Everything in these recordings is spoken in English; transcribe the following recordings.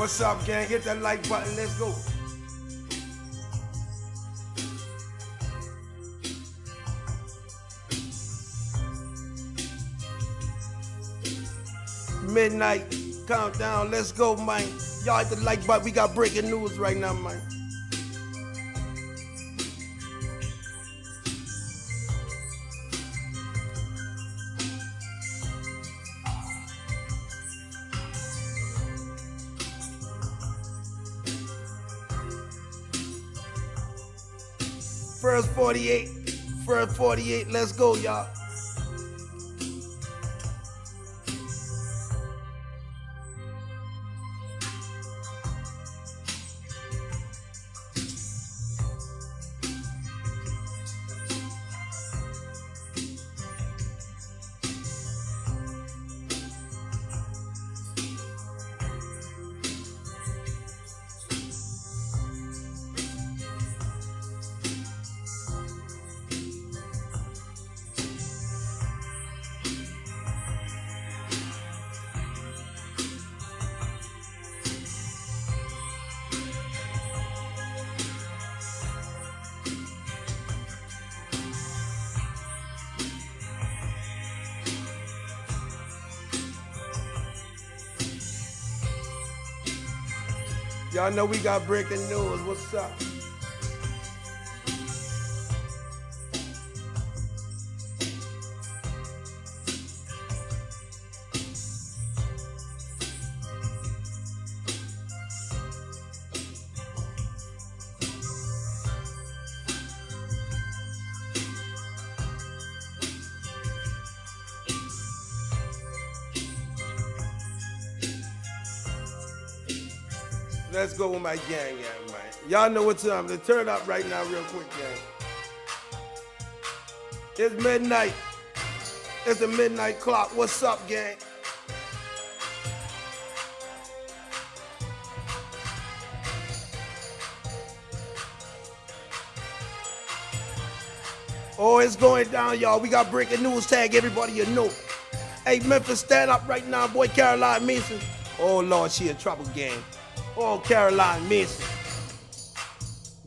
What's up, gang? Hit that like button. Let's go. Midnight countdown. Let's go, man. Y'all hit the like button. We got breaking news right now, man. First 48, let's go, y'all. Y'all know we got breaking news. What's up? Let's go with my gang, man. Y'all know what time. Let's turn up right now real quick, gang. It's midnight. It's the midnight clock. What's up, gang? Oh, it's going down, y'all. We got breaking news. Tag everybody you know. Hey, Memphis, stand up right now, boy. Caroline Mason. Oh, Lord, she in trouble, gang. Oh, Caroline Mason.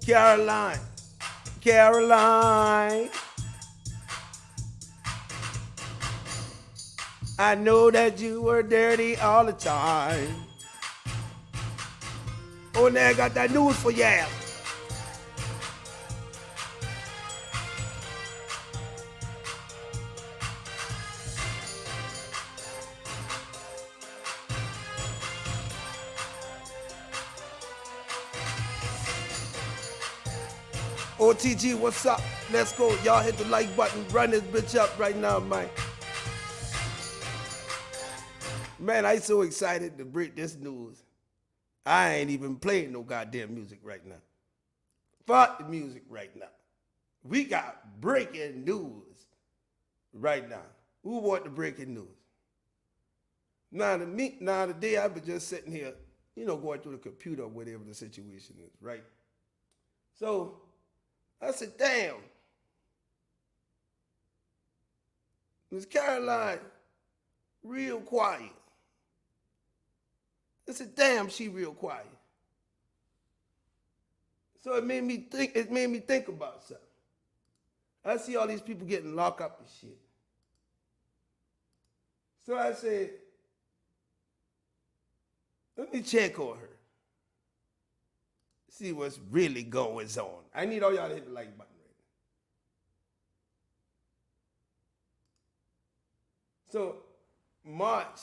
Caroline. I know that you were dirty all the time. Oh, now I got that news for y'all. OTG, what's up? Let's go. Y'all hit the like button. Run this bitch up right now, man. Man, I'm so excited to break this news. I ain't even playing no goddamn music right now. Fuck the music right now. We got breaking news right now. Who want the breaking news? Now, today I've been just sitting here, going through the computer or whatever the situation is, right? So, I said, damn, Miss Caroline, real quiet. I said, damn, she real quiet. So it made me think about something. I see all these people getting locked up and shit. So I said, let me check on her. See what's really going on. I need all y'all to hit the like button right now. So, March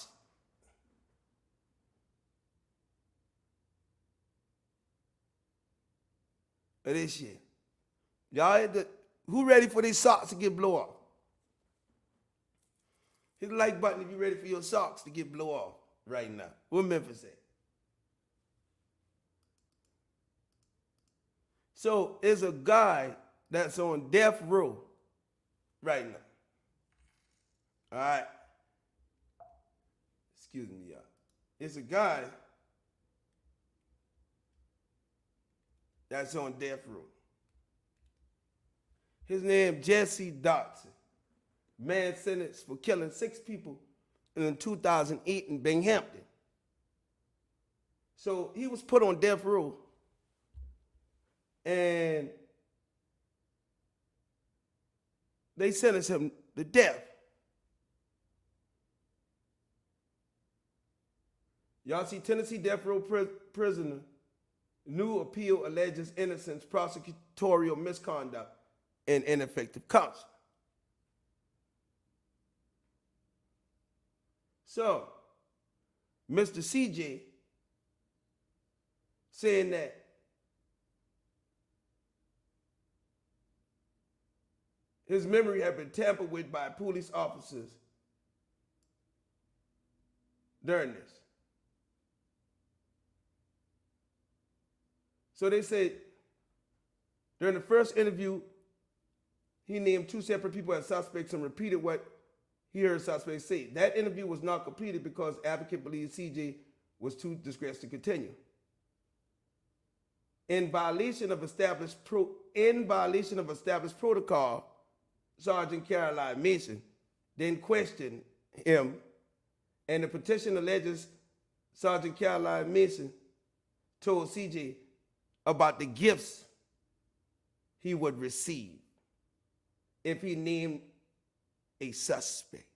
of this year. Y'all who ready for these socks to get blow off? Hit the like button if you're ready for your socks to get blow off right now. What Memphis at? So it's a guy that's on death row right now. All right. Excuse me, y'all. It's a guy that's on death row. His name Jesse Dodson. Man sentenced for killing 6 people in 2008 in Binghamton. So he was put on death row. And they sentenced him to death. Y'all see Tennessee death row prisoner, new appeal alleges innocence, prosecutorial misconduct, and ineffective counsel. So, Mr. CJ saying that his memory had been tampered with by police officers during this. So they said during the first interview, he named two separate people as suspects and repeated what he heard suspects say. That interview was not completed because advocate believes CJ was too distressed to continue. In violation of established protocol, Sergeant Caroline Mason then questioned him, and the petition alleges Sergeant Caroline Mason told CJ about the gifts he would receive if he named a suspect.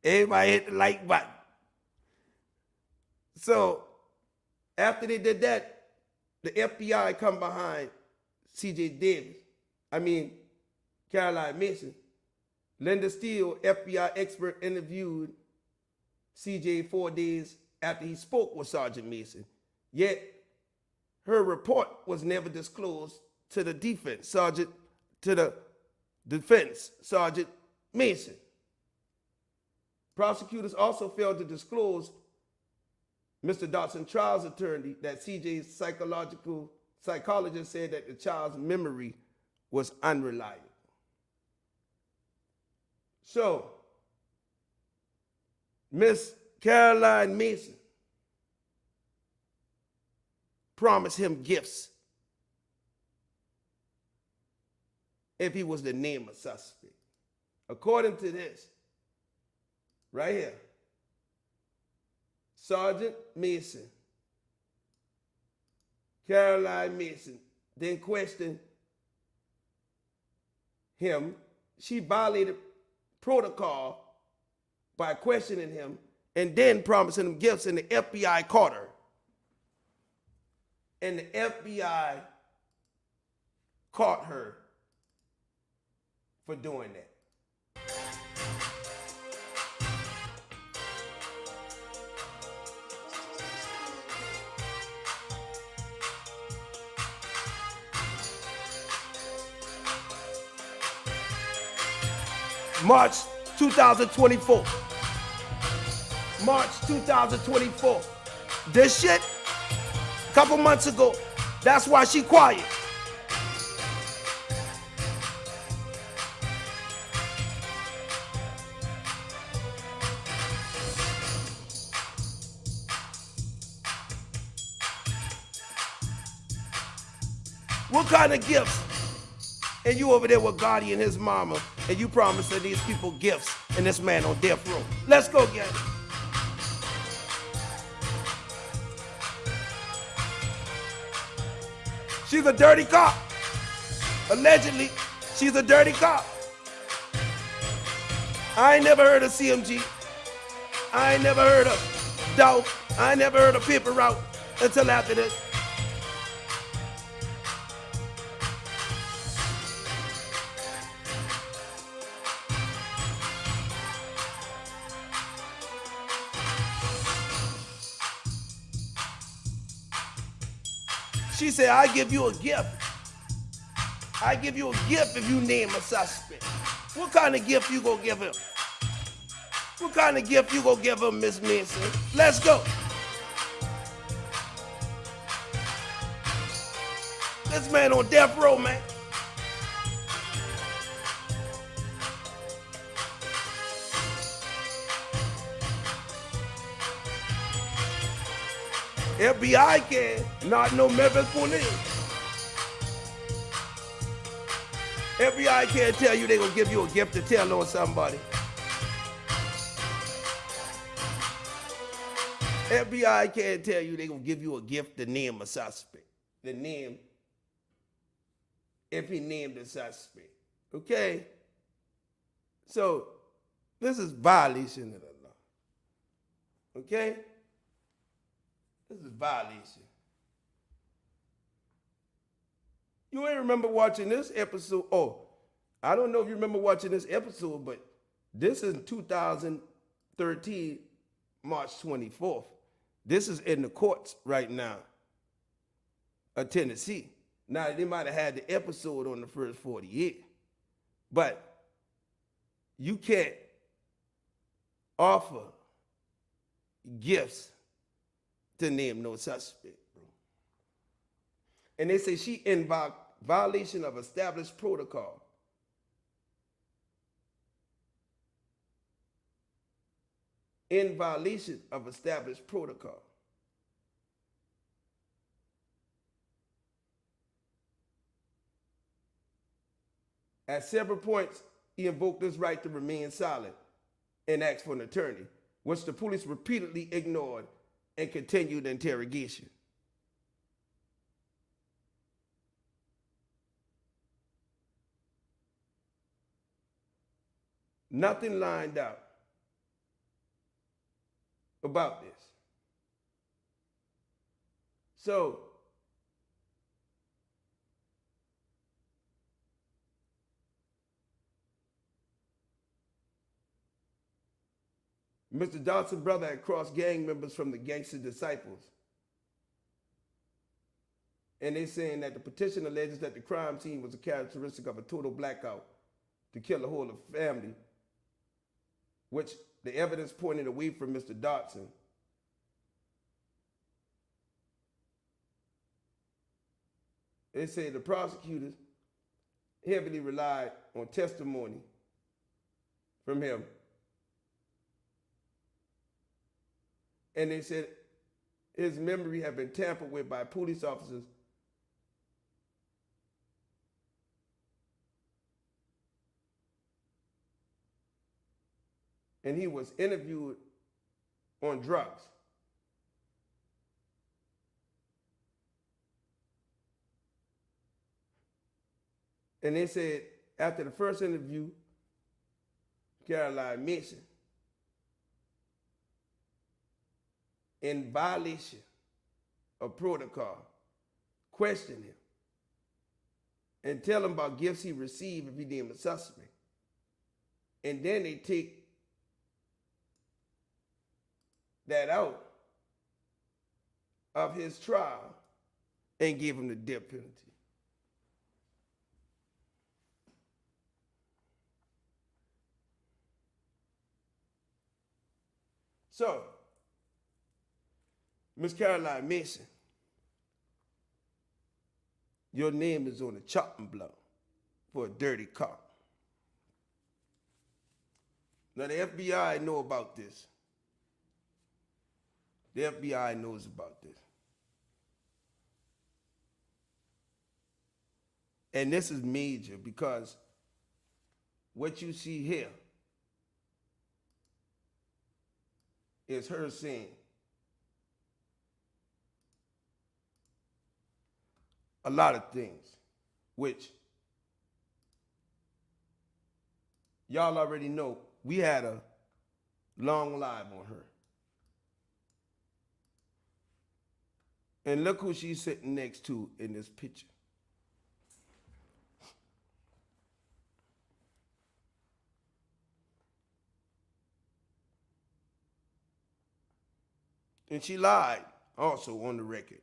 Everybody hit the like button. So after they did that, the FBI come behind Caroline Mason. Linda Steele, FBI expert, interviewed CJ 4 days after he spoke with Sergeant Mason. Yet her report was never disclosed to the defense, Sergeant Mason. Prosecutors also failed to disclose Mr. Dodson's trial's attorney that CJ's psychologist said that the child's memory was unreliable. So, Miss Caroline Mason promised him gifts if he was to name a suspect. According to this, right here, Sergeant Mason, Caroline Mason, then questioned him. She violated protocol by questioning him and then promising him gifts, and the FBI caught her. And the FBI caught her for doing that. March 2024. March 2024. This shit, a couple months ago, that's why she quiet. What kind of gifts? And you over there with Gotti and his mama, and you promising these people gifts, and this man on death row. Let's go, gang. She's a dirty cop. Allegedly, she's a dirty cop. I ain't never heard of CMG. I ain't never heard of Dolph. I ain't never heard of Paper Route until after this. She said, I give you a gift. I give you a gift if you name a suspect. What kind of gift you gonna give him? What kind of gift you gonna give him, Miss Mason? Let's go. This man on death row, man. FBI can, not no Memphis police. FBI can't tell you they gonna give you a gift to tell on somebody. FBI can't tell you they're going to give you a gift to name a suspect. The name, if he named a suspect. Okay? So, this is violation of the law. Okay? This is violation. You ain't remember watching this episode. Oh, I don't know if you remember watching this episode, but this is 2013, March 24th. This is in the courts right now of Tennessee. Now, they might have had the episode on the first 48, but you can't offer gifts to name no suspect, bro. And they say she in violation of established protocol. In violation of established protocol. At several points, he invoked his right to remain silent and asked for an attorney, which the police repeatedly ignored and continued the interrogation. Nothing lined out about this. So, Mr. Dodson's brother had crossed gang members from the Gangster Disciples. And they're saying that the petition alleges that the crime scene was a characteristic of a total blackout to kill the whole of the family, which the evidence pointed away from Mr. Dodson. They say the prosecutors heavily relied on testimony from him. And they said his memory had been tampered with by police officers and he was interviewed on drugs. And they said after the first interview, Caroline mentioned, in violation of protocol, question him and tell him about gifts he received if he deemed a suspect. And then they take that out of his trial and give him the death penalty. So, Miss Caroline Mason, your name is on the chopping block for a dirty cop. Now the FBI know about this. The FBI knows about this. And this is major because what you see here is her saying a lot of things, which y'all already know. We had a long live on her. And look who she's sitting next to in this picture. And she lied also on the record.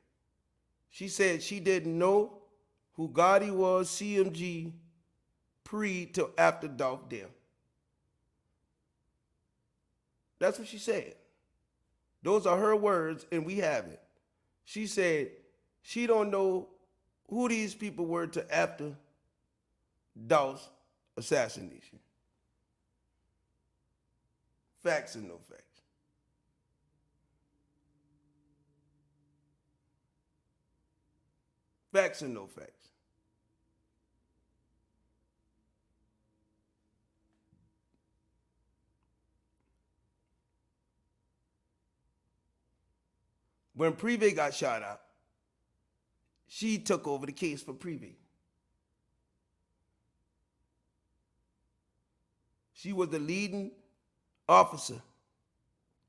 She said she didn't know who Gotti was, CMG, pre till after Dolph death. That's what she said. Those are her words, and we have it. She said she don't know who these people were till after Dolph's assassination. Facts and no facts. Facts and no facts. when Privé got shot out, she took over the case for Privé. She was the leading officer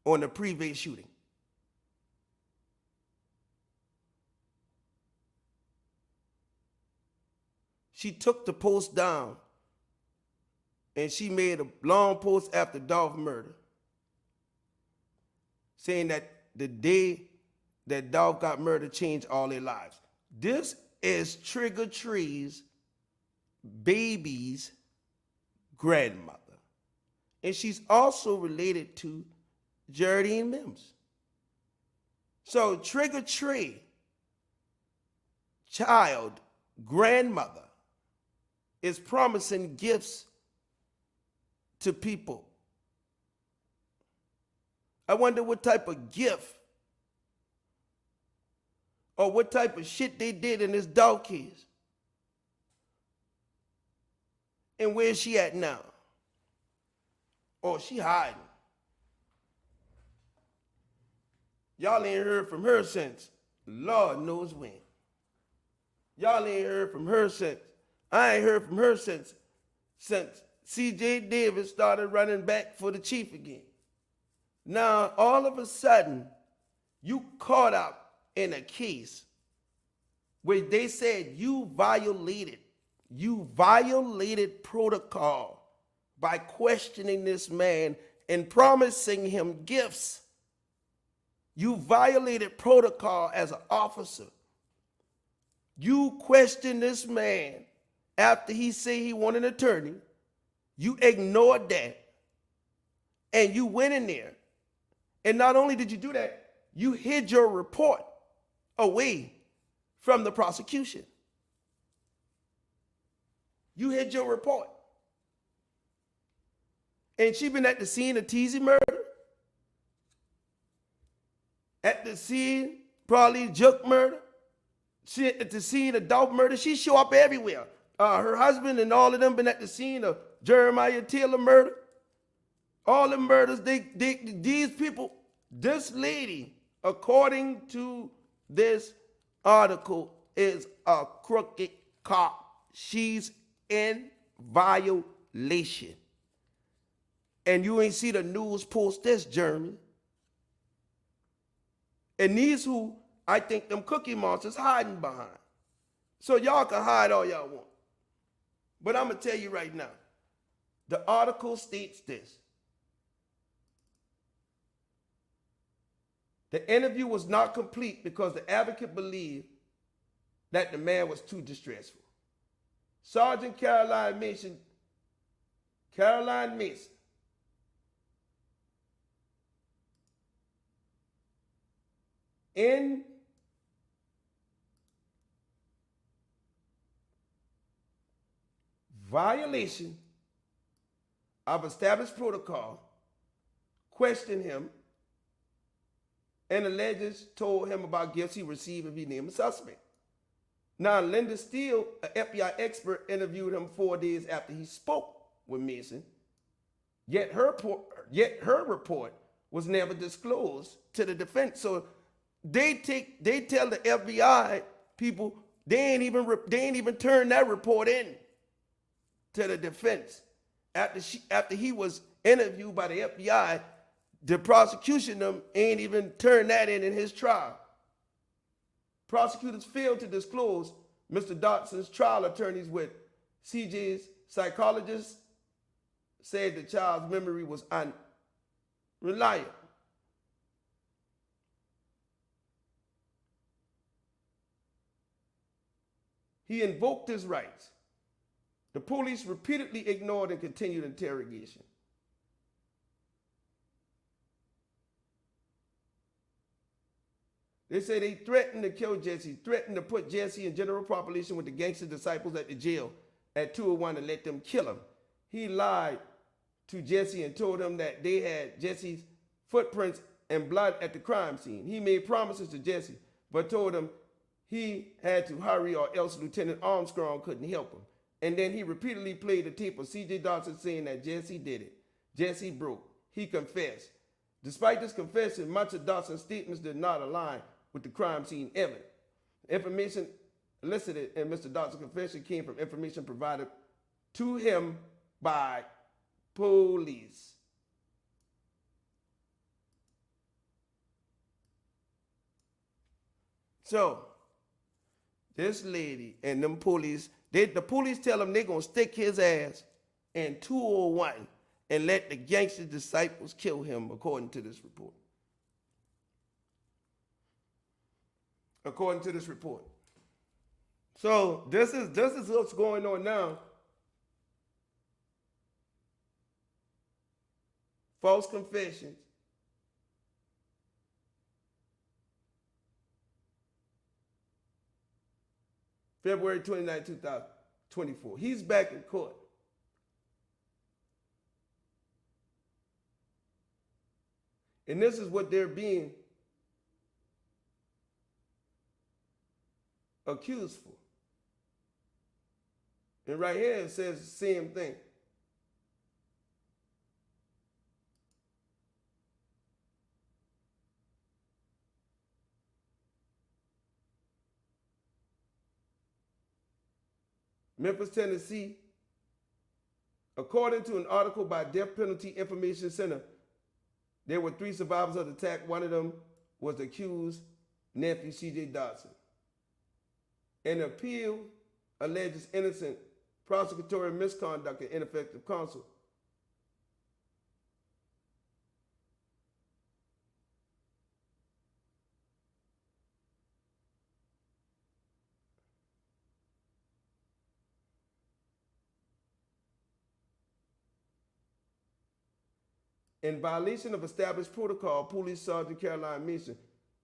on the Privé shooting. She took the post down and she made a long post after Dolph murder saying that the day that Dolph got murdered changed all their lives. This is Trigger Tree's baby's grandmother. And she's also related to Geraldine Mims. So Trigger Tree, child, grandmother, is promising gifts to people. I wonder what type of gift or what type of shit they did in this dog case. And where's she at now? Or she hiding? Y'all ain't heard from her since Lord knows when. Y'all ain't heard from her since. I ain't heard from her since C.J. Davis started running back for the chief again. Now, all of a sudden, you caught up in a case where they said you violated protocol by questioning this man and promising him gifts. You violated protocol as an officer. You questioned this man after he said he wanted an attorney. You ignored that. And you went in there. And not only did you do that, you hid your report away from the prosecution. You hid your report. And she been at the scene of Teasy murder. At the scene, probably Jook murder. She at the scene of Dolph murder. She show up everywhere. Her husband and all of them been at the scene of Jeremiah Taylor murder. All the murders, these people, this lady, according to this article, is a crooked cop. She's in violation. And you ain't see the news post this, Jeremy. And these who I think them cookie monsters hiding behind. So y'all can hide all y'all want. But I'm going to tell you right now, the article states this. The interview was not complete because the advocate believed that the man was too distressful. Sergeant Caroline Mason, in violation of established protocol, questioned him and alleges told him about gifts he received if he named a suspect. Now, Linda Steele, an FBI expert, interviewed him 4 days after he spoke with Mason, yet her report was never disclosed to the defense. So they tell the FBI people they ain't even turn that report in to the defense. After he was interviewed by the FBI, the prosecution them ain't even turned that in his trial. Prosecutors failed to disclose Mr. Dotson's trial attorneys with CJ's psychologist said the child's memory was unreliable. He invoked his rights. The police repeatedly ignored and continued interrogation. They say they threatened to kill Jesse, threatened to put Jesse in general population with the gangster disciples at the jail at 201 and let them kill him. He lied to Jesse and told him that they had Jesse's footprints and blood at the crime scene. He made promises to Jesse, but told him he had to hurry or else Lieutenant Armstrong couldn't help him. And then he repeatedly played the tape of C.J. Dodson saying that Jesse did it. Jesse broke. He confessed. Despite this confession, much of Dodson's statements did not align with the crime scene evidence. Information elicited in Mr. Dodson's confession came from information provided to him by police. So, this lady and them police, the police tell him they're going to stick his ass in 201 and let the gangster disciples kill him, according to this report. According to this report. So this is what's going on now. False confessions. February 29, 2024. He's back in court. And this is what they're being accused for. And right here it says the same thing. Memphis, Tennessee, according to an article by Death Penalty Information Center, there were 3 survivors of the attack. One of them was the accused nephew, Jesse Dodson. An appeal alleges innocent prosecutorial misconduct and ineffective counsel. In violation of established protocol, Police Sergeant Caroline Mason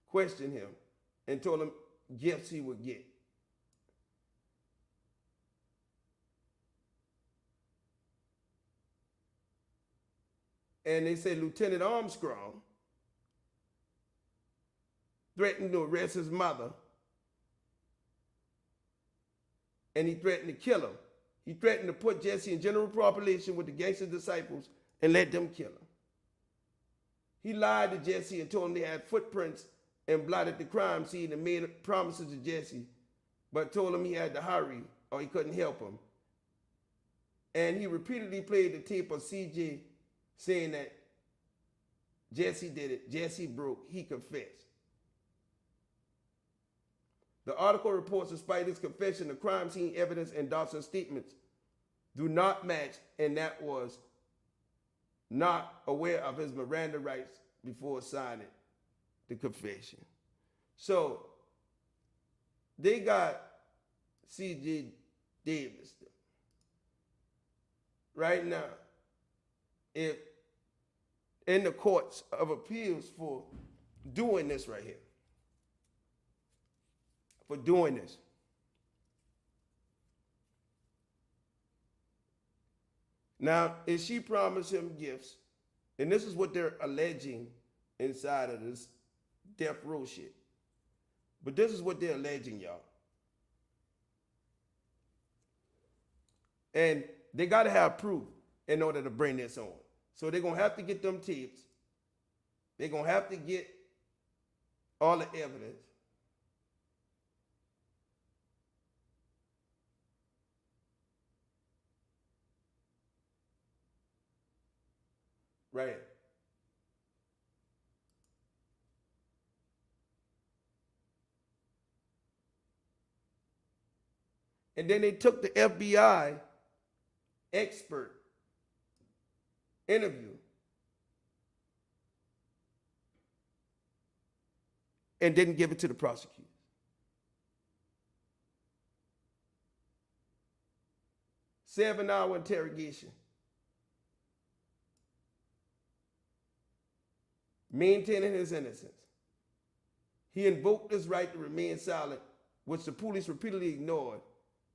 questioned him and told him gifts he would get. And they said Lieutenant Armstrong threatened to arrest his mother, and he threatened to kill him. He threatened to put Jesse in general population with the gangster disciples and let them kill him. He lied to Jesse and told him they had footprints and blotted the crime scene and made promises to Jesse, but told him he had to hurry or he couldn't help him. And he repeatedly played the tape of CJ saying that Jesse did it, Jesse broke, he confessed. The article reports despite his confession, the crime scene evidence and Dodson's statements do not match, and that was not aware of his Miranda rights before signing the confession. So they got C.J. Davis right now in the courts of appeals for doing this right here. For doing this. Now, if she promised him gifts, and this is what they're alleging inside of this death row shit. But this is what they're alleging, y'all. And they got to have proof in order to bring this on. So they're going to have to get them tapes. They're going to have to get all the evidence. Right. And then they took the FBI expert interview and didn't give it to the prosecutor. Seven-hour interrogation. Maintaining his innocence. He invoked his right to remain silent, which the police repeatedly ignored,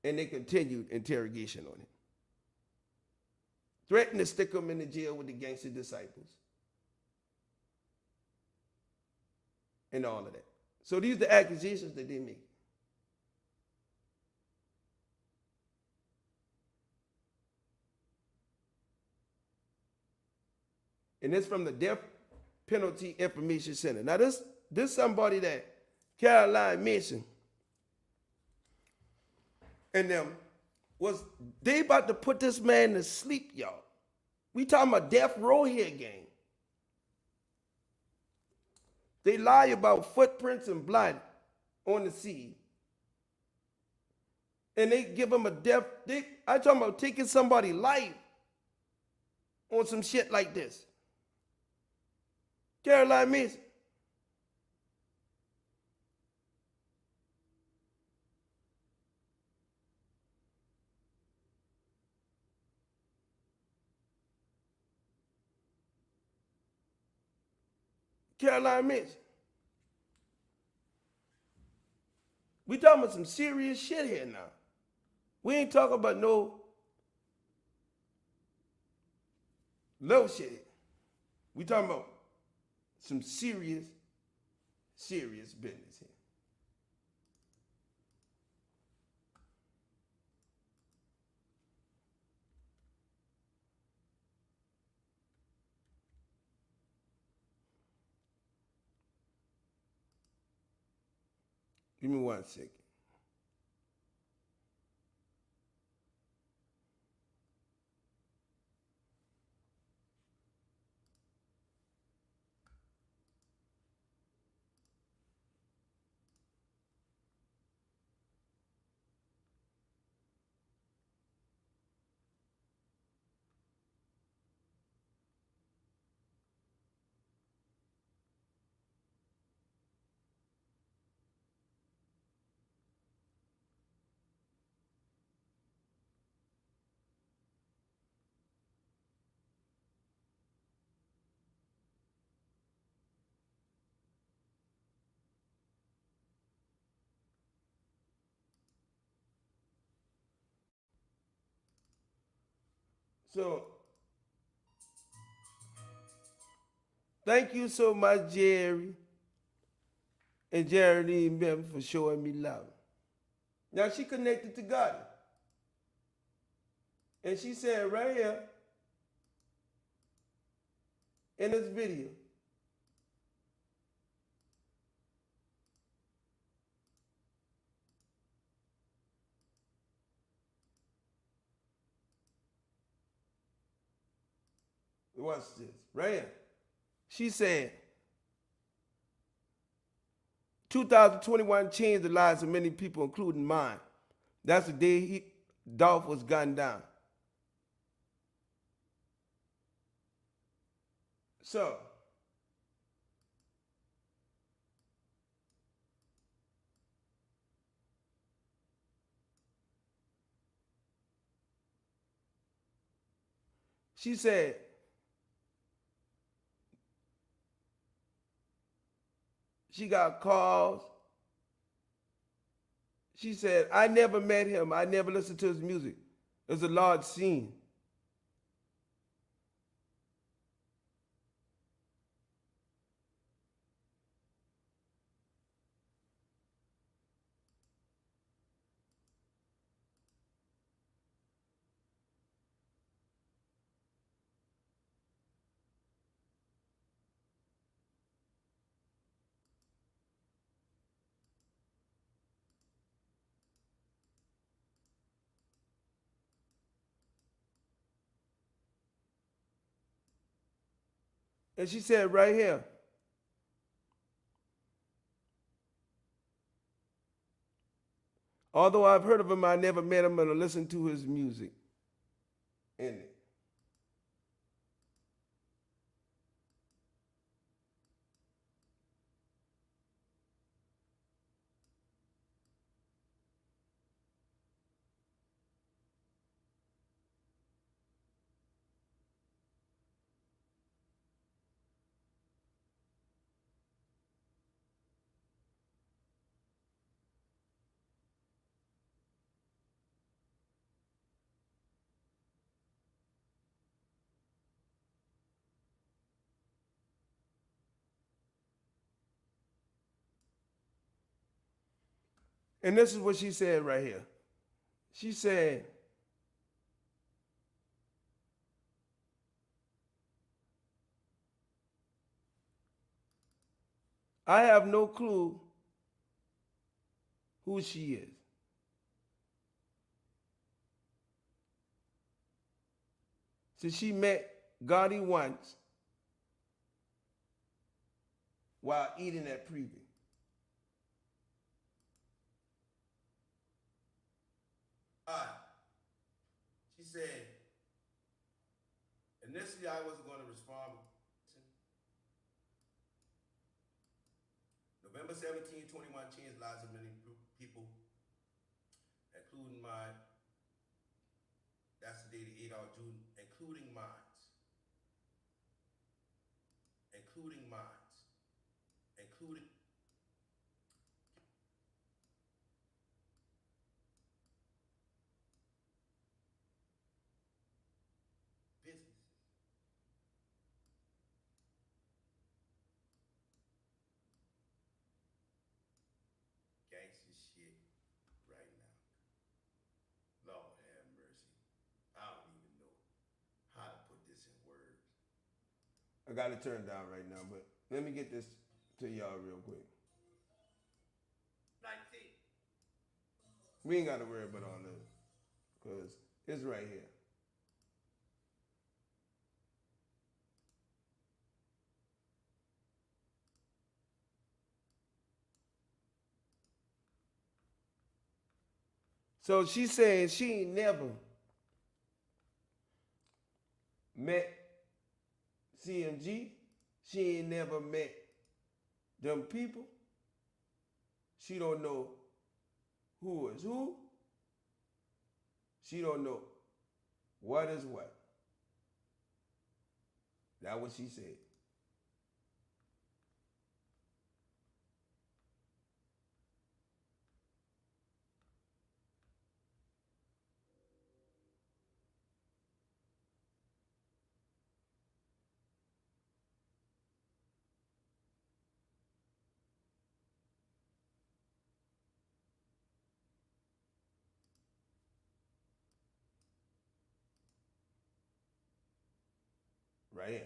and they continued interrogation on him. Threatened to stick him in the jail with the gangster disciples. And all of that. So these are the accusations that they make. And it's from the Death Penalty Information Center. Now this somebody that Caroline mentioned, and them was they about to put this man to sleep, y'all. We talking about death row here gang. They lie about footprints and blood on the sea. And they give him a death. I talking about taking somebody's life on some shit like this. Caroline Mason. Caroline Mason. We talking about some serious shit here now. We ain't talking about no low shit. We talking about some serious business here. Give me 1 second. So, thank you so much, Jerry and Geraldine Bevan, for showing me love. Now, she connected to God. And she said right here in this video, watch this, right here. She said, 2021 changed the lives of many people, including mine. That's the day Dolph was gunned down. So, she said, she got calls. She said, I never met him. I never listened to his music. It was a large scene. And she said right here, although I've heard of him, I never met him or listened to his music. In it. And this is what she said right here. She said, I have no clue who she is. So she met Gotti once while eating at Bribing. She said, initially I wasn't going to respond. November 17, 21 changed the lives of many people, including mine. That's the day, the 8th of June, including mine. Including mine. Including. Businesses. Gangster shit right now. Lord have mercy. I don't even know how to put this in words. I got it turned down right now, but let me get this to y'all real quick. 19. We ain't got to worry about all this, because it's right here. So she's saying she ain't never met CMG. She ain't never met them people. She don't know who is who. She don't know what is what. That's what she said. Right here.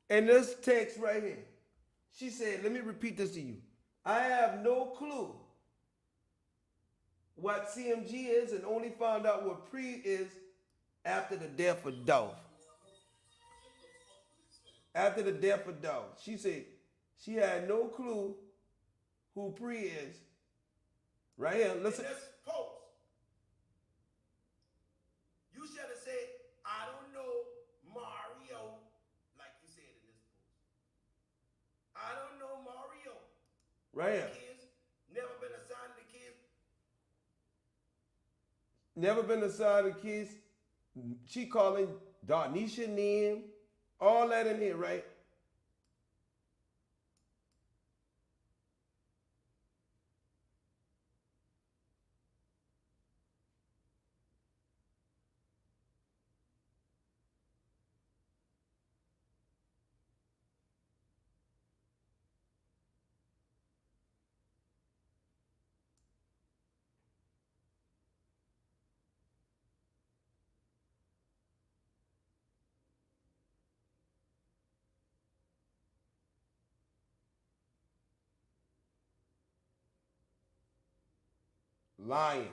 And this text right here, she said, let me repeat this to you. I have no clue what CMG is and only found out what Pre is after the death of Dolph. After the death of Dolph. She said she had no clue who Pre is. Right here, listen. This post. You should have said, I don't know Mario, like you said in this post. I don't know Mario. Right here. Kids, never been assigned to kids. Never been assigned to kids. She calling Darnisha name. All that in here, right? Lying.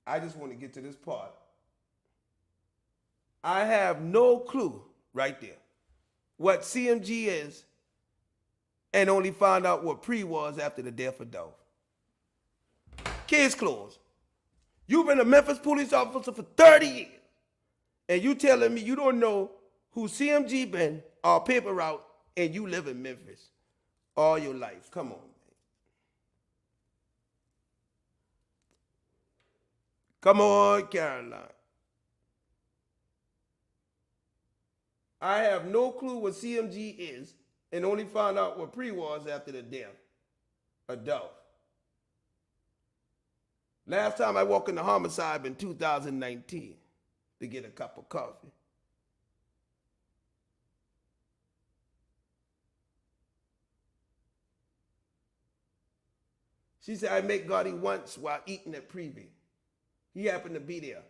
I just want to get to this part. I have no clue right there what CMG is and only found out what Pre was after the death of Dolph. Case closed. You've been a Memphis police officer for 30 years and you telling me you don't know who CMG been or paper route and you live in Memphis all your life. Come on. Come on, Caroline. I have no clue what CMG is and only found out what Pre was after the death of Dolph. Last time I walked in the homicide in 2019 to get a cup of coffee. She said, I met Gotti once while eating at Preview. He happened to be there.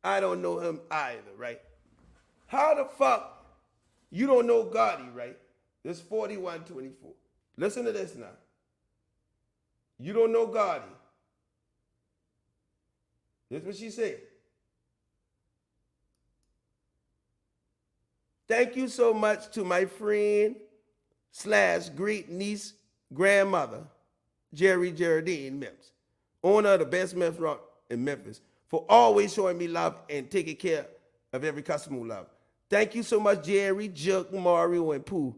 I don't know him either, right? How the fuck you don't know Gotti, right? This 4124. Listen to this now. You don't know Gotti. This is what she said. Thank you so much to my friend / great niece grandmother, Jerry Geraldine Mims, owner of the best restaurant in Memphis, for always showing me love and taking care of every customer who love. Thank you so much, Jerry, Juck, Mario, and Pooh.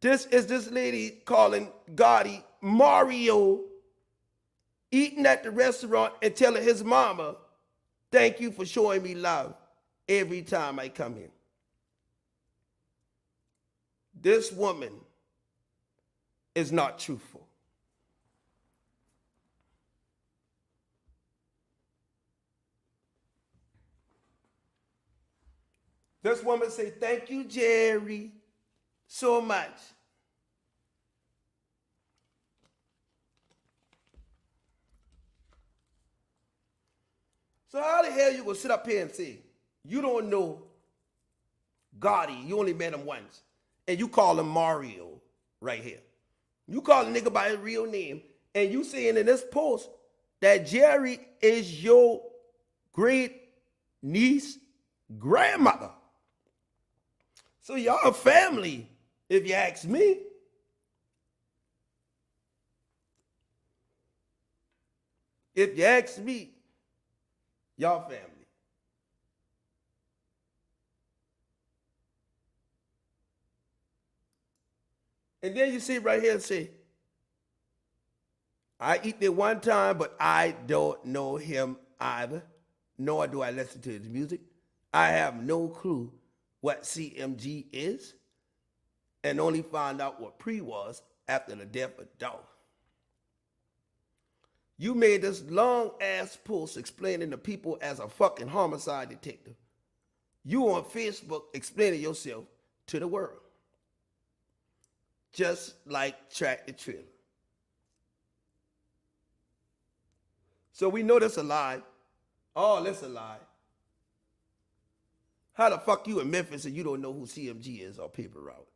This is this lady calling Gotti Mario, eating at the restaurant and telling his mama, thank you for showing me love every time I come in. This woman is not truthful. This woman say, thank you, Jerry, so much. So how the hell you gonna sit up here and say, you don't know Gotti, you only met him once, and you call him Mario right here. You call a nigga by his real name, and you saying in this post that Jerry is your great niece grandmother. So y'all family, if you ask me. If you ask me, y'all family. And then you see right here and say, I eat there one time, but I don't know him either, nor do I listen to his music. I have no clue what CMG is, and only found out what Pre was after the death of Dolph. You made this long ass post explaining to people as a fucking homicide detective. You on Facebook explaining yourself to the world. Just like Track the Trailer. So we know this a lie. All this a lie. How the fuck you in Memphis and you don't know who CMG is or Paper Route?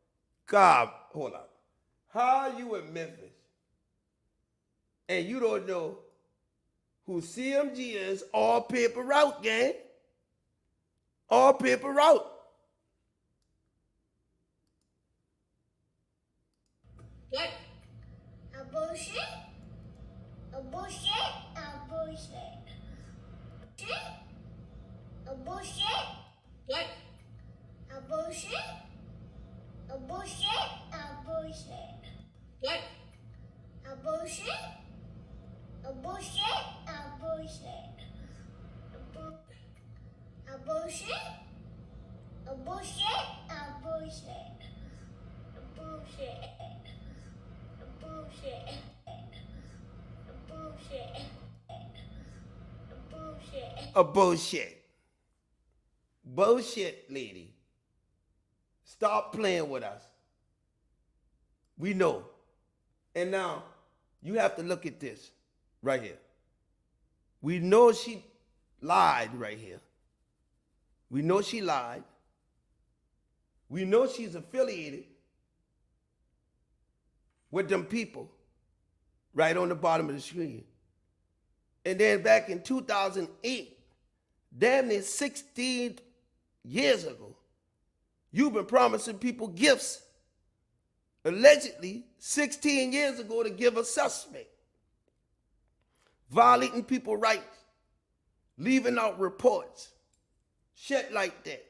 God, hold up. How you in Memphis and you don't know who CMG is or Paper Route, gang? Or Paper Route. What? A bullshit? A bullshit? A bullshit. Shit? A bullshit? What? A bullshit? A bullshit? A bullshit. What? A bullshit? A bullshit? A bullshit. A bullshit? A bullshit? A bullshit. A bullshit. A bullshit. A bullshit. A bullshit. A bullshit. Bullshit, lady. Stop playing with us. We know. And now, you have to look at this right here. We know she lied right here. We know she lied. We know she's affiliated with them people right on the bottom of the screen. And then back in 2008, damn near 16 years ago, you've been promising people gifts, allegedly 16 years ago, to give a suspect, violating people's rights, leaving out reports, shit like that.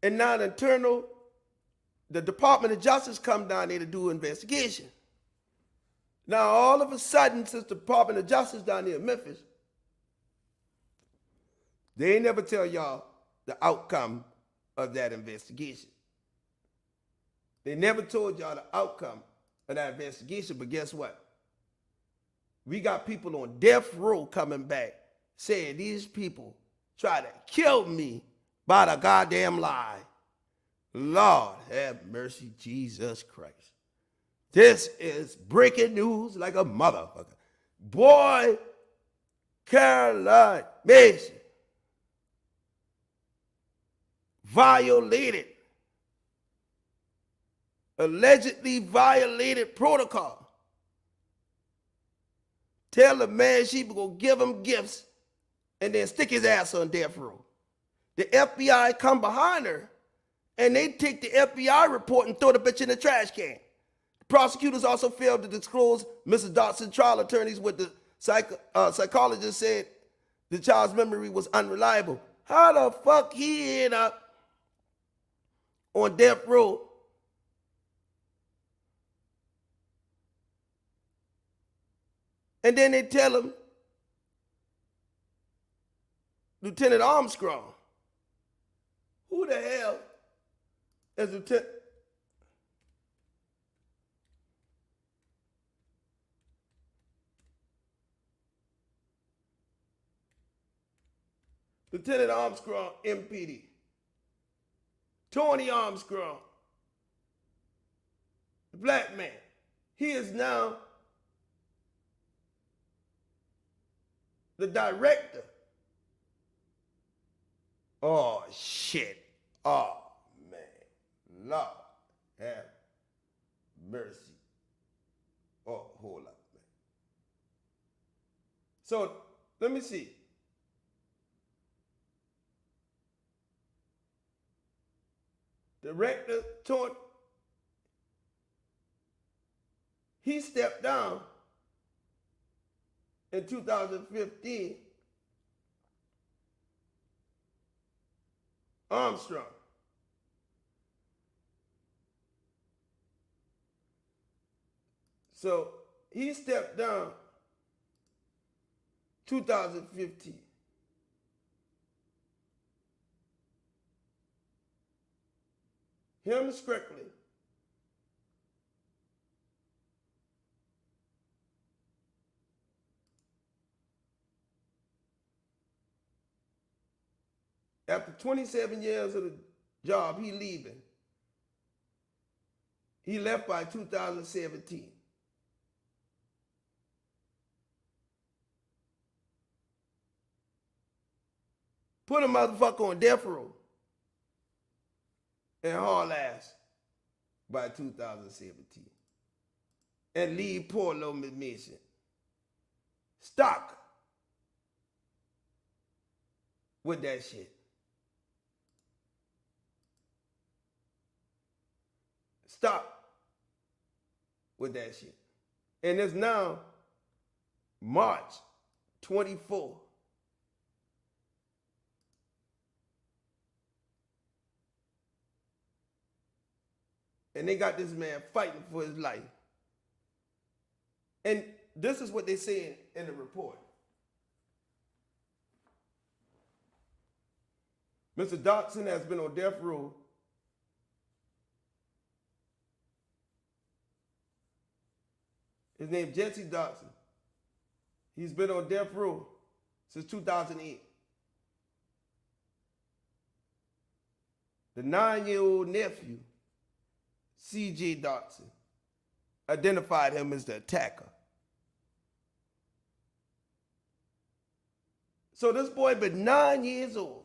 And now the Department of Justice come down there to do an investigation. Now, all of a sudden, since the Department of Justice down there in Memphis, they ain't never tell y'all the outcome of that investigation. They never told y'all the outcome of that investigation, but guess what? We got people on death row coming back saying these people try to kill me by the goddamn lie. Lord have mercy, Jesus Christ. This is breaking news like a motherfucker. Boy, Caroline Mason allegedly violated protocol. Tell the man she gonna give him gifts and then stick his ass on death row. The FBI come behind her and they take the FBI report and throw the bitch in the trash can. The prosecutors also failed to disclose Mrs. Dodson trial attorneys with the psychologist said the child's memory was unreliable. How the fuck he end up on death row? And then they tell him, Lieutenant Armstrong. Who the hell is Lieutenant? Lieutenant Armstrong, MPD. Tony Armstrong, the black man. He is now the director. Oh, shit. Oh, man. Lord have mercy. Oh, hold up, man. So, let me see. Director Tony, he stepped down in 2015. Armstrong. So he stepped down 2015. Him Strictly. After 27 years of the job, he leaving. He left by 2017. Put a motherfucker on death row and haul ass by 2017. And leave poor little Miss Mason stuck with that shit. Stop with that shit. And it's now March 24. And they got this man fighting for his life. And this is what they say in the report. Mr. Dodson has been on death row His name is Jesse Dodson. He's been on death row since 2008. The 9-year-old nephew, C.J. Dodson, identified him as the attacker. So this boy been 9 years old.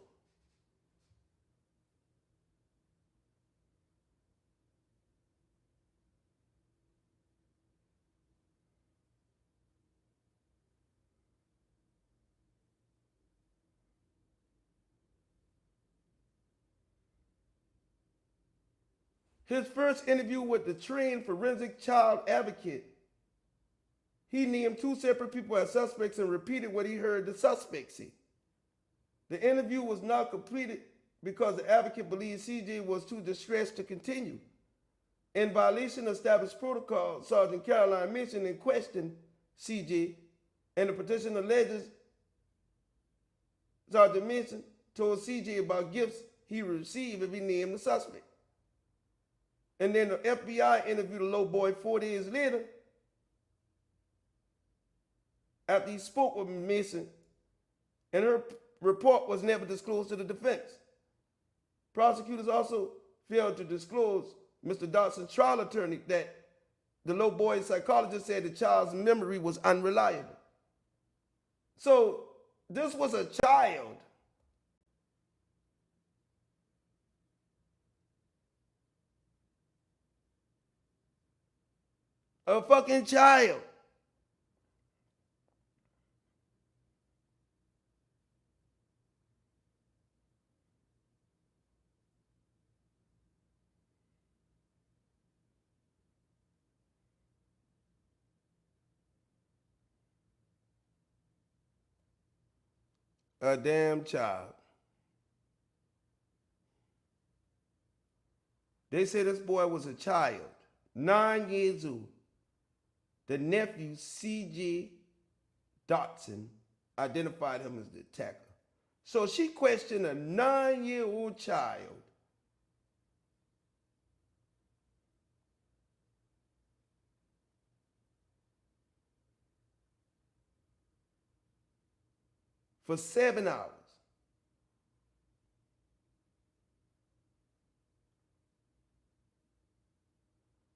His first interview with the trained forensic child advocate, he named 2 separate people as suspects and repeated what he heard the suspects say. The interview was not completed because the advocate believed CJ was too distressed to continue. In violation of established protocol, Sergeant Caroline mentioned and questioned CJ, and the petition alleges Sergeant Mason told CJ about gifts he would receive if he named the suspect. And then the FBI interviewed the little boy 4 days later. after he spoke with Mason, and her report was never disclosed to the defense. Prosecutors also failed to disclose Mr. Dodson's trial attorney that the little boy's psychologist said the child's memory was unreliable. So this was a child. A fucking child. A damn child. They say this boy was a child, 9 years old. The nephew, Jesse Dodson, identified him as the attacker. So she questioned a 9-year-old child for 7 hours.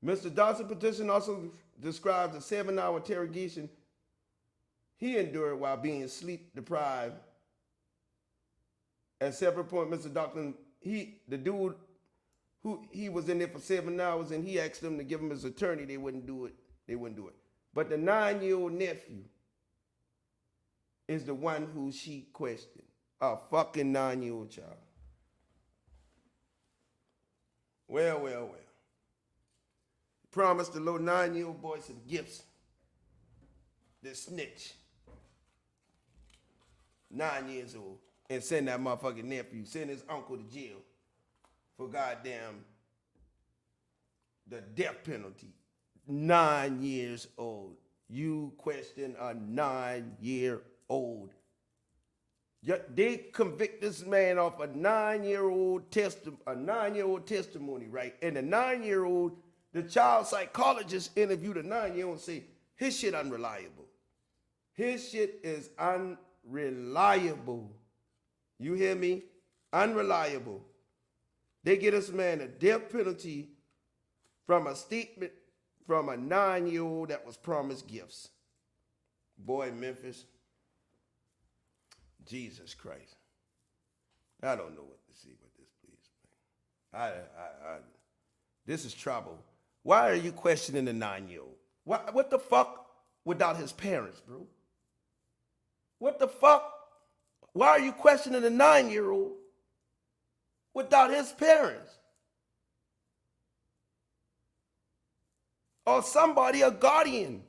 Mr. Dodson's petition also describes the 7-hour interrogation he endured while being sleep deprived. At several points, Mr. Dodson, the dude who he was in there for 7 hours, and he asked them to give him his attorney. They wouldn't do it. But the 9-year-old nephew is the one who she questioned. A fucking 9-year-old child. Well. Promised the little 9-year-old boy some gifts. The snitch. 9 years old. And send that motherfucking nephew, send his uncle to jail for goddamn the death penalty. 9 years old. You question a 9-year-old. They convict this man off a 9-year-old testimony, right? And the 9-year-old, the child psychologist interviewed a 9-year-old and say, his shit unreliable. His shit is unreliable. You hear me? Unreliable. They get this man a death penalty from a statement from a 9-year-old that was promised gifts. Boy, Memphis. Jesus Christ. I don't know what to say with this, please. This is trouble. Why are you questioning the 9-year-old? What the fuck without his parents, bro? What the fuck? Why are you questioning a 9-year-old without his parents? Or somebody, a guardian.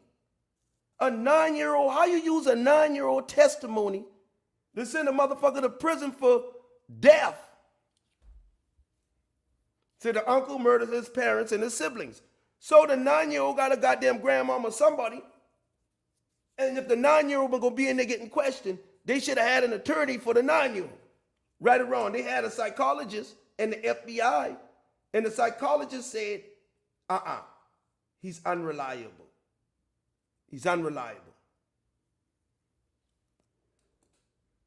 A 9-year-old, how you use a 9-year-old testimony to send a motherfucker to prison for death? So the uncle murdered his parents and his siblings. So the 9-year-old got a goddamn grandmama or somebody. And if the 9-year-old was going to be in there getting questioned, they should have had an attorney for the 9-year-old. Right or wrong, they had a psychologist and the FBI. And the psychologist said, he's unreliable. He's unreliable.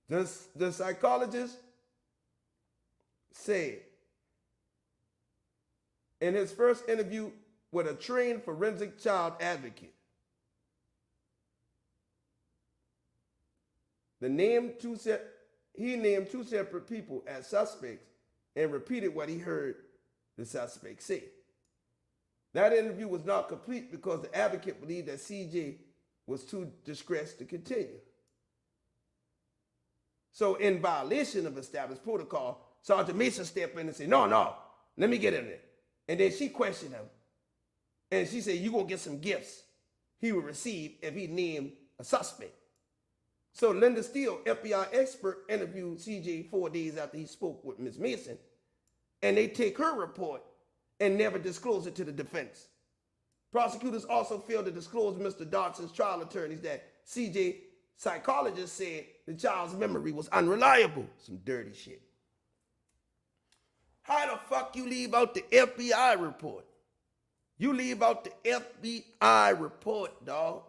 The psychologist said in his first interview with a trained forensic child advocate, he named two separate people as suspects and repeated what he heard the suspect say. That interview was not complete because the advocate believed that CJ was too distressed to continue. So in violation of established protocol, Sergeant Mason stepped in and said, no, let me get in there. And then she questioned him. And she said, you're going to get some gifts he would receive if he named a suspect. So Linda Steele, FBI expert, interviewed CJ 4 days after he spoke with Ms. Mason. And they take her report and never disclose it to the defense. Prosecutors also failed to disclose Mr. Dodson's trial attorneys that CJ psychologist said the child's memory was unreliable. Some dirty shit. How the fuck you leave out the FBI report? You leave out the FBI report, dog.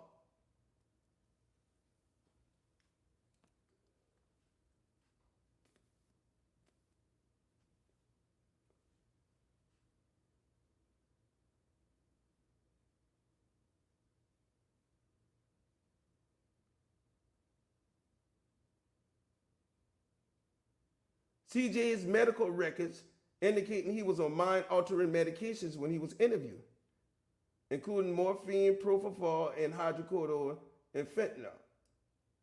CJ's medical records indicating he was on mind-altering medications when he was interviewed, including morphine, propofol, and hydrocodone, and fentanyl.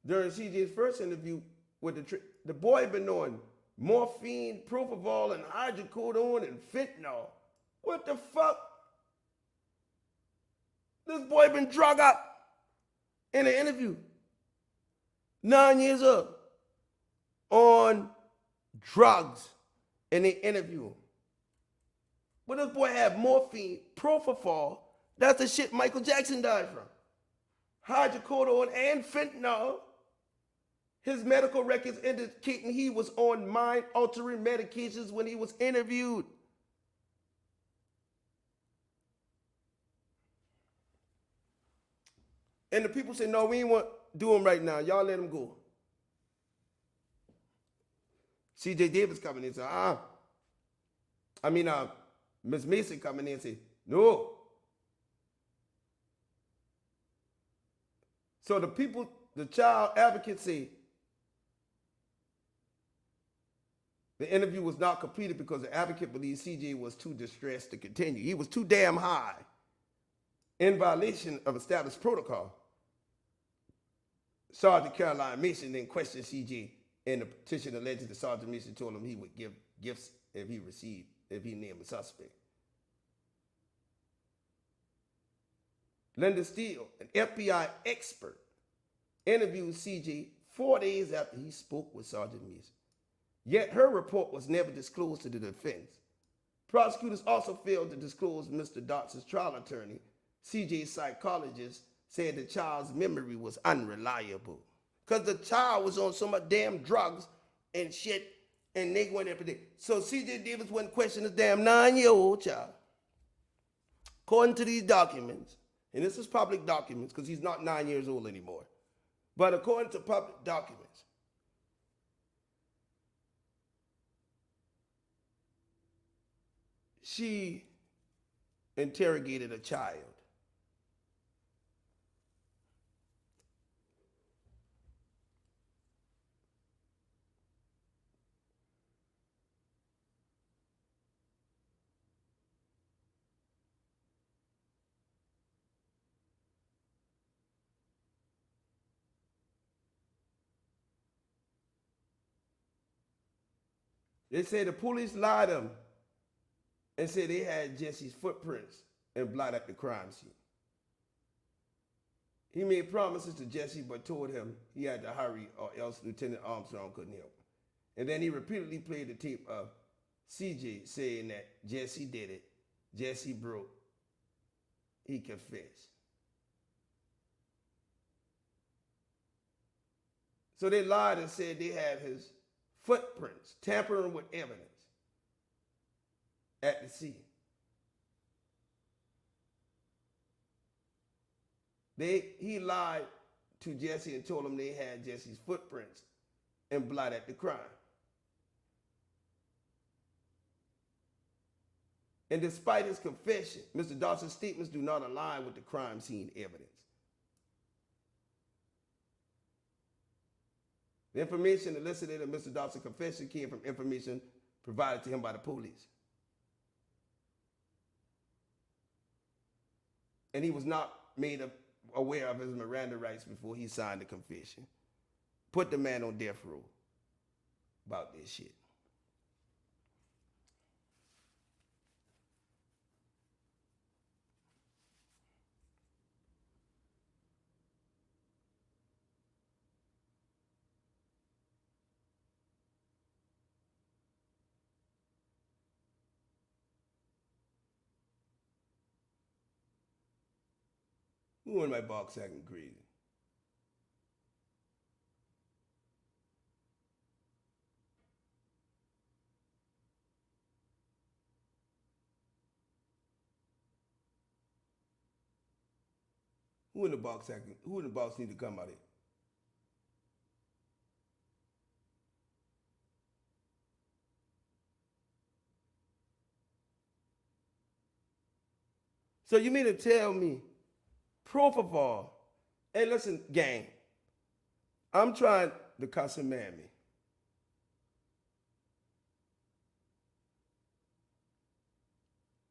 During CJ's first interview with the boy had been on morphine, propofol, and hydrocodone, and fentanyl. What the fuck? This boy been drugged up in an interview. 9 years old. On drugs, and they interview him. But this boy had morphine, propofol. That's the shit Michael Jackson died from. Hydrocodone and fentanyl. His medical records indicating he was on mind-altering medications when he was interviewed. And the people say, no, we ain't want to do him right now. Y'all let him go. C.J. Davis coming in and say, Ms. Mason coming in and say, no. So the people, the child advocates say, the interview was not completed because the advocate believes C.J. was too distressed to continue. He was too damn high, in violation of established protocol. Sergeant Caroline Mason then questioned C.J. and the petition alleged that Sergeant Mason told him he would give gifts if he named a suspect. Linda Steele, an FBI expert, interviewed C.J. 4 days after he spoke with Sergeant Mason. Yet her report was never disclosed to the defense. Prosecutors also failed to disclose Mr. Dotson's trial attorney. C.J.'s psychologist said the child's memory was unreliable because the child was on so much damn drugs and shit, and they went every day. So C.J. Davis wouldn't question this damn 9-year-old child. According to these documents, and this is public documents because he's not 9 years old anymore, but according to public documents, she interrogated a child. They say the police lied to him and said they had Jesse's footprints and blot at the crime scene. He made promises to Jesse but told him he had to hurry or else Lieutenant Armstrong couldn't help. And then he repeatedly played the tape of CJ saying that Jesse did it, Jesse broke, he confessed. So they lied and said they had his footprints, tampering with evidence at the scene. He lied to Jesse and told him they had Jesse's footprints and blot at the crime. And despite his confession, Mr. Dotson's statements do not align with the crime scene evidence. The information elicited in Mr. Dotson's confession came from information provided to him by the police. And he was not made aware of his Miranda rights before he signed the confession. Put the man on death row about this shit. Who in my box acting crazy? Who in the box acting? Who in the box need to come out here? So you mean to tell me propofol? Hey, listen, gang. I'm trying to cuss a mammy.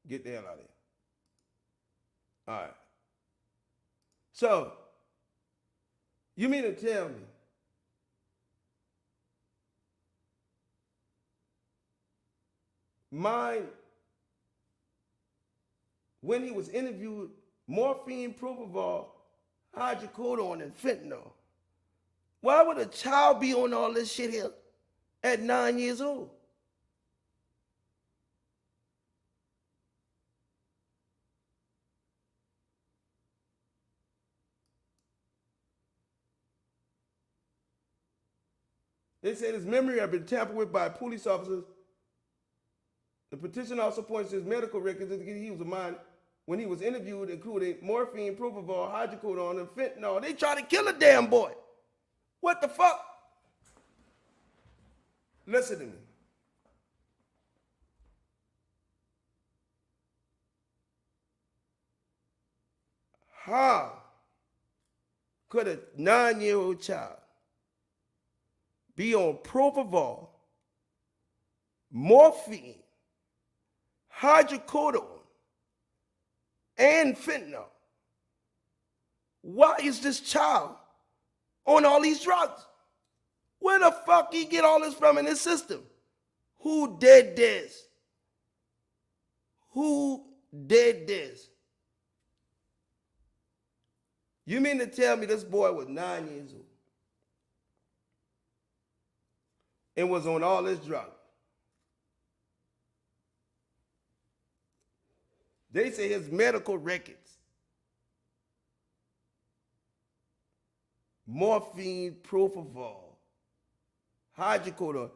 Get the hell out of here. All right. So, you mean to tell me mine, when he was interviewed, morphine, propofol, hydrocodone, and fentanyl? Why would a child be on all this shit here at 9 years old? They said his memory had been tampered with by police officers. The petition also points to his medical records indicating he was a minor when he was interviewed, including morphine, propofol, hydrocodone, and fentanyl. They tried to kill a damn boy. What the fuck? Listen to me. How could a 9-year-old child be on propofol, morphine, hydrocodone, and fentanyl? Why is this child on all these drugs? Where the fuck he get all this from in his system? Who did this? Who did this? You mean to tell me this boy was 9 years old and was on all this drugs? They say his medical records, morphine, propofol, hydrocodone.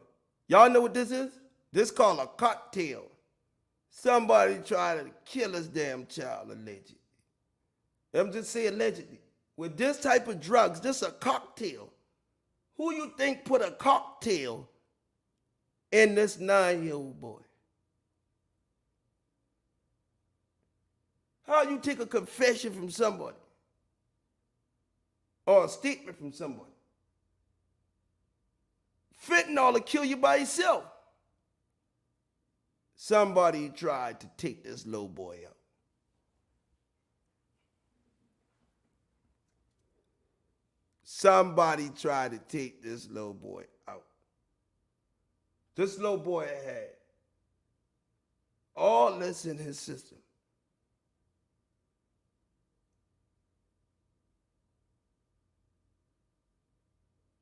Y'all know what this is? This called a cocktail. Somebody tried to kill his damn child, allegedly. I'm just saying allegedly. With this type of drugs, this is a cocktail. Who you think put a cocktail in this 9-year-old boy? How you take a confession from somebody or a statement from somebody? Fentanyl will kill you by itself. Somebody tried to take this little boy out. Somebody tried to take this little boy out. This little boy had all this in his system.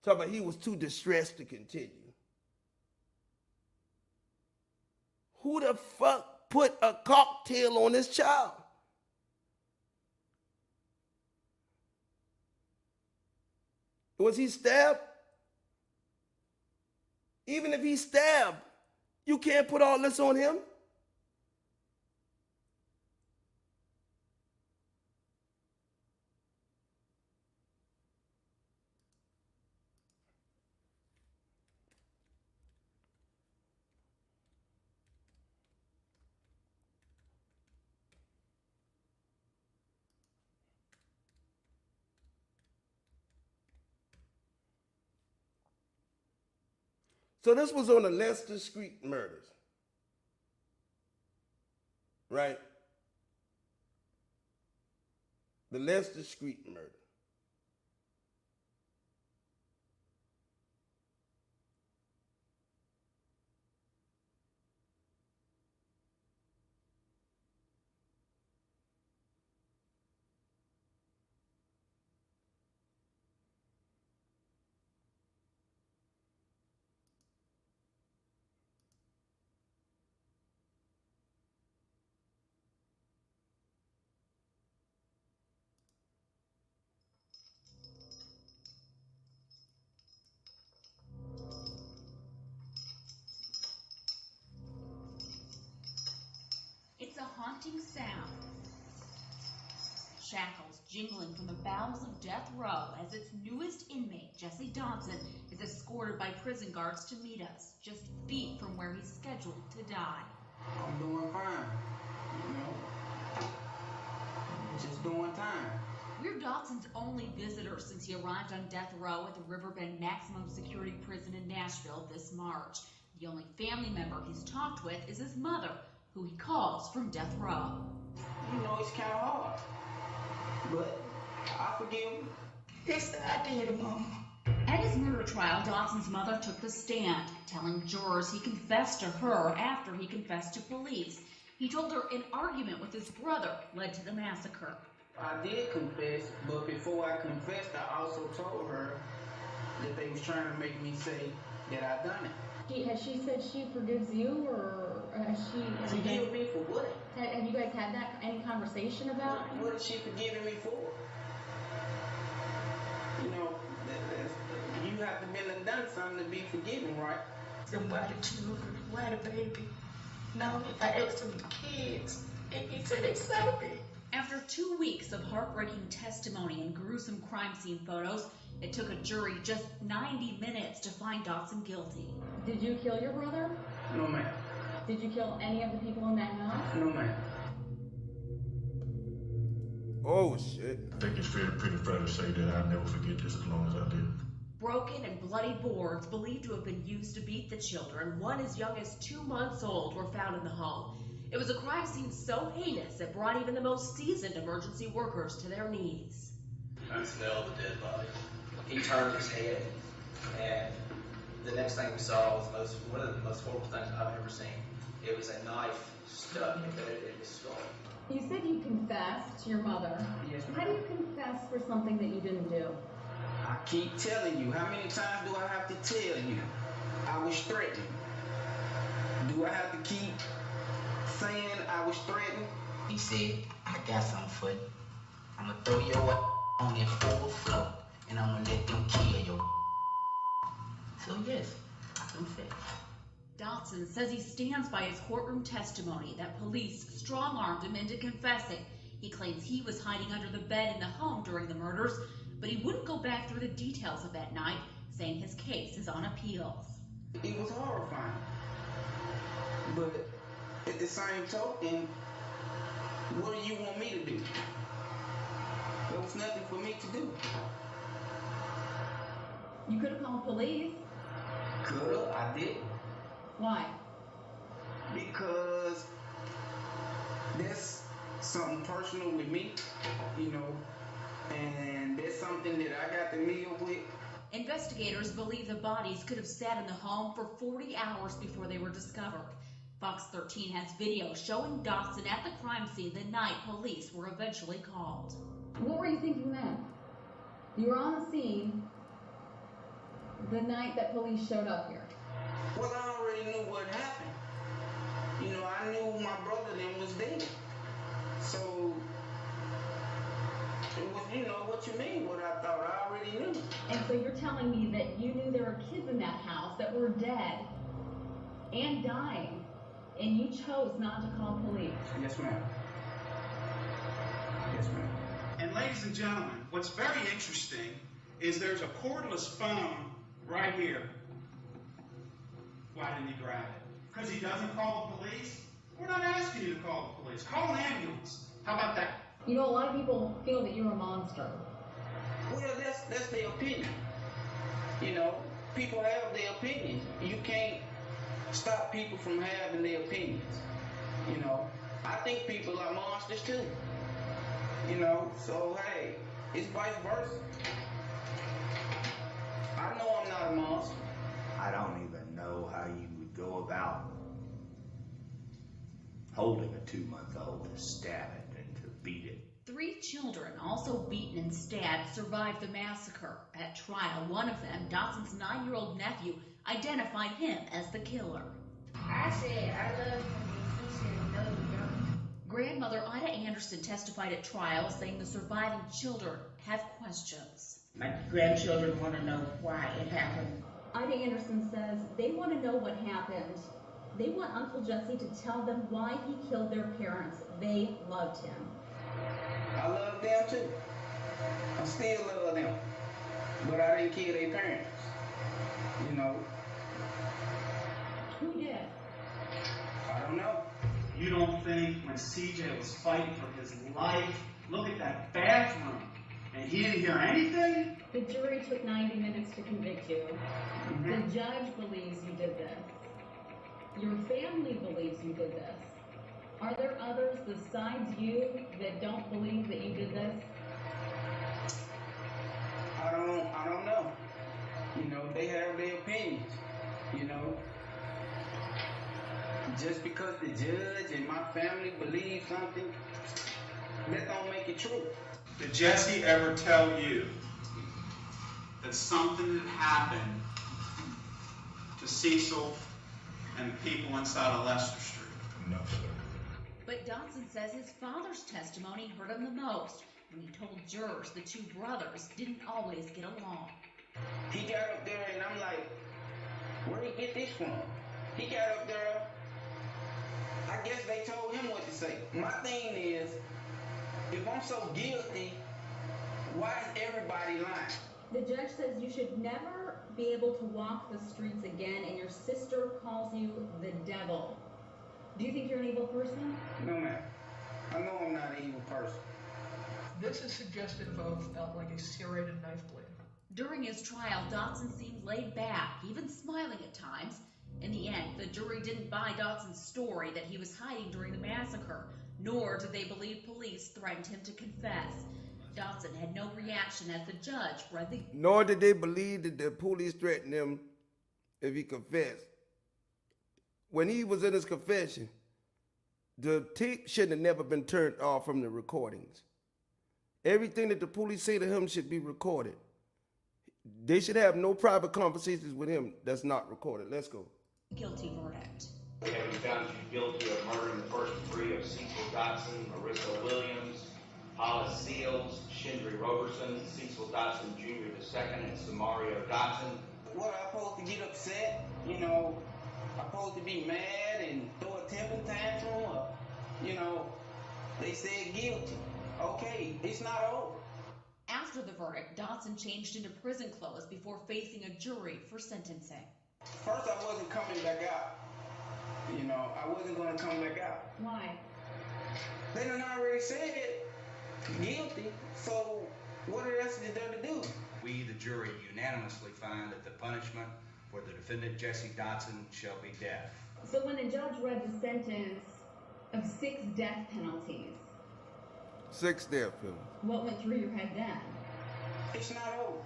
Talking about he was too distressed to continue. Who the fuck put a cocktail on this child? Was he stabbed? Even if he stabbed, you can't put all this on him. So this was on the Leicester Street murders, right? The Leicester Street murder. It's a haunting sound. Shackles jingling from the bowels of death row as its newest inmate, Jesse Dodson, is escorted by prison guards to meet us, just feet from where he's scheduled to die. I'm doing fine, you know, just doing time. We're Dodson's only visitor since he arrived on death row at the Riverbend Maximum Security Prison in Nashville this March. The only family member he's talked with is his mother, who he calls from death row. You know, it's kind of hard, but I forgive him. Yes, I did, Mama. At his murder trial, Dotson's mother took the stand, telling jurors he confessed to her after he confessed to police. He told her an argument with his brother led to the massacre. I did confess, but before I confessed, I also told her that they was trying to make me say that I done it. Has she said she forgives you, or has she... Forgive me for what? Have you guys had any conversation about it? What is she forgiving me for? You know, you have to been done something to be forgiven, right? Them white children, white baby. Now, if I ask them kids, and he said they saw me. After 2 weeks of heartbreaking testimony and gruesome crime scene photos, it took a jury just 90 minutes to find Dodson guilty. Did you kill your brother? No, ma'am. Did you kill any of the people in that house? No, ma'am. Oh, shit. I think it's pretty fair to say that I'll never forget this as long as I live. Broken and bloody boards believed to have been used to beat the children, one as young as 2 months old, were found in the home. It was a crime scene so heinous it brought even the most seasoned emergency workers to their knees. I smelled the dead body. He turned his head, and the next thing we saw was one of the most horrible things I've ever seen. It was a knife stuck in his skull. You said you confessed to your mother. Yes, ma'am. How do you confess for something that you didn't do? I keep telling you. How many times do I have to tell you? I was threatened. Do I have to keep saying I was threatened? He said, I got something for you. I'm gonna throw your on that 4th floor, and I'm gonna let them kill your. So yes, I confess. Dodson says he stands by his courtroom testimony that police strong-armed him into confessing. He claims he was hiding under the bed in the home during the murders, but he wouldn't go back through the details of that night, saying his case is on appeals. It was horrifying. But at the same token, what do you want me to do? There was nothing for me to do. You could have called police. Coulda, I did. Why? Because that's something personal with me, you know, and that's something that I got to live with. Investigators believe the bodies could have sat in the home for 40 hours before they were discovered. Fox 13 has video showing Dodson at the crime scene the night police were eventually called. What were you thinking then? You were on the scene the night that police showed up here. Well, I already knew what happened. You know, I knew my brother then was dead. So, it was, you know, what you mean, what I thought, I already knew. And so you're telling me that you knew there were kids in that house that were dead and dying, and you chose not to call police? Yes, ma'am. Yes, ma'am. And ladies and gentlemen, what's very interesting is there's a cordless phone right here. Why didn't he grab it? Because he doesn't call the police? We're not asking you to call the police. Call an ambulance. How about that? You know, a lot of people feel that you're a monster. Well, that's their opinion. You know, people have their opinions. You can't stop people from having their opinions. You know, I think people are monsters too. You know, so hey, it's vice versa. I know I'm not a monster. I don't even know how you would go about holding a 2-month-old to stab it and to beat it. 3 children, also beaten and stabbed, survived the massacre. At trial, one of them, Dodson's 9-year-old nephew, identified him as the killer. I said, I love you. He said, no, you don't. Grandmother Ida Anderson testified at trial, saying the surviving children have questions. My grandchildren want to know why it happened. Ida Anderson says they want to know what happened. They want Uncle Jesse to tell them why he killed their parents. They loved him. I love them too. I still love them. But I didn't kill their parents. You know, Who did? I don't know. You don't think when CJ was fighting for his life, look at that bathroom, and he didn't hear anything? The jury took 90 minutes to convict you. The judge believes you did this. Your family believes you did this. Are there others besides you that don't believe that you did this? I don't know. You know, they have their opinions. You know, just because the judge and my family believe something, that don't make it true. Did Jesse ever tell you that something had happened to Cecil and the people inside of Leicester Street? No, sir. But Dodson says his father's testimony hurt him the most when he told jurors the two brothers didn't always get along. He got up there and I'm like, where'd he get this from? He got up there, I guess they told him what to say. My thing is, if I'm so guilty, why is everybody lying? The judge says you should never be able to walk the streets again, and your sister calls you the devil. Do you think you're an evil person? No, ma'am. I know I'm not an evil person. This is suggestive of like a serrated knife blade. During his trial, Dodson seemed laid back, even smiling at times. In the end, the jury didn't buy Dodson's story that he was hiding during the massacre, nor did they believe police threatened him to confess. Dodson had no reaction as the judge read the... Nor did they believe that the police threatened him if he confessed. When he was in his confession, the tape should have never been turned off from the recordings. Everything that the police say to him should be recorded. They should have no private conversations with him that's not recorded. Let's go. Guilty verdict. Having found you guilty of murdering the first three of Cecil Dodson, Marissa Williams, Hollis Seals, Shindry Roberson, Cecil Dodson Jr. II, and Samario Dodson. What, I supposed to get upset? You know, I'm supposed to be mad and throw a temper tantrum? Or, you know, they said guilty. Okay, it's not over. After the verdict, Dodson changed into prison clothes before facing a jury for sentencing. First, I wasn't coming back out. You know, I wasn't going to come back out. Why? They done already said guilty, so what else is there to do? We, the jury, unanimously find that the punishment for the defendant Jesse Dodson shall be death. So when the judge read the sentence of 6 death penalties, 6 death penalties. what went through your head then? It's not over.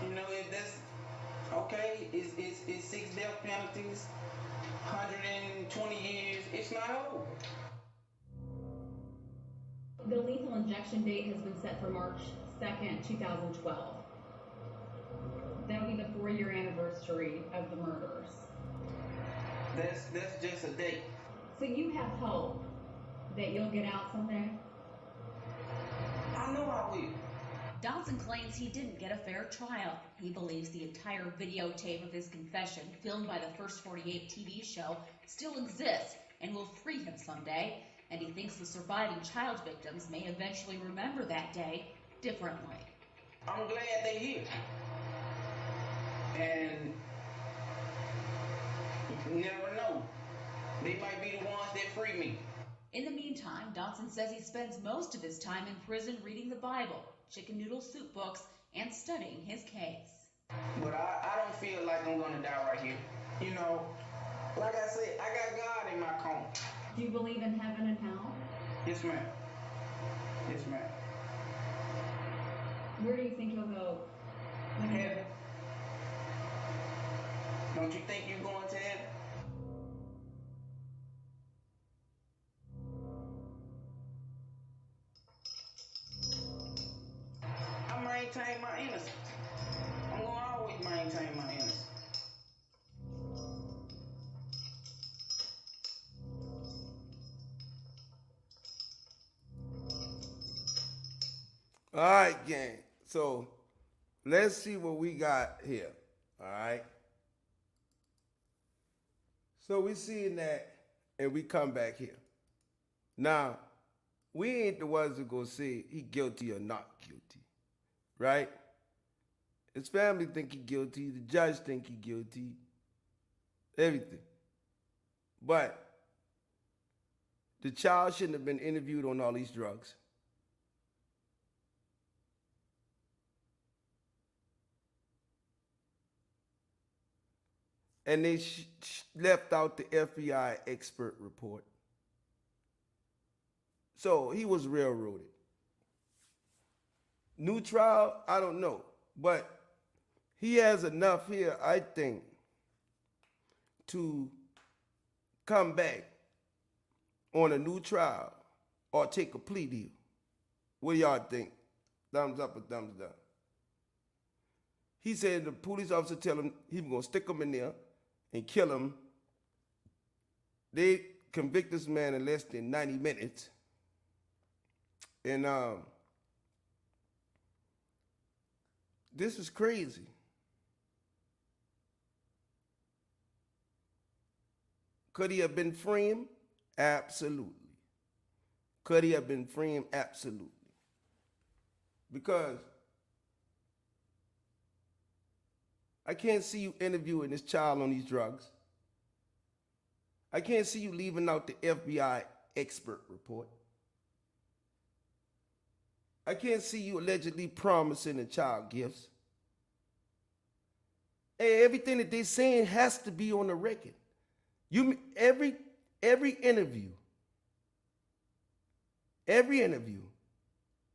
You know, if that's okay, it's 6 death penalties, 120 years, it's not over. The lethal injection date has been set for March 2nd, 2012. That'll be the 4-year anniversary of the murders. That's just a date. So you have hope that you'll get out someday? I know I will. Dodson claims he didn't get a fair trial. He believes the entire videotape of his confession, filmed by the First 48 TV show, still exists and will free him someday. And he thinks the surviving child victims may eventually remember that day differently. I'm glad they're here. And you never know. They might be the ones that free me. In the meantime, Dodson says he spends most of his time in prison reading the Bible, chicken noodle soup books, and studying his case. But I don't feel like I'm gonna die right here. You know, like I said, I got God in my corner. Do you believe in heaven and hell? Yes, ma'am. Yes, ma'am. Where do you think you'll go? Heaven. Don't you think you're going to heaven? I maintain my innocence. I'm going to always maintain my innocence. All right, gang. So let's see what we got here. All right. So we seeing that, and we come back here. Now, we ain't the ones that go say he guilty or not guilty, right? His family think he guilty. The judge think he guilty. Everything. But the child shouldn't have been interviewed on all these drugs. And they left out the FBI expert report. So he was railroaded. New trial, I don't know. But he has enough here, I think, to come back on a new trial or take a plea deal. What do y'all think? Thumbs up or thumbs down? He said the police officer tell him he was gonna stick him in there and kill him. They convict this man in less than 90 minutes. And this is crazy. Could he have been framed? Absolutely. Could he have been framed? Absolutely. Because I can't see you interviewing this child on these drugs. I can't see you leaving out the FBI expert report. I can't see you allegedly promising the child gifts. Hey, everything that they're saying has to be on the record. Every interview,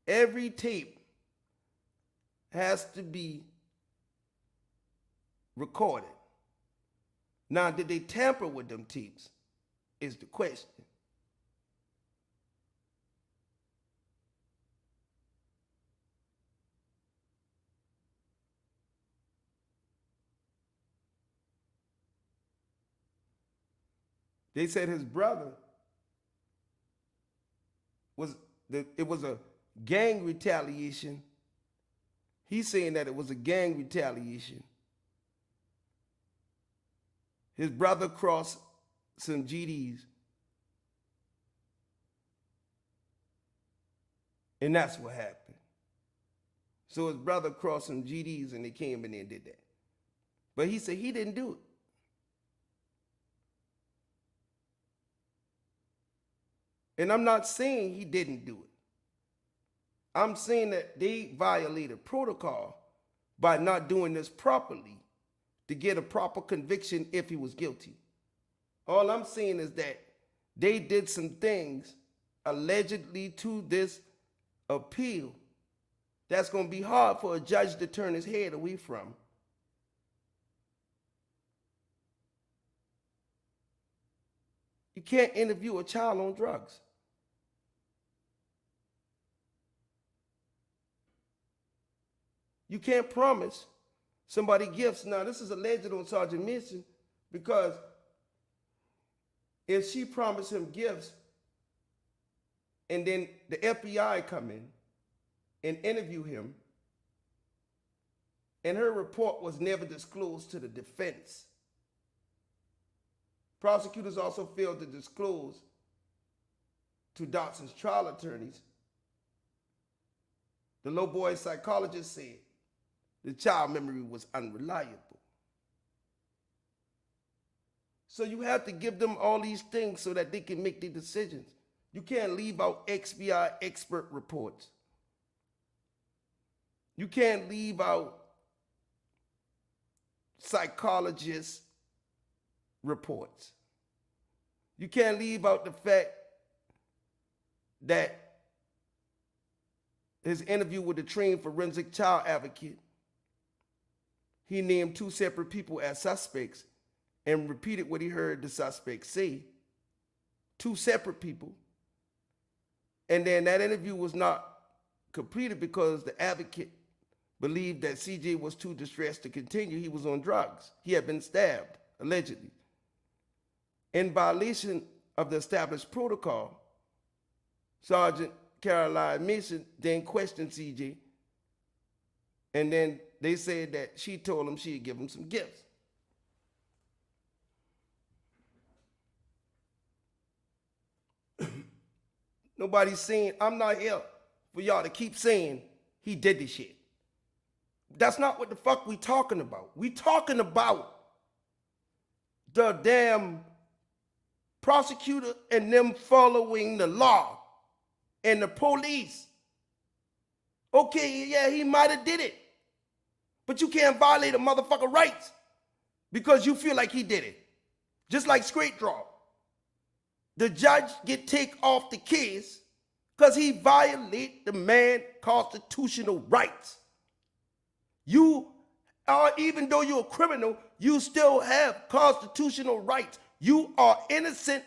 every tape has to be recorded. Now, did they tamper with them tapes is the question. They said his brother it was a gang retaliation. He's saying that it was a gang retaliation. His brother crossed some GDs. And that's what happened. So his brother crossed some GDs and they came in there and did that. But he said he didn't do it. And I'm not saying he didn't do it. I'm saying that they violated protocol by not doing this properly to get a proper conviction if he was guilty. All I'm saying is that they did some things allegedly to this appeal that's going to be hard for a judge to turn his head away from. You can't interview a child on drugs. You can't promise somebody gifts. Now, this is alleged on Sergeant Mason because if she promised him gifts and then the FBI come in and interview him and her report was never disclosed to the defense. Prosecutors also failed to disclose to Dotson's trial attorneys. The low boy psychologist said the child memory was unreliable. So you have to give them all these things so that they can make their decisions. You can't leave out FBI expert reports. You can't leave out psychologist reports. You can't leave out the fact that his interview with the trained forensic child advocate, he named two separate people as suspects and repeated what he heard the suspects say. Two separate people. And then that interview was not completed because the advocate believed that CJ was too distressed to continue. He was on drugs. He had been stabbed, allegedly. In violation of the established protocol, Sergeant Caroline Mason then questioned CJ, and then they said that she told him she'd give him some gifts. Nobody's saying, I'm not here for y'all to keep saying he did this shit. That's not what the fuck we talking about. We talking about the damn prosecutor and them following the law and the police. Okay, yeah, he might have did it. But you can't violate a motherfucker rights because you feel like he did it. Just like straight draw. The judge get take off the case because he violated the man's constitutional rights. You are, even though you're a criminal, you still have constitutional rights. You are innocent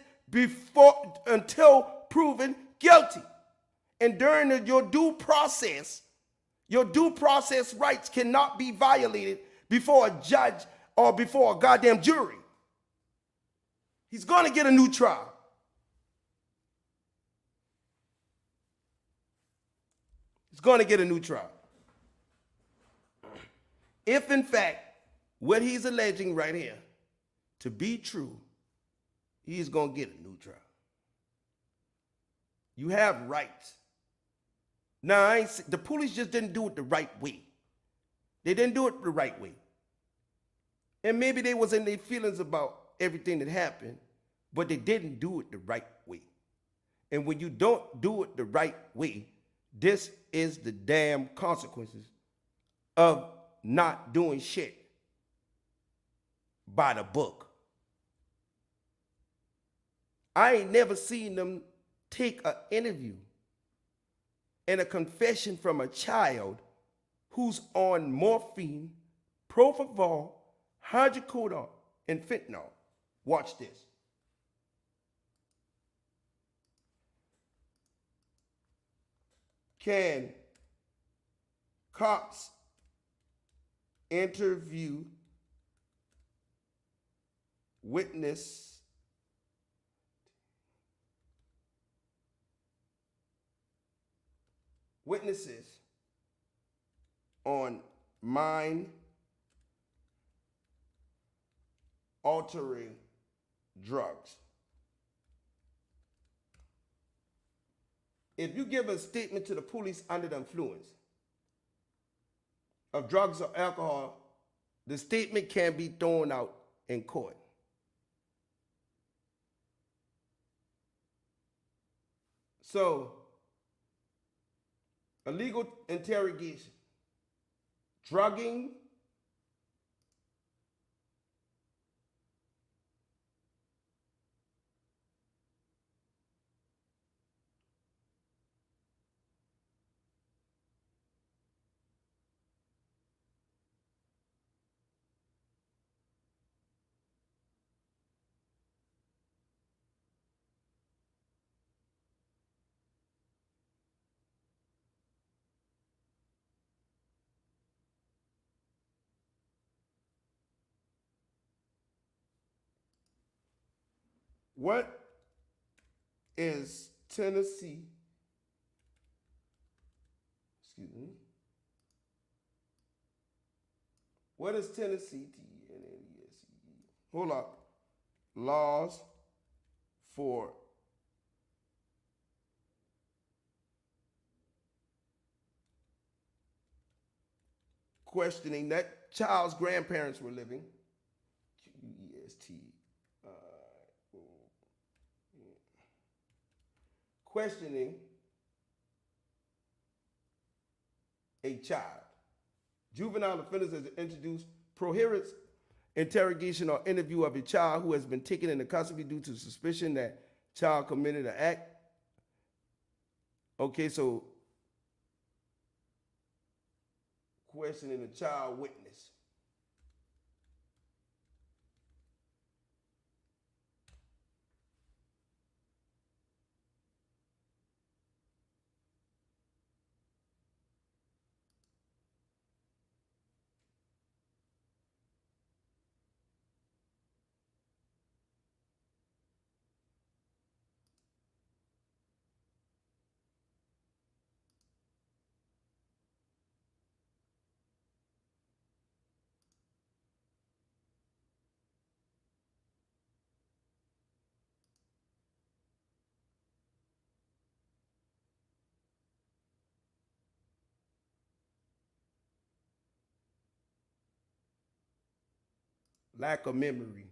until proven guilty. And during your due process rights cannot be violated before a judge or before a goddamn jury. He's going to get a new trial. He's going to get a new trial. If, in fact, what he's alleging right here to be true, he's going to get a new trial. You have rights. Now, the police just didn't do it the right way. They didn't do it the right way. And maybe they was in their feelings about everything that happened, but they didn't do it the right way. And when you don't do it the right way, this is the damn consequences of not doing shit by the book. I ain't never seen them take an interview and a confession from a child who's on morphine, propofol, hydrocodone, and fentanyl. Watch this. Can cops interview witnesses on mind-altering drugs? If you give a statement to the police under the influence of drugs or alcohol, the statement can be thrown out in court. So, illegal interrogation, drugging, what is Tennessee? Excuse me. What is Tennessee? Hold up. Laws for questioning that child's grandparents were living. QEST. Questioning a child. Juvenile offenders has introduced prohibits interrogation or interview of a child who has been taken into custody due to suspicion that child committed an act. Okay, so questioning a child witness. Lack of memory.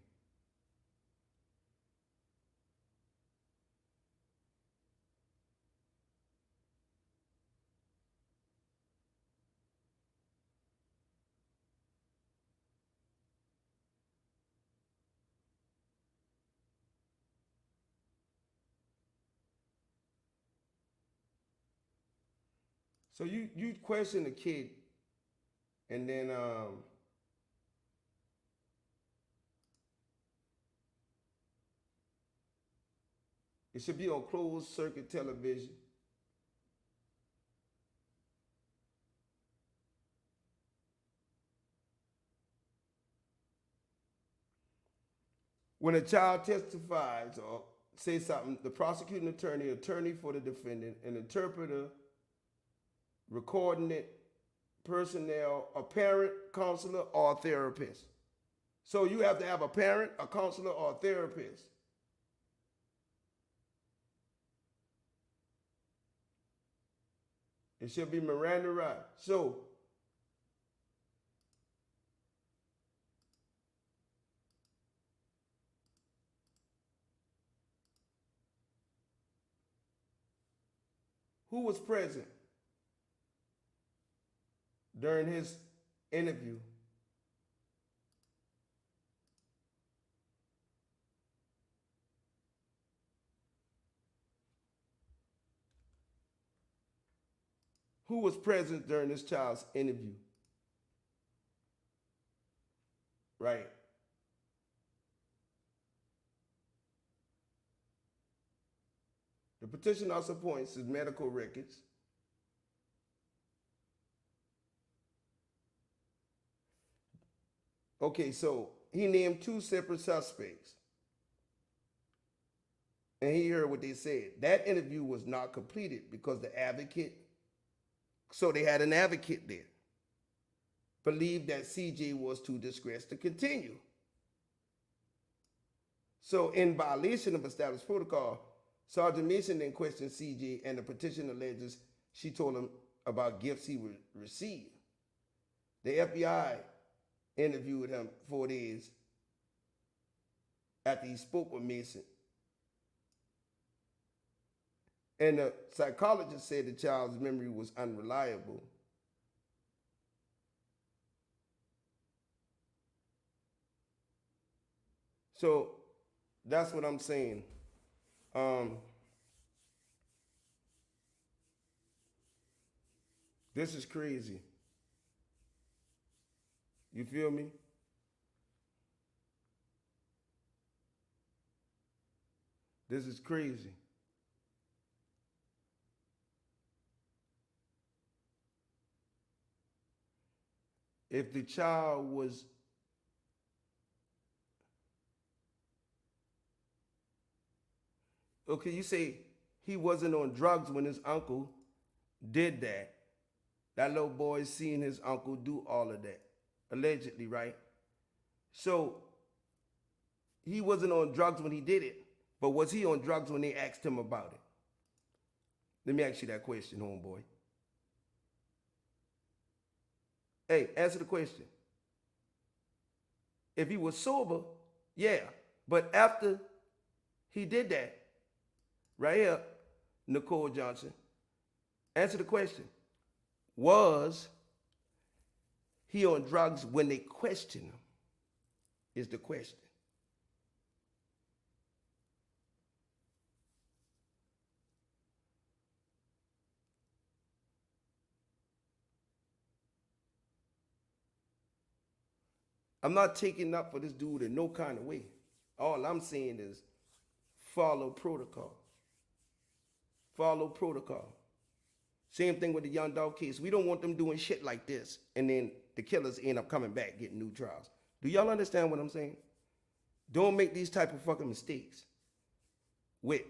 So you question the kid, and then it should be on closed circuit television. When a child testifies or says something, the prosecuting attorney for the defendant, an interpreter, recording it, personnel, a parent, counselor, or a therapist. So you have to have a parent, a counselor, or a therapist. It should be Miranda rights. So who was present during his interview? Who was present during this child's interview? Right. The petition also points his medical records. Okay, so he named 2 separate suspects. And he heard what they said. That interview was not completed because the advocate, so they had an advocate there, believed that CJ was too distressed to continue. So in violation of established protocol, Sergeant Mason then questioned CJ, and the petition alleges she told him about gifts he would receive. The FBI interviewed him 4 days after he spoke with Mason. And the psychologist said the child's memory was unreliable. So that's what I'm saying. This is crazy. You feel me? This is crazy. If the child was okay, you say he wasn't on drugs when his uncle did that. That little boy seen his uncle do all of that, allegedly, right? So he wasn't on drugs when he did it, but was he on drugs when they asked him about it? Let me ask you that question, homeboy. Hey, answer the question. If he was sober, yeah. But after he did that, right here, Nicole Johnson, answer the question. Was he on drugs when they questioned him? Is the question. I'm not taking up for this dude in no kind of way. All I'm saying is follow protocol. Follow protocol. Same thing with the Young Dolph case. We don't want them doing shit like this and then the killers end up coming back getting new trials. Do y'all understand what I'm saying? Don't make these type of fucking mistakes with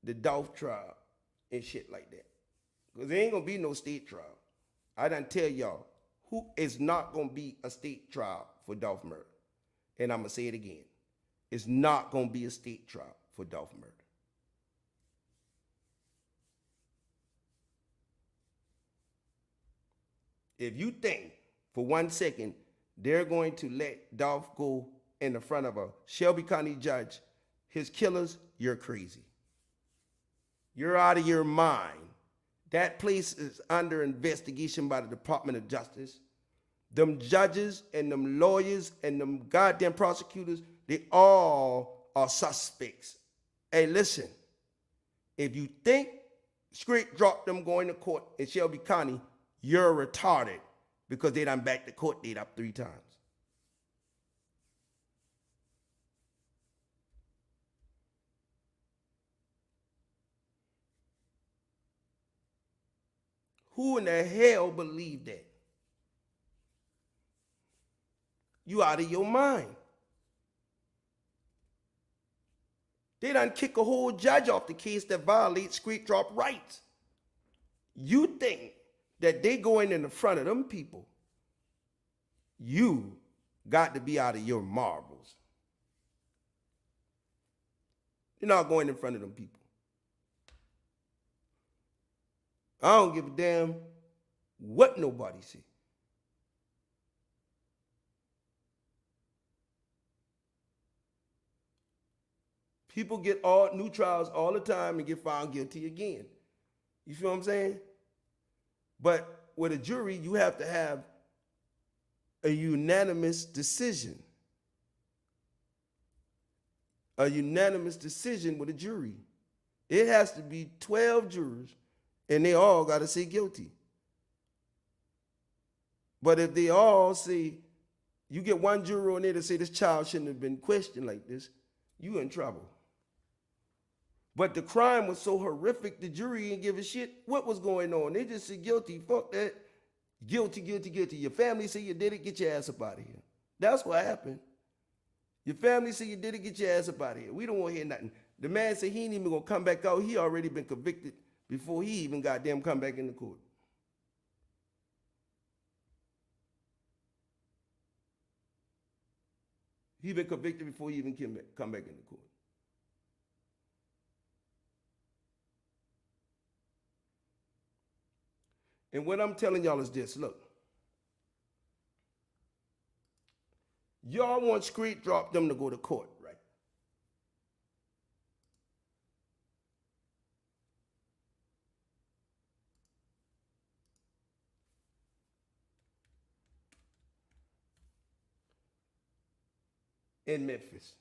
the Dolph trial and shit like that. Because there ain't gonna be no state trial. I done tell y'all who is not gonna be a state trial for Dolph murder. And I'm gonna say it again. It's not gonna be a state trial for Dolph murder. If you think for 1 second they're going to let Dolph go in the front of a Shelby County judge, his killers, you're crazy. You're out of your mind. That place is under investigation by the Department of Justice. Them judges and them lawyers and them goddamn prosecutors, they all are suspects. Hey, listen, if you think straight drop them going to court in Shelby County, you're retarded because they done backed the court date up 3 times. Who in the hell believed that? You out of your mind. They done kick a whole judge off the case that violates straight drop rights. You think that they going in the front of them people? You got to be out of your marbles. You're not going in front of them people. I don't give a damn what nobody see. People get all new trials all the time and get found guilty again. You feel what I'm saying? But with a jury, you have to have a unanimous decision. A unanimous decision with a jury. It has to be 12 jurors, and they all got to say guilty. But if they all say, you get one juror on there to say this child shouldn't have been questioned like this, you in trouble. But the crime was so horrific, the jury didn't give a shit what was going on. They just said guilty, fuck that. Guilty, guilty, guilty. Your family say you did it, get your ass up out of here. That's what happened. Your family say you did it, get your ass up out of here. We don't want to hear nothing. The man said he ain't even gonna come back out. He already been convicted before he even goddamn come back in the court. He been convicted before he even come back in the court. And what I'm telling y'all is this, look. Y'all want straight drop them to go to court, right? In Memphis.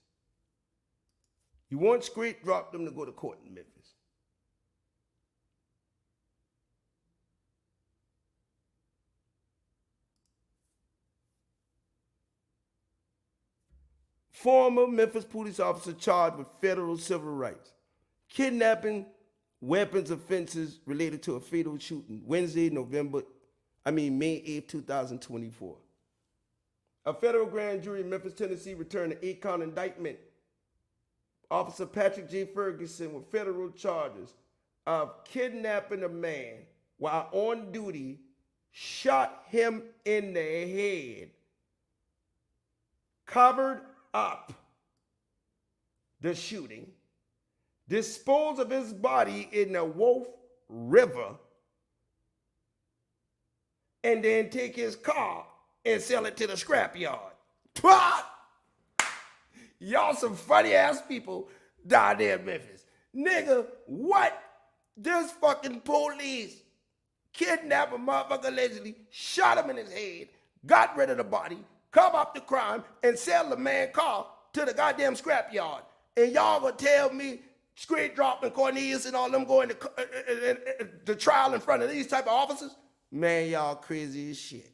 You want straight drop them to go to court in Memphis. Former Memphis police officer charged with federal civil rights, kidnapping, weapons offenses related to a fatal shooting Wednesday, May 8, 2024. A federal grand jury in Memphis, Tennessee returned an 8-count indictment. Officer Patrick J. Ferguson with federal charges of kidnapping a man while on duty, shot him in the head, covered up the shooting, dispose of his body in the Wolf River, and then take his car and sell it to the scrapyard. Y'all some funny ass people down there in Memphis. Nigga, what? This fucking police kidnapped a motherfucker allegedly, shot him in his head, got rid of the body, cover up the crime, and sell the man's car to the goddamn scrapyard. And y'all gonna tell me straight drop and Cornelius and all them going to the trial in front of these type of officers? Man, y'all crazy as shit.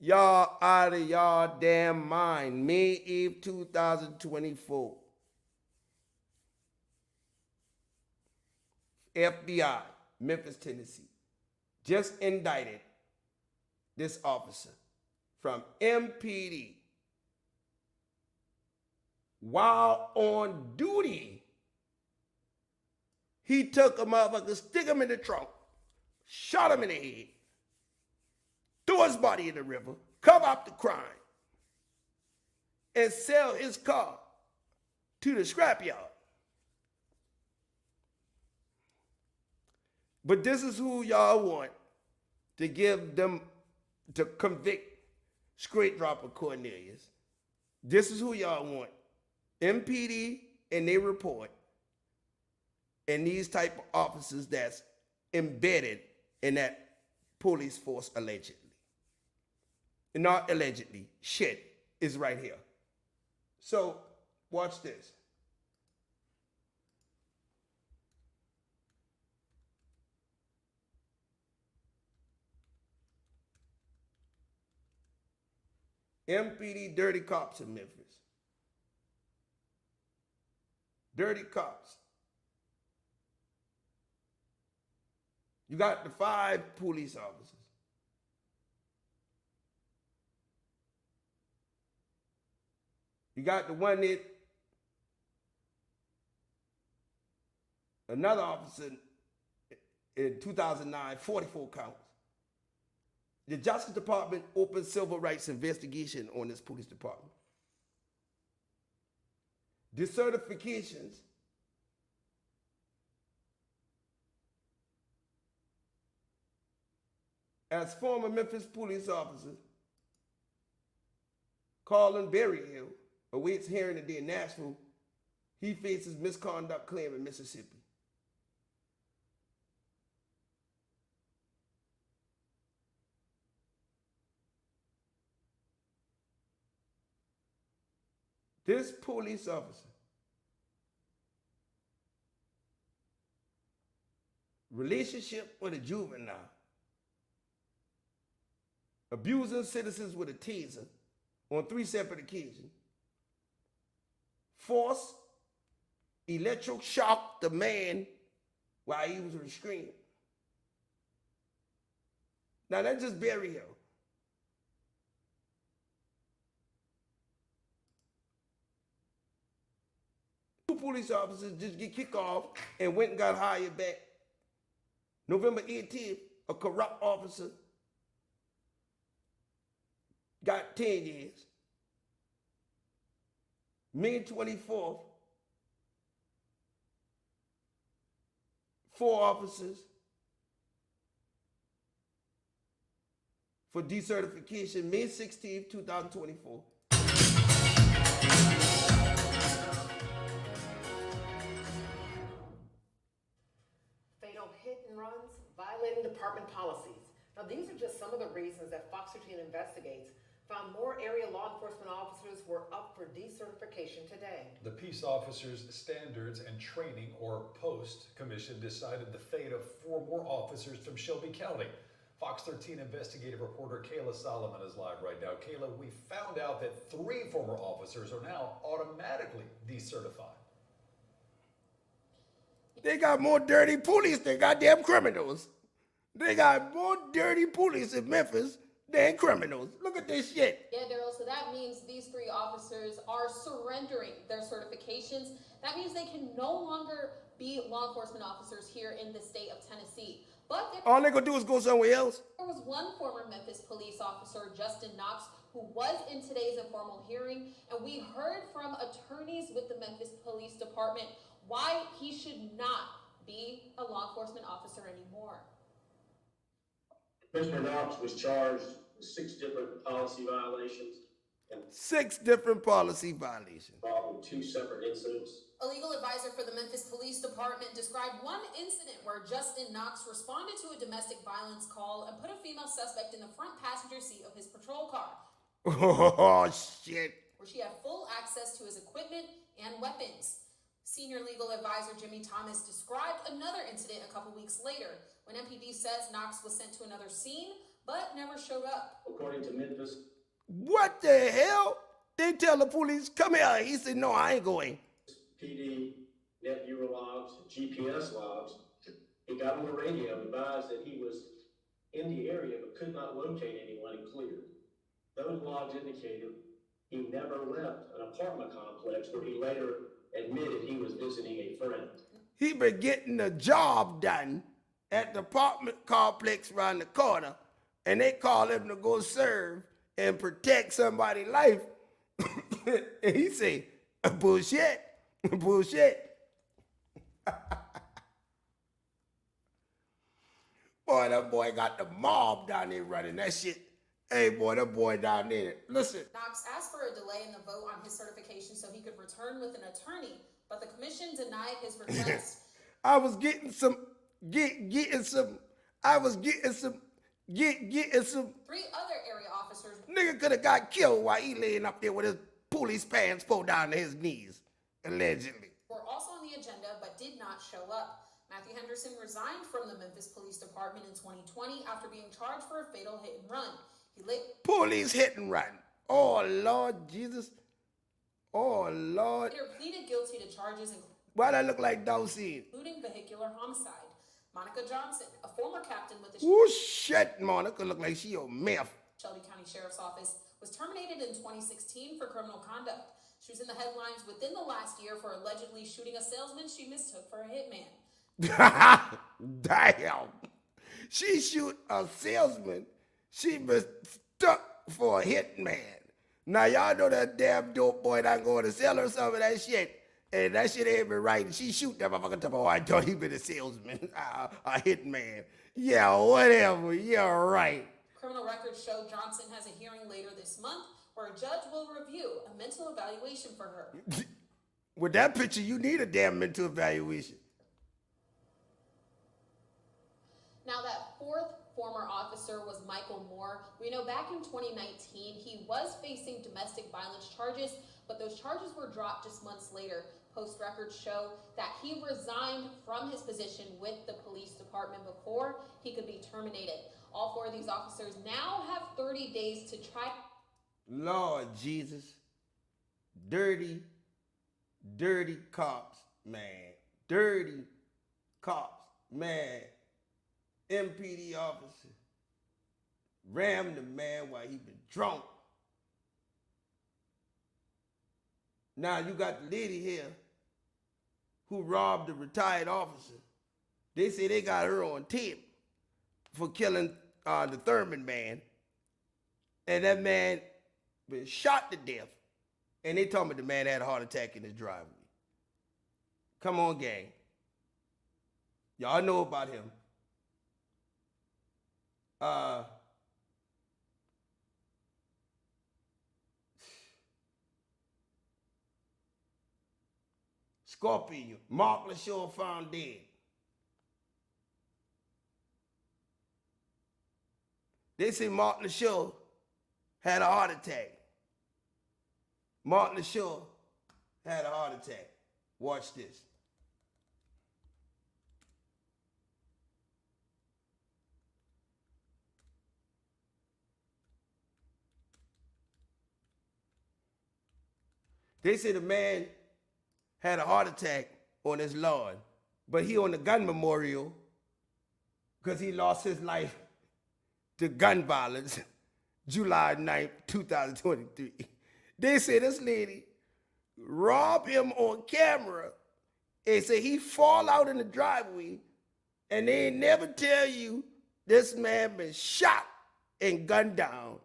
Y'all out of y'all damn mind. May 8, 2024. FBI, Memphis, Tennessee, just indicted this officer from MPD while on duty. He took a motherfucker, stick him in the trunk, shot him in the head, threw his body in the river, cover up the crime, and sell his car to the scrapyard. But this is who y'all want to give them, to convict straight dropper Cornelius. This is who y'all want. MPD and they report, and these type of officers that's embedded in that police force allegedly. Not allegedly, shit is right here. So watch this. MPD dirty cops in Memphis. Dirty cops. You got the 5 police officers. You got the one that another officer in 2009, 44 counts. The Justice Department opened civil rights investigation on this police department. Decertifications as former Memphis police officer Carlin Berryhill awaits hearing today in Nashville. He faces misconduct claim in Mississippi. This police officer relationship with a juvenile, abusing citizens with a taser on 3 separate occasions, force electroshock the man while he was restrained. Now that's just Berryhill. Two police officers just get kicked off and went and got hired back. November 18th, a corrupt officer got 10 years. May 24th, 4 officers for decertification. May 16th, 2024. Fatal hit and runs, violating department policies. Now, these are just some of the reasons that Fox 13 Investigates found more area law enforcement officers were up for decertification today. The Peace Officers Standards and Training, or POST, Commission decided the fate of 4 more officers from Shelby County. Fox 13 investigative reporter Kayla Solomon is live right now. Kayla, we found out that 3 former officers are now automatically decertified. They got more dirty police than goddamn criminals. They got more dirty police in Memphis than criminals. Look at this shit. Yeah, Daryl, so that means these 3 officers are surrendering their certifications. That means they can no longer be law enforcement officers here in the state of Tennessee. But all they gonna do is go somewhere else. There was one former Memphis police officer, Justin Knox, who was in today's informal hearing, and we heard from attorneys with the Memphis Police Department why he should not be a law enforcement officer anymore. Mr. Knox was charged with 6 different policy violations. And 6 different policy violations. Involving 2 separate incidents. A legal advisor for the Memphis Police Department described one incident where Justin Knox responded to a domestic violence call and put a female suspect in the front passenger seat of his patrol car. Oh, shit. Where she had full access to his equipment and weapons. Senior legal advisor Jimmy Thomas described another incident a couple weeks later when MPD says Knox was sent to another scene but never showed up. According to Memphis. What the hell? They tell the police, come here. He said, no, I ain't going. PD, net viewer logs, GPS logs. He got on the radio, advised that he was in the area but could not locate anyone and cleared. Those logs indicated he never left an apartment complex where he later admitted he was visiting a friend. He been getting the job done at the apartment complex around the corner, and they call him to go serve and protect somebody's life. And he say, bullshit, bullshit. Boy, that boy got the mob down there running that shit. Hey, boy, that boy down there. Listen. Knox asked for a delay in the vote on his certification so he could return with an attorney, but the commission denied his request. I was getting some. 3 other area officers. Nigga could have got killed while he laying up there with his police pants pulled down to his knees, allegedly. Were also on the agenda but did not show up. Matthew Henderson resigned from the Memphis Police Department in 2020 after being charged for a fatal hit and run. Police hit and run. Oh, Lord Jesus. Oh, Lord. Later pleaded guilty to charges Why that look like Dawson? including vehicular homicide. Monica Johnson, a former captain with the Ooh, shit, Monica look like she a meth. Shelby County Sheriff's Office, was terminated in 2016 for criminal conduct. She was in the headlines within the last year for allegedly shooting a salesman she mistook for a hitman. Damn. She shoot a salesman she mistook for a hitman. Now y'all know that damn dope boy that going to sell her some of that shit. And that shit ain't been right. And she shoot that motherfucker to, oh, I thought he been a salesman, a hitman. Yeah, whatever. Yeah, right. Criminal records show Johnson has a hearing later this month where a judge will review a mental evaluation for her. With that picture, you need a damn mental evaluation. Now that fourth former officer was Michael Moore. We know back in 2019, he was facing domestic violence charges, but those charges were dropped just months later. Post records show that he resigned from his position with the police department before he could be terminated. All four of these officers now have 30 days to try. Lord Jesus. Dirty, dirty cops, man. Dirty cops, man. MPD officer rammed the man while he been drunk. Now you got the lady here who robbed a retired officer. They say they got her on tape for killing the Thurman man. And that man been shot to death. And they told me the man had a heart attack in his driveway. Come on, gang. Y'all know about him. Scorpio, Mark LaShaw found dead. They say Mark LaShaw had a heart attack. Mark LaShaw had a heart attack. Watch this. They say the man had a heart attack on his lawn, but he on the gun memorial because he lost his life to gun violence July 9th, 2023. They say this lady robbed him on camera and say he fall out in the driveway and they ain't never tell you this man been shot and gunned down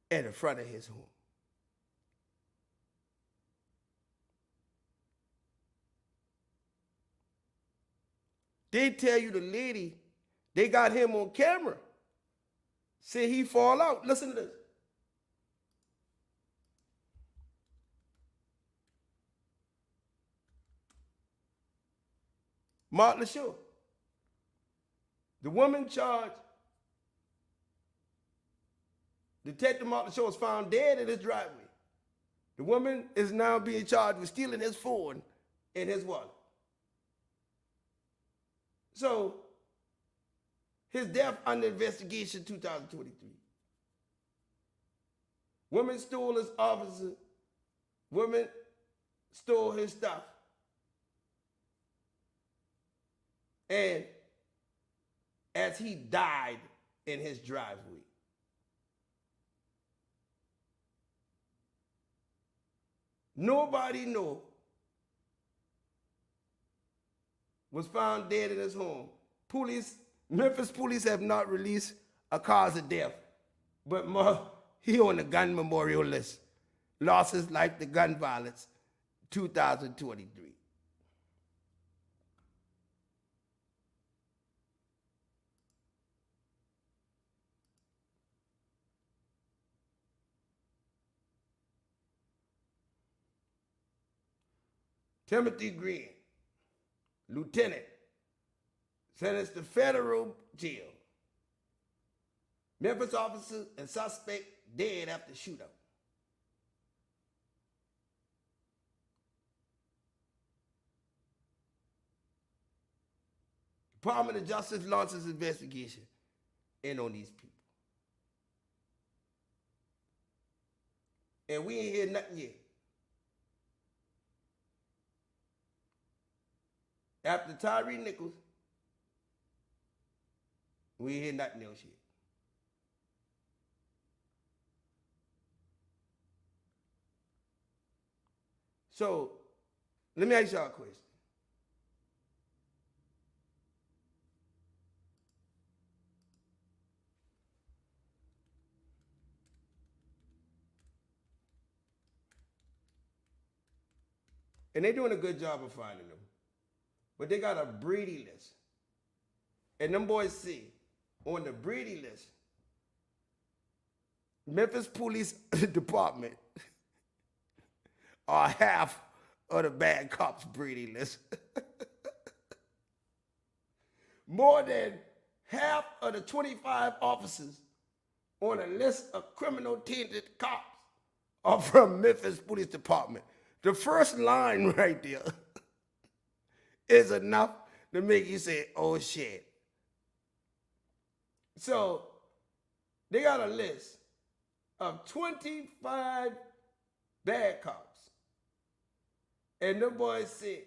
in the front of his home. They tell you the lady, they got him on camera. Say he fall out. Listen to this. Mark LaShaw. The woman charged, Detective Mark LaShaw was found dead in his driveway. The woman is now being charged with stealing his phone and his wallet. So, his death under investigation 2023. Women stole his officer. Women stole his stuff. And as he died in his driveway. Nobody know was found dead in his home. Memphis police have not released a cause of death, but he on the gun memorial list. Lost his life to gun violence, 2023. Timothy Green, lieutenant, sentenced to federal jail. Memphis officer and suspect dead after shootout. Department of Justice launches investigation in on these people. And we ain't hear nothing yet. After Tyree Nichols, we ain't hear nothing else yet. So, let me ask y'all a question. And they're doing a good job of finding them. But they got a Brady list. And them boys see on the Brady list, Memphis Police Department are half of the bad cops Brady list. More than half of the 25 officers on a list of criminal tainted cops are from Memphis Police Department. The first line right there is enough to make you say, oh shit. So they got a list of 25 bad cops. And the boys said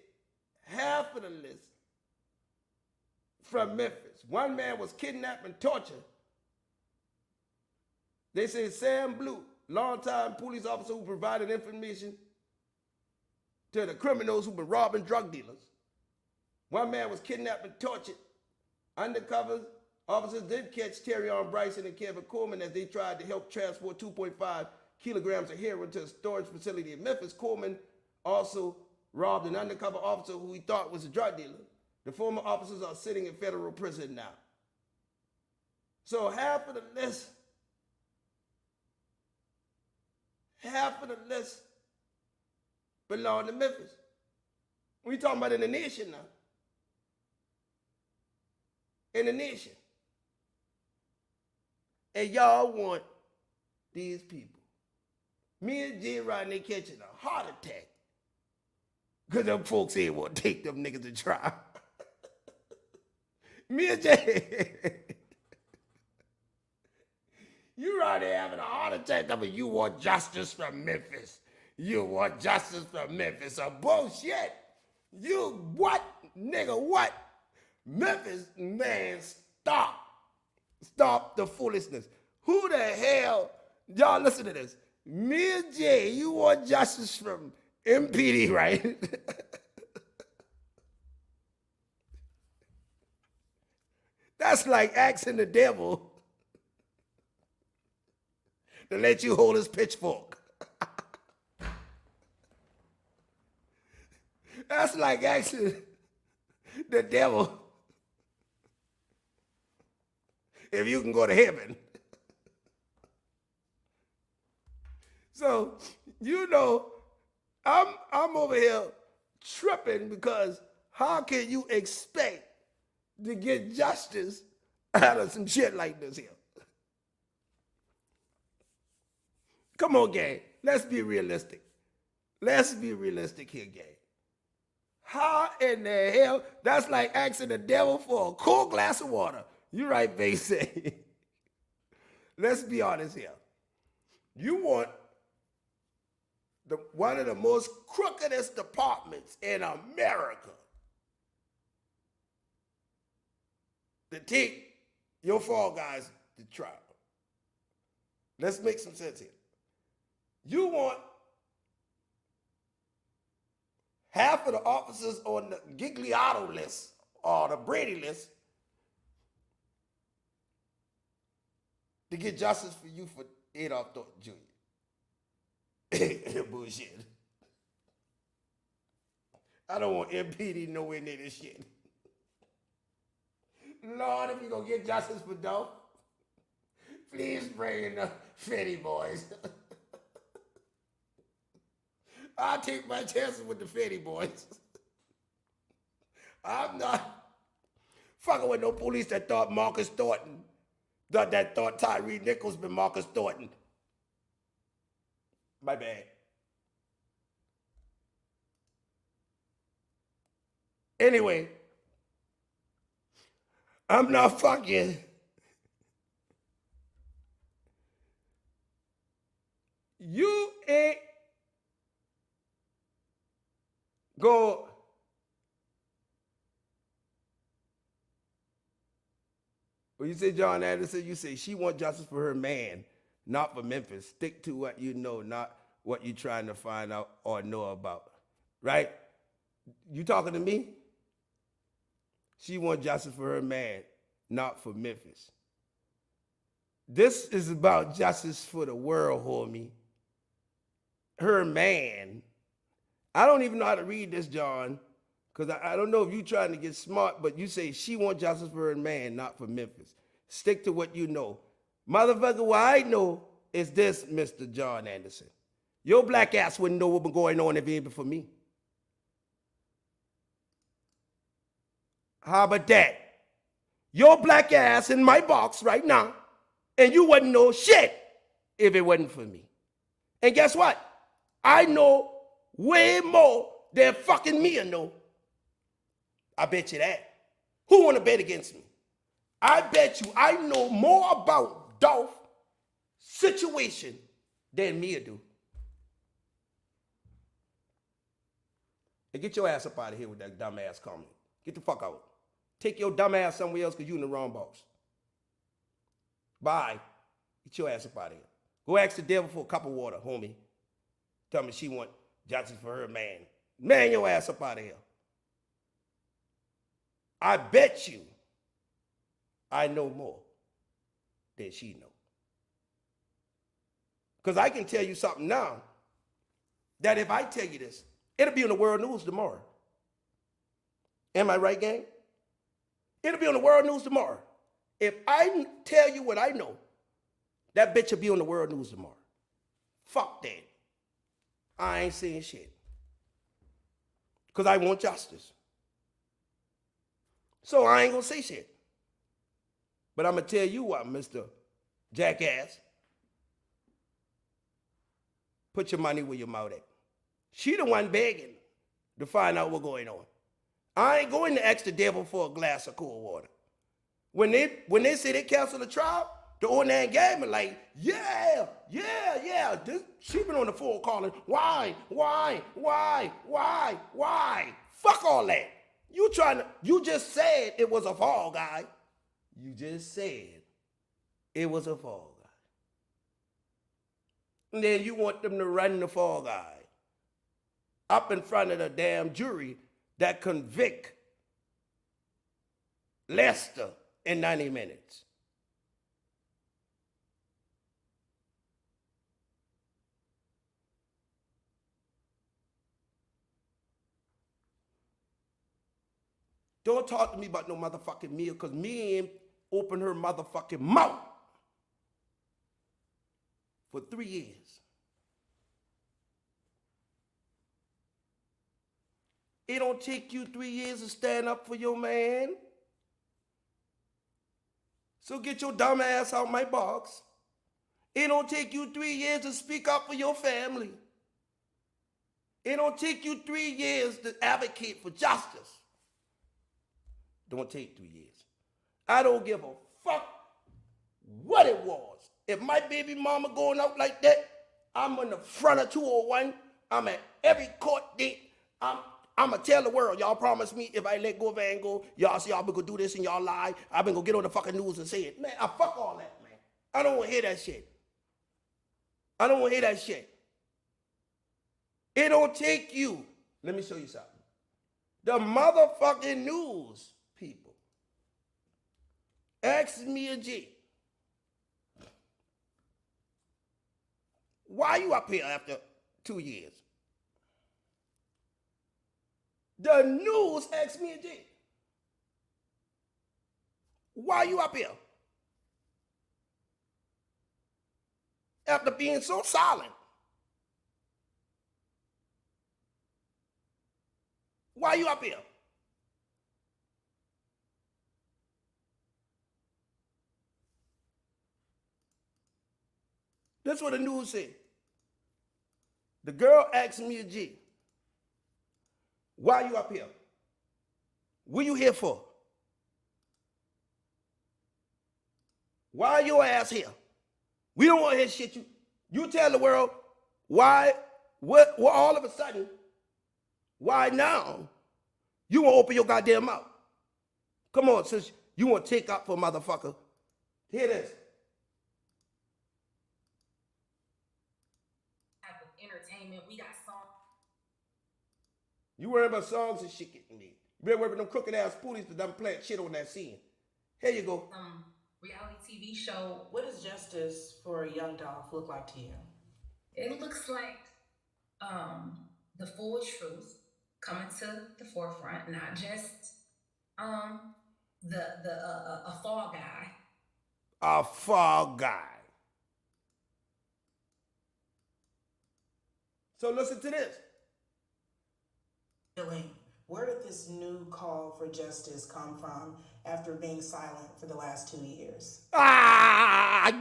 half of the list from Memphis. One man was kidnapped and tortured. They say Sam Blue, longtime police officer who provided information to the criminals who've been robbing drug dealers. One man was kidnapped and tortured. Undercover officers did catch Terrion Bryson and Kevin Coleman as they tried to help transport 2.5 kilograms of heroin to a storage facility in Memphis. Coleman also robbed an undercover officer who he thought was a drug dealer. The former officers are sitting in federal prison now. So half of the list belong to Memphis. We talking about in the nation now. In the nation. And y'all want these people. Me and Jay Rodney catching a heart attack. Because them folks ain't want to take them niggas to trial. Me and Jay. You right there having a heart attack. I mean, you want justice from Memphis. You want justice from Memphis. So bullshit. You what? Nigga, what? Memphis, man, stop. Stop the foolishness. Who the hell? Y'all listen to this. Me and Jay, you want justice from MPD, right? That's like asking the devil to let you hold his pitchfork. That's like asking the devil if you can go to heaven. So, you know, I'm over here tripping because how can you expect to get justice out of some shit like this here? Come on, gang. Let's be realistic. Let's be realistic here, gang. How in the hell? That's like asking the devil for a cold glass of water. You right, Basie. Let's be honest here. You want one of the most crookedest departments in America to take your fall guys to trial. Let's make some sense here. You want half of the officers on the Gigliotto list or the Brady list to get justice for you for Adolph Thornton Jr. Bullshit. I don't want MPD nowhere near this shit. Lord, if you're going to get justice for Dolph, please bring in the Fetty boys. I'll take my chances with the Fetty boys. I'm not fucking with no police that thought Marcus Thornton, that thought Tyree Nichols been Marcus Thornton. My bad. Anyway, I'm not fucking. You ain't go. When you say John Anderson, you say she wants justice for her man, not for Memphis. Stick to what you know, not what you're trying to find out or know about. Right? You talking to me? She wants justice for her man, not for Memphis. This is about justice for the world, homie. Her man. I don't even know how to read this, John, because I don't know if you're trying to get smart, but you say she wants justice for her man, not for Memphis. Stick to what you know. Motherfucker, what I know is this, Mr. John Anderson. Your black ass wouldn't know what been going on if it ain't for me. How about that? Your black ass in my box right now, and you wouldn't know shit if it wasn't for me. And guess what? I know way more than fucking Mia know. I bet you that. Who want to bet against me? I bet you I know more about Dolph situation than Mia do. And get your ass up out of here with that dumb ass comment. Get the fuck out. Take your dumb ass somewhere else because you in the wrong box. Bye. Get your ass up out of here. Go ask the devil for a cup of water, homie. Tell me she want justice for her man. Man your ass up out of here. I bet you I know more than she know. Because I can tell you something now that if I tell you this, it'll be on the world news tomorrow. Am I right, gang? It'll be on the world news tomorrow. If I tell you what I know, that bitch will be on the world news tomorrow. Fuck that. I ain't saying shit. Because I want justice. So I ain't going to say shit. But I'm going to tell you what, Mr. Jackass. Put your money where your mouth at. She the one begging to find out what's going on. I ain't going to ask the devil for a glass of cold water. When they say they cancel the trial, the old man gave me like, yeah. She been on the phone calling, why? Fuck all that. You just said it was a fall guy. You just said it was a fall guy. And then you want them to run the fall guy up in front of the damn jury that convict Lester in 90 minutes. Don't talk to me about no motherfucking Mia, because Mia ain't opened her motherfucking mouth for 3 years. It don't take you 3 years to stand up for your man. So get your dumb ass out my box. It don't take you 3 years to speak up for your family. It don't take you 3 years to advocate for justice. Don't take 3 years. I don't give a fuck what it was. If my baby mama going out like that, I'm in the front of 201. I'm at every court date. I'm going to tell the world, y'all promised me if I let go of Van Gogh, y'all say y'all been going to do this and y'all lie. I've been going to get on the fucking news and say it. Man, I fuck all that, man. I don't want to hear that shit. I don't want to hear that shit. It don't take you. Let me show you something. The motherfucking news people asked me a G, why you up here after 2 years? The news asked me a G, why you up here? After being so silent. Why you up here? That's what the news said. The girl asked me a G, why you up here? What you here for? Why your ass here? We don't want to hear shit. You tell the world Why? What? Well, all of a sudden, why now? You won't open your goddamn mouth. Come on, since you want to take up for a motherfucker. Hear this. Type of entertainment. We got songs. You worry about songs and shit getting made. You better worry about them crooked ass spoolies that done plant shit on that scene. Here you go. Reality TV show. What does justice for Young Dolph look like to you? It looks like the full truth coming to the forefront, not just a fall guy. A fall guy. So listen to this. Where did this new call for justice come from after being silent for the last 2 years?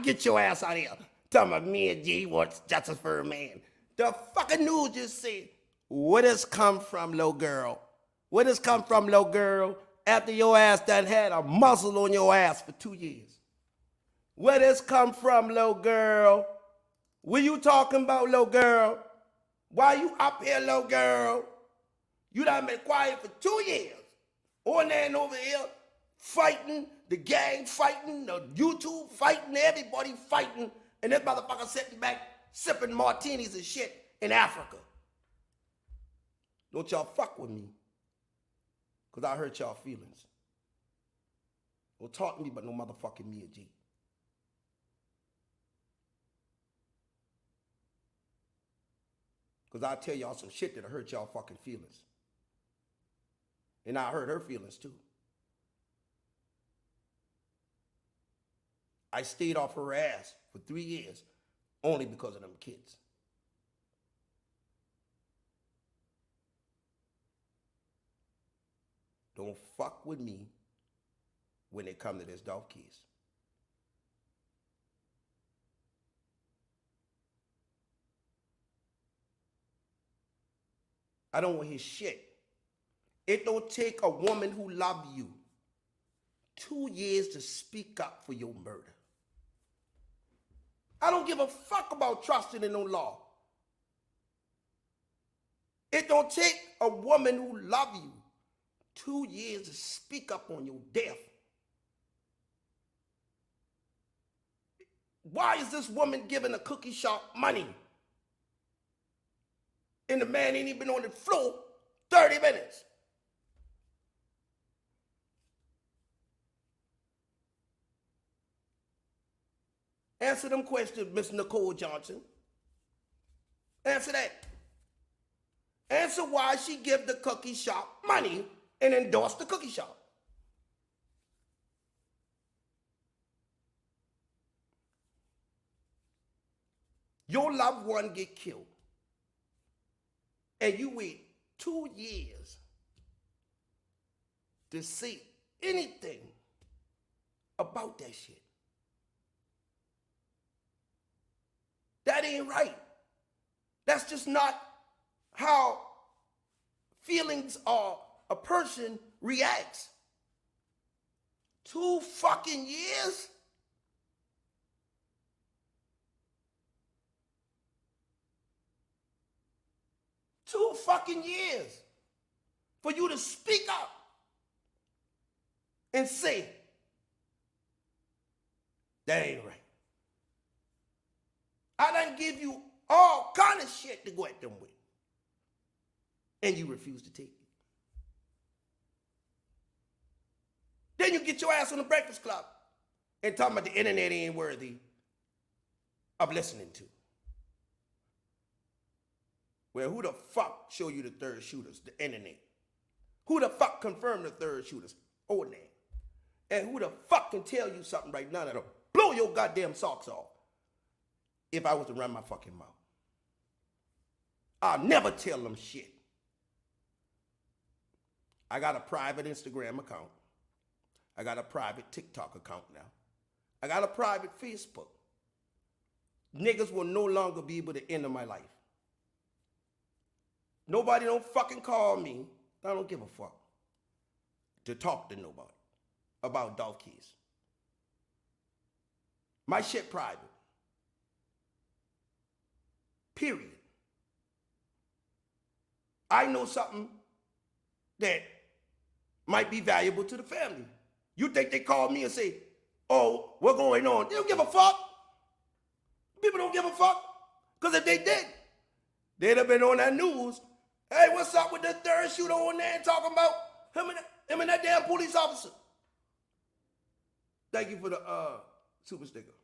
Get your ass out of here. Talking about me and G wants justice for a man. The fucking news just said, where does come from, little girl? Where does come from, little girl, after your ass done had a muzzle on your ass for 2 years? Where does come from, little girl? What you talking about, little girl? Why you up here, little girl? You done been quiet for 2 years. On there and over here, fighting, the gang fighting, the YouTube fighting, everybody fighting, and this motherfucker sitting back sipping martinis and shit in Africa. Don't y'all fuck with me, because I hurt y'all feelings. Don't talk to me about no motherfucking me and G. Because I'll tell y'all some shit that'll hurt y'all fucking feelings. And I hurt her feelings too. I stayed off her ass for 3 years only because of them kids. Don't fuck with me when it come to this Dolph case. I don't want his shit. It don't take a woman who love you 2 years to speak up for your murder. I don't give a fuck about trusting in no law. It don't take a woman who love you 2 years to speak up on your death. Why is this woman giving a cookie shop money? And the man ain't even on the floor 30 minutes. Answer them questions, Miss Nicole Johnson. Answer that. Answer why she give the cookie shop money and endorse the cookie shop. Your loved one get killed. And you wait 2 years to say anything about that shit. That ain't right. That's just not how feelings or a person reacts. 2 fucking years? Two fucking years for you to speak up and say, that ain't right. I done give you all kind of shit to go at them with. And you refuse to take it. Then you get your ass on the Breakfast Club and talking about the internet ain't worthy of listening to. Well, who the fuck show you the third shooters? The internet. Who the fuck confirmed the third shooters? Onan. And who the fuck can tell you something right now that'll blow your goddamn socks off if I was to run my fucking mouth? I'll never tell them shit. I got a private Instagram account. I got a private TikTok account now. I got a private Facebook. Niggas will no longer be able to enter my life. Nobody don't fucking call me. I don't give a fuck to talk to nobody about Dolph keys. My shit private. Period. I know something that might be valuable to the family. You think they call me and say, oh, what's going on? They don't give a fuck. People don't give a fuck. Because if they did, they'd have been on that news. Hey, what's up with the third shooter on there talking about him and that damn police officer? Thank you for the super sticker,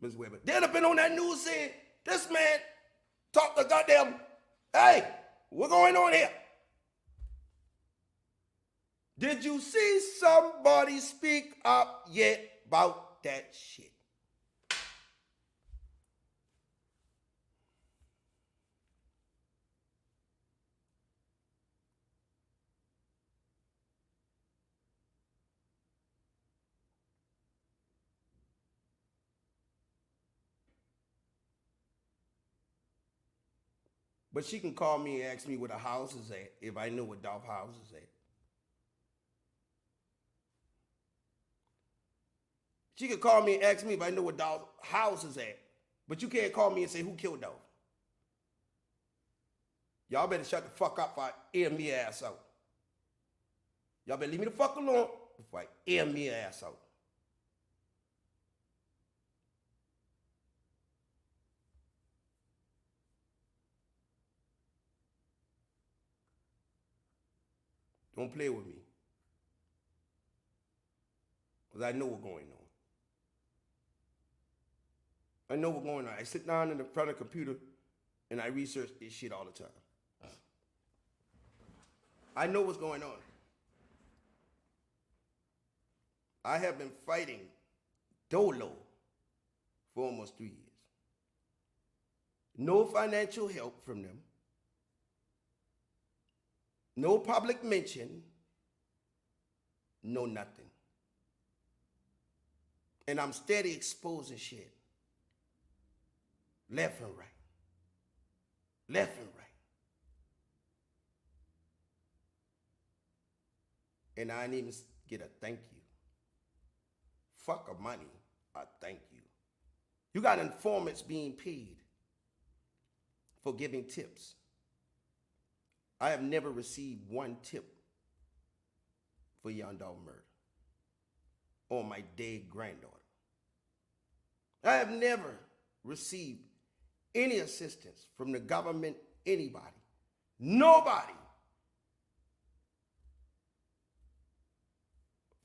Ms. Weber. They'd have been on that news saying, this man talked to goddamn, hey, what's going on here? Did you see somebody speak up yet about that shit? But she can call me and ask me where the house is at if I know where Dolph house is at. She could call me and ask me if I know where Dolph's house is at. But you can't call me and say who killed Dolph. Y'all better shut the fuck up before I air me ass out. Y'all better leave me the fuck alone before I air me ass out. Don't play with me. Because I know what's going on. I know what's going on. I sit down in the front of the computer and I research this shit all the time. I know what's going on. I have been fighting Dolo for almost 3 years. No financial help from them. No public mention. No nothing. And I'm steady exposing shit. Left and right. Left and right. And I didn't even get a thank you. Fuck a money, a thank you. You got informants being paid for giving tips. I have never received one tip for Young Dolph murder or my dead granddaughter. I have never received any assistance from the government, anybody, nobody,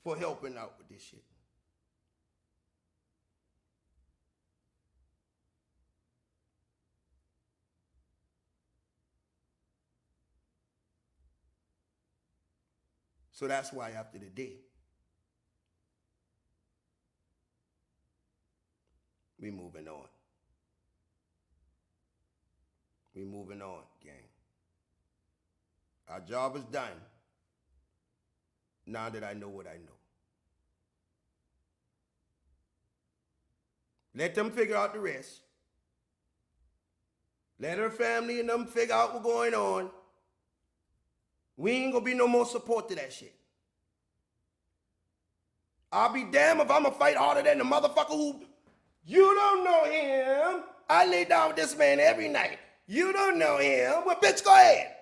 for helping out with this shit. So that's why after the day, we moving on. We moving on, gang. Our job is done now that I know what I know. Let them figure out the rest. Let her family and them figure out what's going on. We ain't gonna be no more support to that shit. I'll be damned if I'm gonna fight harder than the motherfucker who, you don't know him. I lay down with this man every night. You don't know him. Well, bitch, go ahead.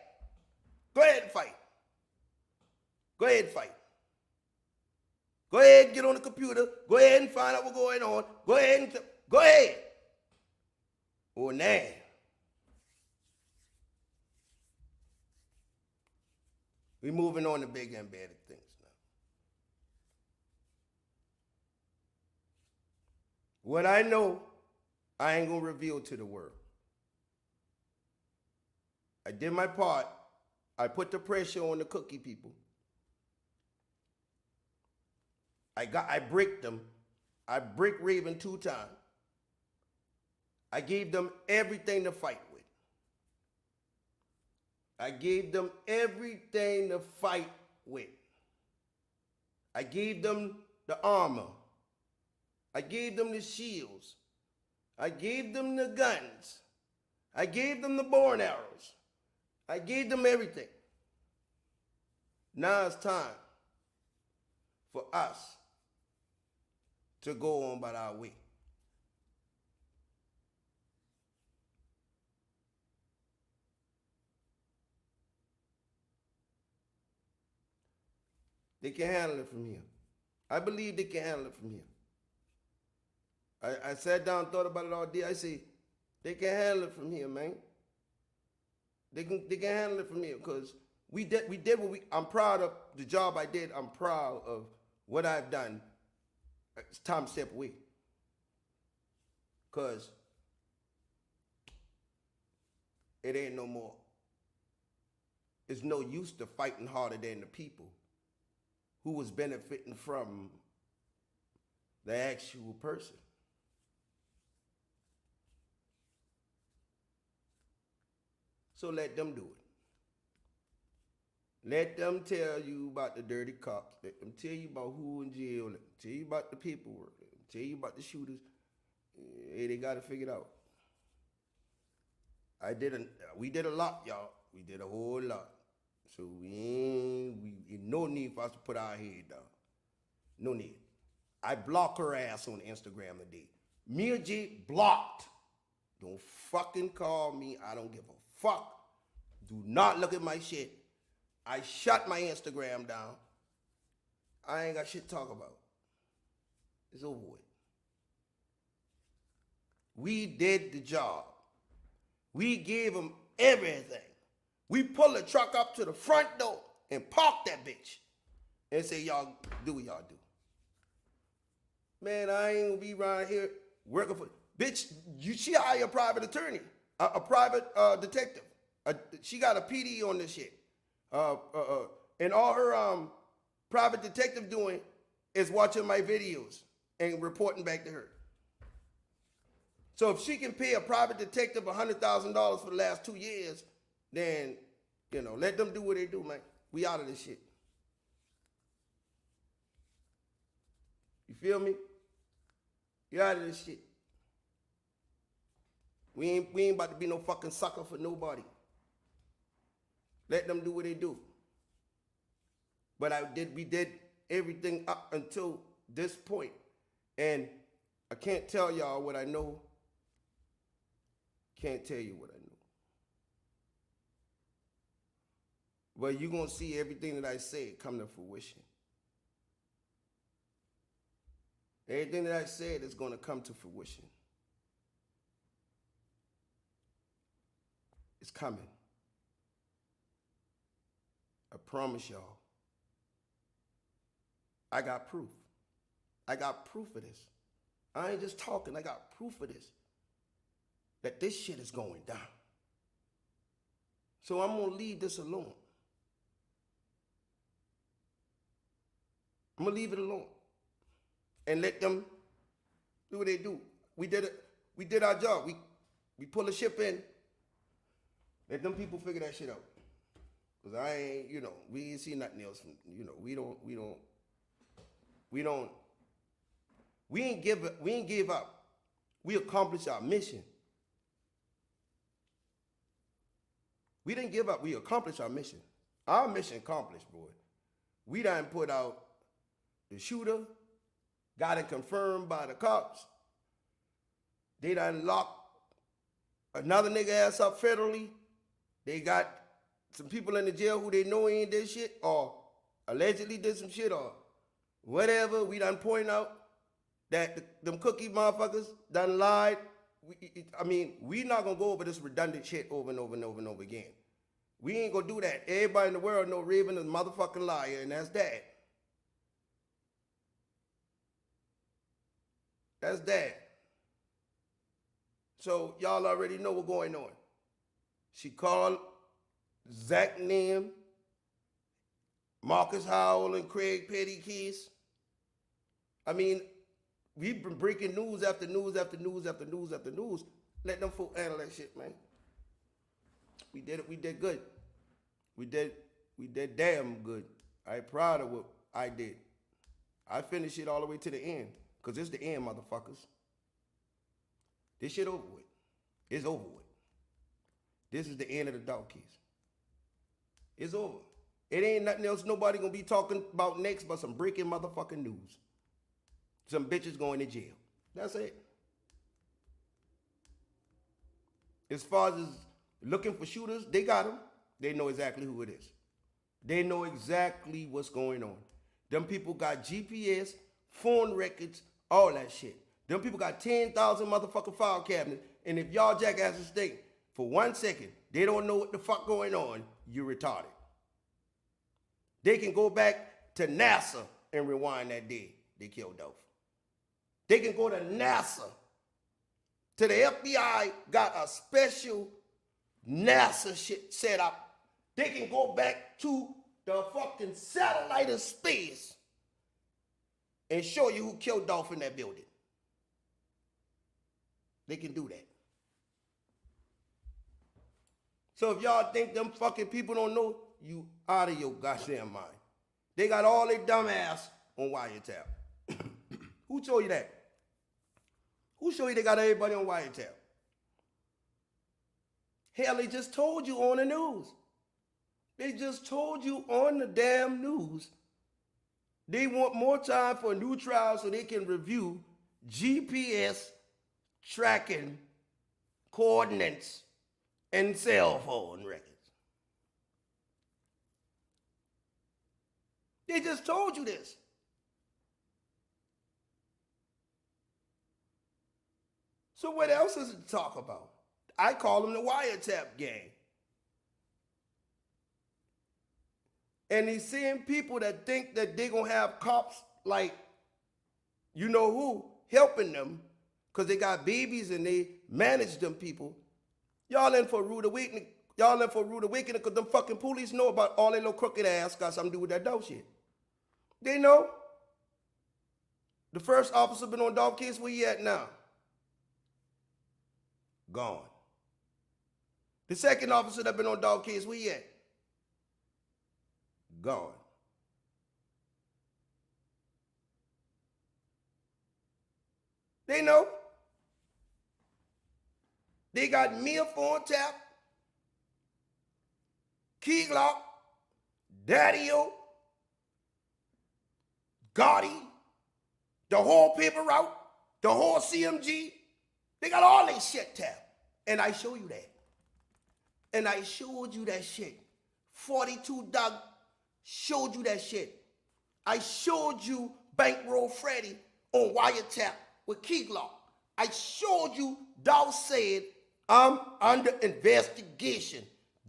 Go ahead and fight. Go ahead and fight. Go ahead and get on the computer. Go ahead and find out what's going on. Go ahead and, go ahead. Oh, nah. We moving on to bigger and better things now. What I know, I ain't gonna reveal to the world. I did my part. I put the pressure on the cookie people. I bricked them. I bricked Raven 2 times. I gave them everything to fight with. I gave them everything to fight with. I gave them the armor. I gave them the shields. I gave them the guns. I gave them the bow and arrows. I gave them everything. Now it's time for us to go on by our way. They can handle it from here. I believe they can handle it from here. I sat down and thought about it all day. I say, they can handle it from here, man. They can handle it from here because we did what I'm proud of the job I did. I'm proud of what I've done. It's time to step away. Because it ain't no more. It's no use to fighting harder than the people who was benefiting from the actual person. So let them do it. Let them tell you about the dirty cops. Let them tell you about who in jail. Let them tell you about the paperwork. Let them tell you about the shooters. Hey, they got it figured out. We did a lot, y'all. We did a whole lot. So we no need for us to put our head down. No need. I block her ass on Instagram today. Mia J blocked. Don't fucking call me. I don't give a fuck. Do not look at my shit. I shut my Instagram down. I ain't got shit to talk about. It's over with. We did the job. We gave them everything. We pull the truck up to the front door and park that bitch and say, y'all do what y'all do. Man, I ain't gonna be around here working for, bitch, she hire a private attorney, a private detective. She got a PD on this shit. And all her private detective doing is watching my videos and reporting back to her. So if she can pay a private detective $100,000 for the last 2 years, then, let them do what they do, man. We out of this shit. You feel me? You out of this shit. We ain't about to be no fucking sucker for nobody. Let them do what they do. But we did everything up until this point. And I can't tell y'all what I know. Can't tell you what I know. But you're going to see everything that I say come to fruition. Everything that I said is going to come to fruition. It's coming. I promise y'all. I got proof. I got proof of this. I ain't just talking. I got proof of this. That this shit is going down. So I'm going to leave this alone. I'm going to leave it alone. And let them do what they do. We did it. We did our job. We pull a ship in. Let them people figure that shit out. Because I ain't, we ain't seen nothing else. We ain't give up. We accomplished our mission. We didn't give up. We accomplished our mission. Our mission accomplished, boy. We done put out the shooter, got it confirmed by the cops. They done locked another nigga ass up federally. They got some people in the jail who they know ain't did shit or allegedly did some shit or whatever. We done point out that them cookie motherfuckers done lied. We not gonna go over this redundant shit over and over and over and over again. We ain't gonna do that. Everybody in the world know Raven is a motherfucking liar, and that's that. That's that. So y'all already know what's going on. She called Zach name, Marcus Howell and Craig Petty Keys. We've been breaking news after news after news after news after news. Let them folk handle that shit, man. We did it. We did good. We did damn good. I'm proud of what I did. I finished it all the way to the end. Because it's the end, motherfuckers. This shit over with. It's over with. This is the end of the dog case. It's over. It ain't nothing else nobody gonna be talking about next but some breaking motherfucking news. Some bitches going to jail. That's it. As far as looking for shooters, they got them. They know exactly who it is. They know exactly what's going on. Them people got GPS, phone records, all that shit. Them people got 10,000 motherfucking file cabinets. And if y'all jackasses think for 1 second they don't know what the fuck going on, you retarded. They can go back to NASA and rewind that day they killed Dolph. They can go to NASA, to the FBI, got a special NASA shit set up. They can go back to the fucking satellite of space and show you who killed Dolph in that building. They can do that. So if y'all think them fucking people don't know, you out of your goddamn mind. They got all their dumb ass on wiretap. Who told you that? Who showed you they got everybody on wiretap? Hell, they just told you on the news. They just told you on the damn news. They want more time for a new trial so they can review GPS tracking coordinates and cell phone records. They just told you this. So what else is it to talk about? I call them the wiretap gang. And he's seeing people that think that they're going to have cops like, you know who, helping them because they got babies and they manage them people. Y'all in for a rude awakening. Y'all in for a rude awakening because them fucking police know about all their little crooked ass got something to do with that dope shit. They know. The first officer been on Dolph case, where he at now? Gone. The second officer that been on Dolph case, where he at? Gone. They know. They got Mia on tap, Key Glock, Daddy-O, Gotti, the whole paper route, the whole CMG. They got all their shit tapped. And I show you that. And I showed you that shit. 42 Doug showed you that shit. I showed you Bankroll Freddy on wiretap with Key Glock. I showed you Dolph said, I'm under investigation.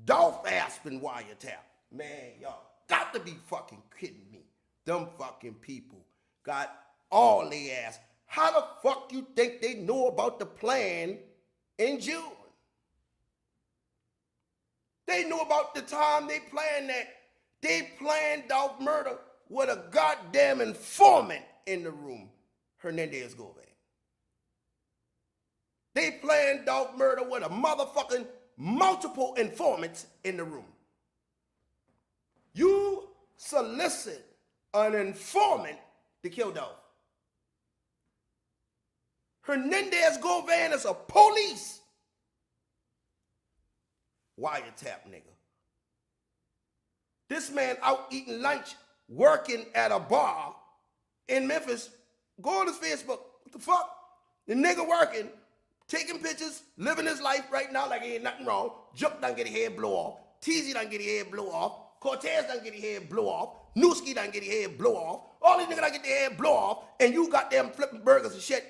Dolph Aspen wiretap. Man, y'all got to be fucking kidding me. Them fucking people got all their ass. How the fuck you think they know about the plan in June? They knew about the time they planned that. They planned Dolph murder with a goddamn informant in the room, Hernandez Govan. They planned Dolph murder with a motherfucking multiple informants in the room. You solicit an informant to kill Dolph. Hernandez Govan is a police wiretap nigga. This man out eating lunch, working at a bar in Memphis. Go on his Facebook. What the fuck? The nigga working, taking pictures, living his life right now like ain't nothing wrong. Juke done get his head blow off. Teasy done get his head blow off. Cortez done get his head blow off. Newski done get his head blow off. All these niggas done get their head blow off. And you got them flipping burgers and shit.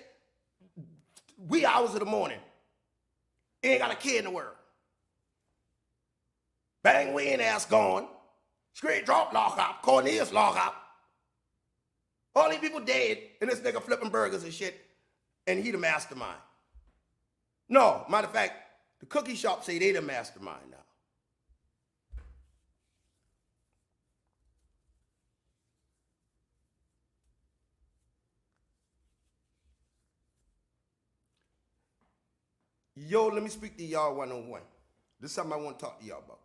Wee hours of the morning. Ain't got a kid in the world. Bang Wayne ass gone. Straight drop lock up. Cornelius lock up. All these people dead. And this nigga flipping burgers and shit. And he the mastermind. No, matter of fact, the cookie shop say they the mastermind now. Yo, let me speak to y'all one-on-one. This is something I want to talk to y'all about.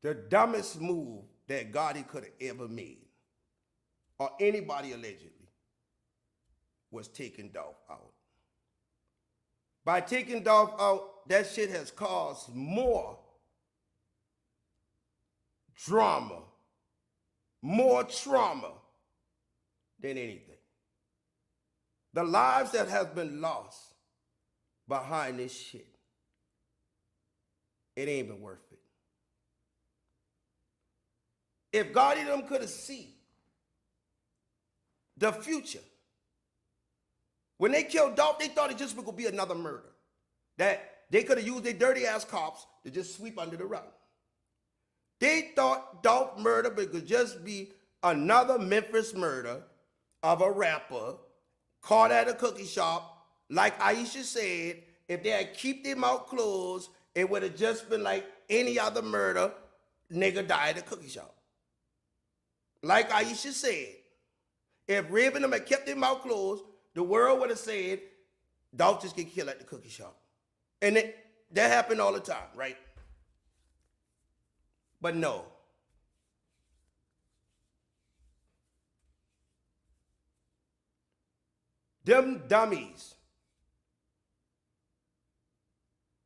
The dumbest move that Gotti could have ever made, or anybody allegedly, was taking Dolph out. By taking Dolph out, that shit has caused more drama, more trauma than anything. The lives that have been lost behind this shit. it ain't been worth it. If Gotti them could have seen the future, when they killed Dolph, they thought it just was going to be another murder. That they could have used their dirty ass cops to just sweep under the rug. They thought Dolph murder could just be another Memphis murder of a rapper caught at a cookie shop. Like Aisha said, if they had kept their mouth closed, it would have just been like any other murder, nigga died at a cookie shop. Like Aisha said, if Rib and them had kept their mouth closed, the world would have said, Dolph just get killed at the cookie shop. And that happened all the time, right? But no. Them dummies,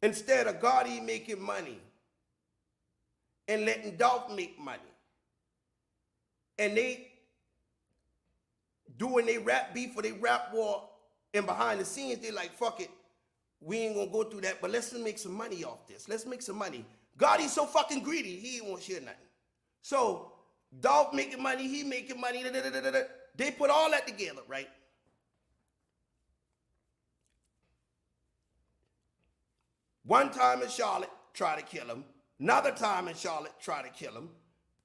instead of Gotti making money and letting Dolph make money, and they doing their rap beef or their rap war, and behind the scenes, they like, fuck it, we ain't gonna go through that, but let's make some money off this. Let's make some money. Gotti's so fucking greedy, he ain't want to share nothing. So, Dolph making money, he making money, they put all that together, right? One time in Charlotte, try to kill him. Another time in Charlotte, try to kill him.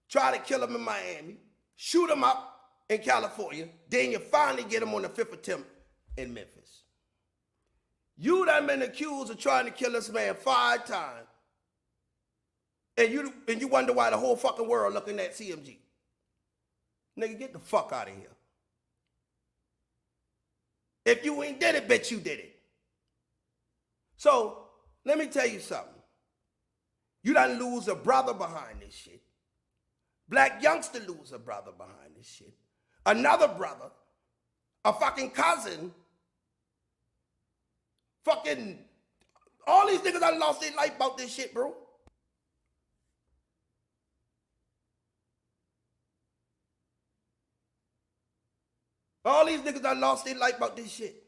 Try to kill him in Miami. Shoot him up in California. Then you finally get him on the 5th attempt in Memphis. You done been accused of trying to kill this man 5 times. And you wonder why the whole fucking world looking at CMG. Nigga, get the fuck out of here. If you ain't did it, bet you did it. So, let me tell you something. You done lose a brother behind this shit. Black youngster lose a brother behind this shit. Another brother, a fucking cousin, fucking, all these niggas done lost their life about this shit, bro. All these niggas done lost their life about this shit.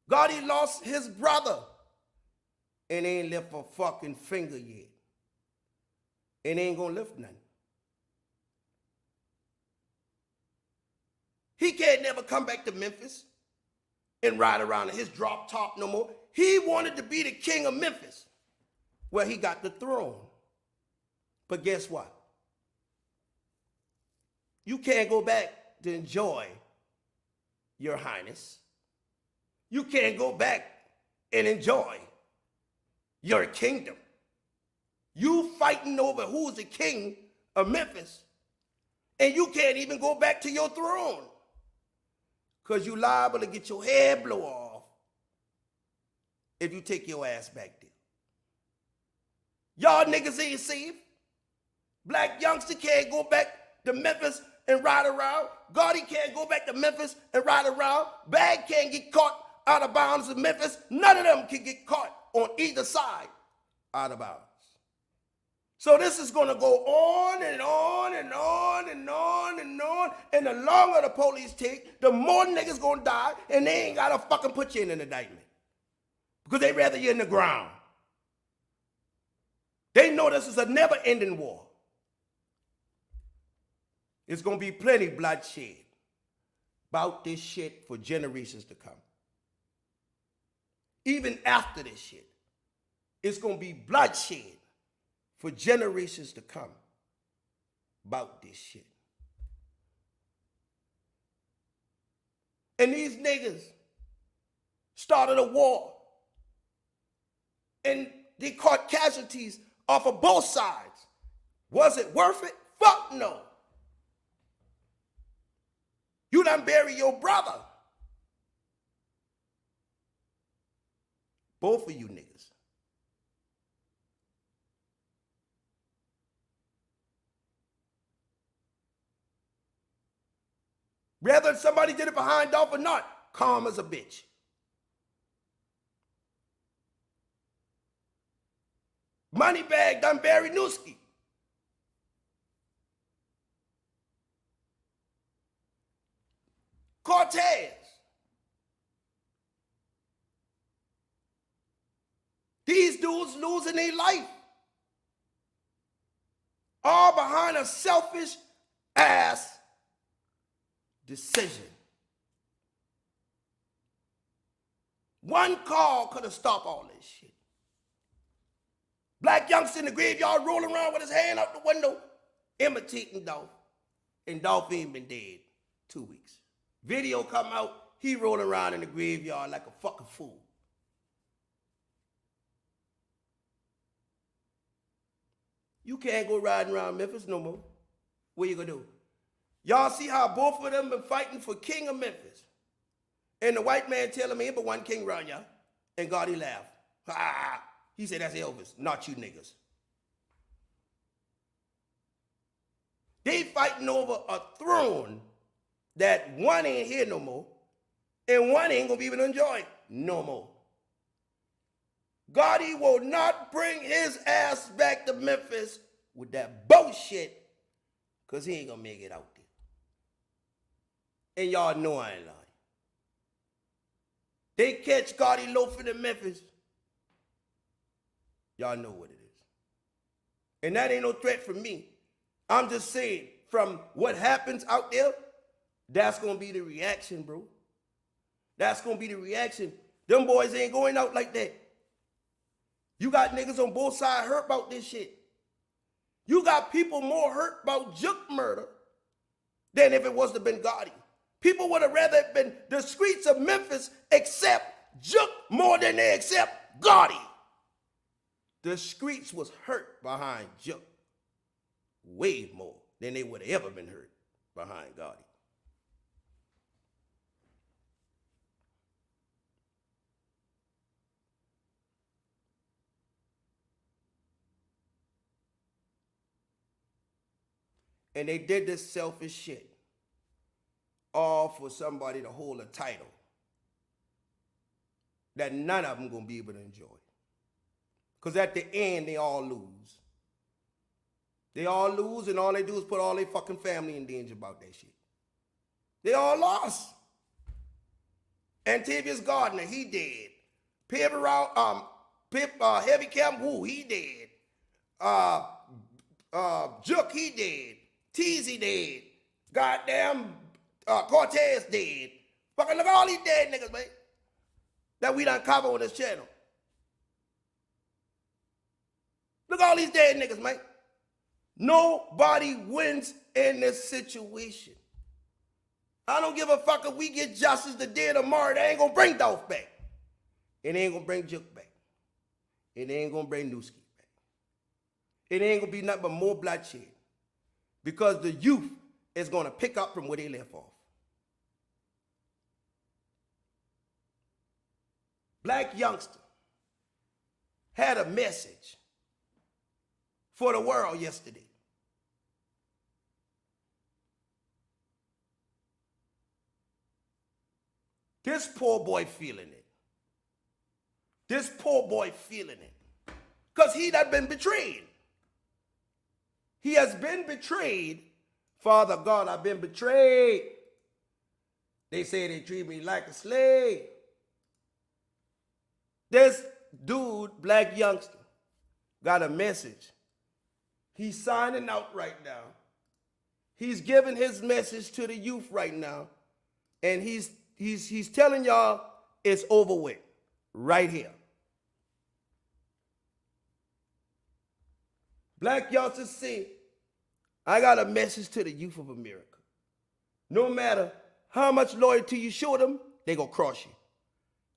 Gotti lost his brother and ain't lift a fucking finger yet. And ain't gonna lift nothing. He can't never come back to Memphis and ride around in his drop top no more. He wanted to be the king of Memphis. Well, he got the throne. But guess what? You can't go back to enjoy your highness. You can't go back and enjoy your kingdom. You fighting over who's the king of Memphis, and you can't even go back to your throne because you liable to get your head blow off if you take your ass back there. Y'all niggas ain't safe. Black youngster can't go back to Memphis and ride around. Gotti can't go back to Memphis and ride around. Bag can't get caught out of bounds in Memphis. None of them can get caught on either side out of bounds. So this is going to go on and on and on and on and on. And the longer the police take, the more niggas going to die, and they ain't got to fucking put you in an indictment. Because they rather you in the ground. They know this is a never-ending war. It's going to be plenty bloodshed about this shit for generations to come. Even after this shit, it's going to be bloodshed for generations to come about this shit. And these niggas started a war. And they caught casualties off of both sides. Was it worth it? Fuck no. You done bury your brother. Both of you niggas. Whether somebody did it behind Dolph or not, calm as a bitch. Moneybagg done buried Newski. Cortez. losing their life. All behind a selfish ass decision. One call could have stopped all this shit. Black youngster in the graveyard rolling around with his hand out the window, imitating Dolph. And Dolph ain't been dead 2 weeks. Video come out, he rolling around in the graveyard like a fucking fool. You can't go riding around Memphis no more. What you gonna do? Y'all see how both of them been fighting for king of Memphis. And the white man telling me, but one king around y'all. And God, he laughed. Ha! He said, that's Elvis, not you niggas. They fighting over a throne that one ain't here no more, and one ain't gonna be able to enjoy it no more. God, he will not bring his ass back to Memphis with that bullshit, because he ain't gonna make it out there. And y'all know I ain't lying. They catch Gotti loafing in Memphis. Y'all know what it is. And that ain't no threat from me. I'm just saying, from what happens out there, that's going to be the reaction, bro. That's going to be the reaction. Them boys ain't going out like that. You got niggas on both sides hurt about this shit. You got people more hurt about Juke murder than if it was to been Gotti. People would have rather been the streets of Memphis accept Juke more than they accept Gotti. The streets was hurt behind Juke way more than they would have ever been hurt behind Gotti. And they did this selfish shit all for somebody to hold a title that none of them gonna be able to enjoy. Because at the end, they all lose. They all lose, and all they do is put all their fucking family in danger about that shit. They all lost. Antavius Gardner, he dead. Heavy Cam Wu, he dead. Juke, he dead. Teasy dead. Goddamn Cortez dead. Fucking look at all these dead niggas, man. That we done cover on this channel. Look at all these dead niggas, man. Nobody wins in this situation. I don't give a fuck if we get justice today or tomorrow. They ain't gonna bring Dolph back. It ain't gonna bring Juke back. It ain't gonna bring Newski back. It ain't gonna be nothing but more bloodshed. Because the youth is gonna pick up from where they left off. Black youngster had a message for the world yesterday. This poor boy feeling it. This poor boy feeling it. Because he done been betrayed. He has been betrayed. Father God, I've been betrayed. They say they treat me like a slave. This dude, black youngster, got a message. He's signing out right now. He's giving his message to the youth right now. And he's telling y'all it's over with right here. Black youngsters say, I got a message to the youth of America. No matter how much loyalty you show them, they gonna cross you.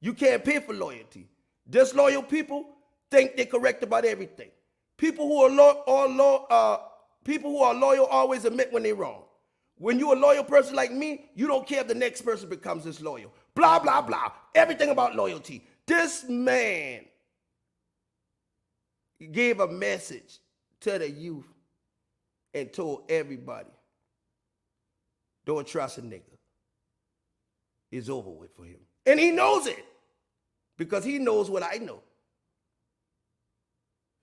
You can't pay for loyalty. Disloyal people think they're correct about everything. People who are loyal always admit when they're wrong. When you're a loyal person like me, you don't care if the next person becomes disloyal. Blah, blah, blah. Everything about loyalty. This man gave a message to the youth and told everybody, don't trust a nigga. It's over with for him. And he knows it because he knows what I know.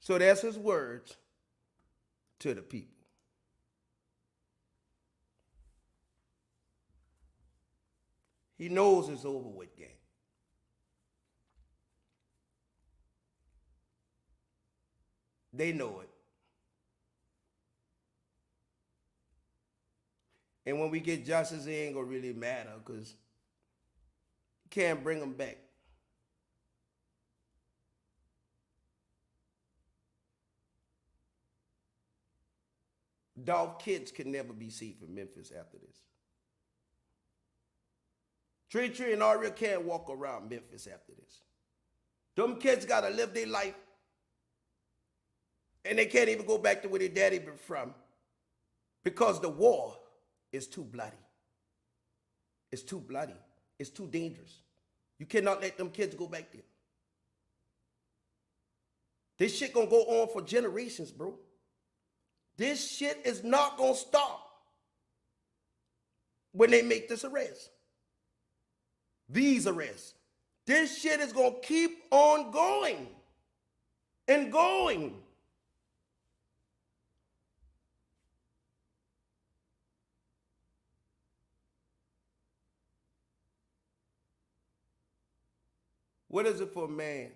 So that's his words to the people. He knows it's over with, gang. They know it. And when we get justice, it ain't gonna really matter because you can't bring them back. Dolph kids can never be safe in Memphis after this. Tree and Aria can't walk around Memphis after this. Them kids gotta live their life. And they can't even go back to where their daddy been from. Because the war is too bloody. It's too bloody. It's too dangerous. You cannot let them kids go back there. This shit gonna go on for generations, bro. This shit is not gonna stop when they make this arrest. These arrests. This shit is gonna keep on going and going. What is it for a man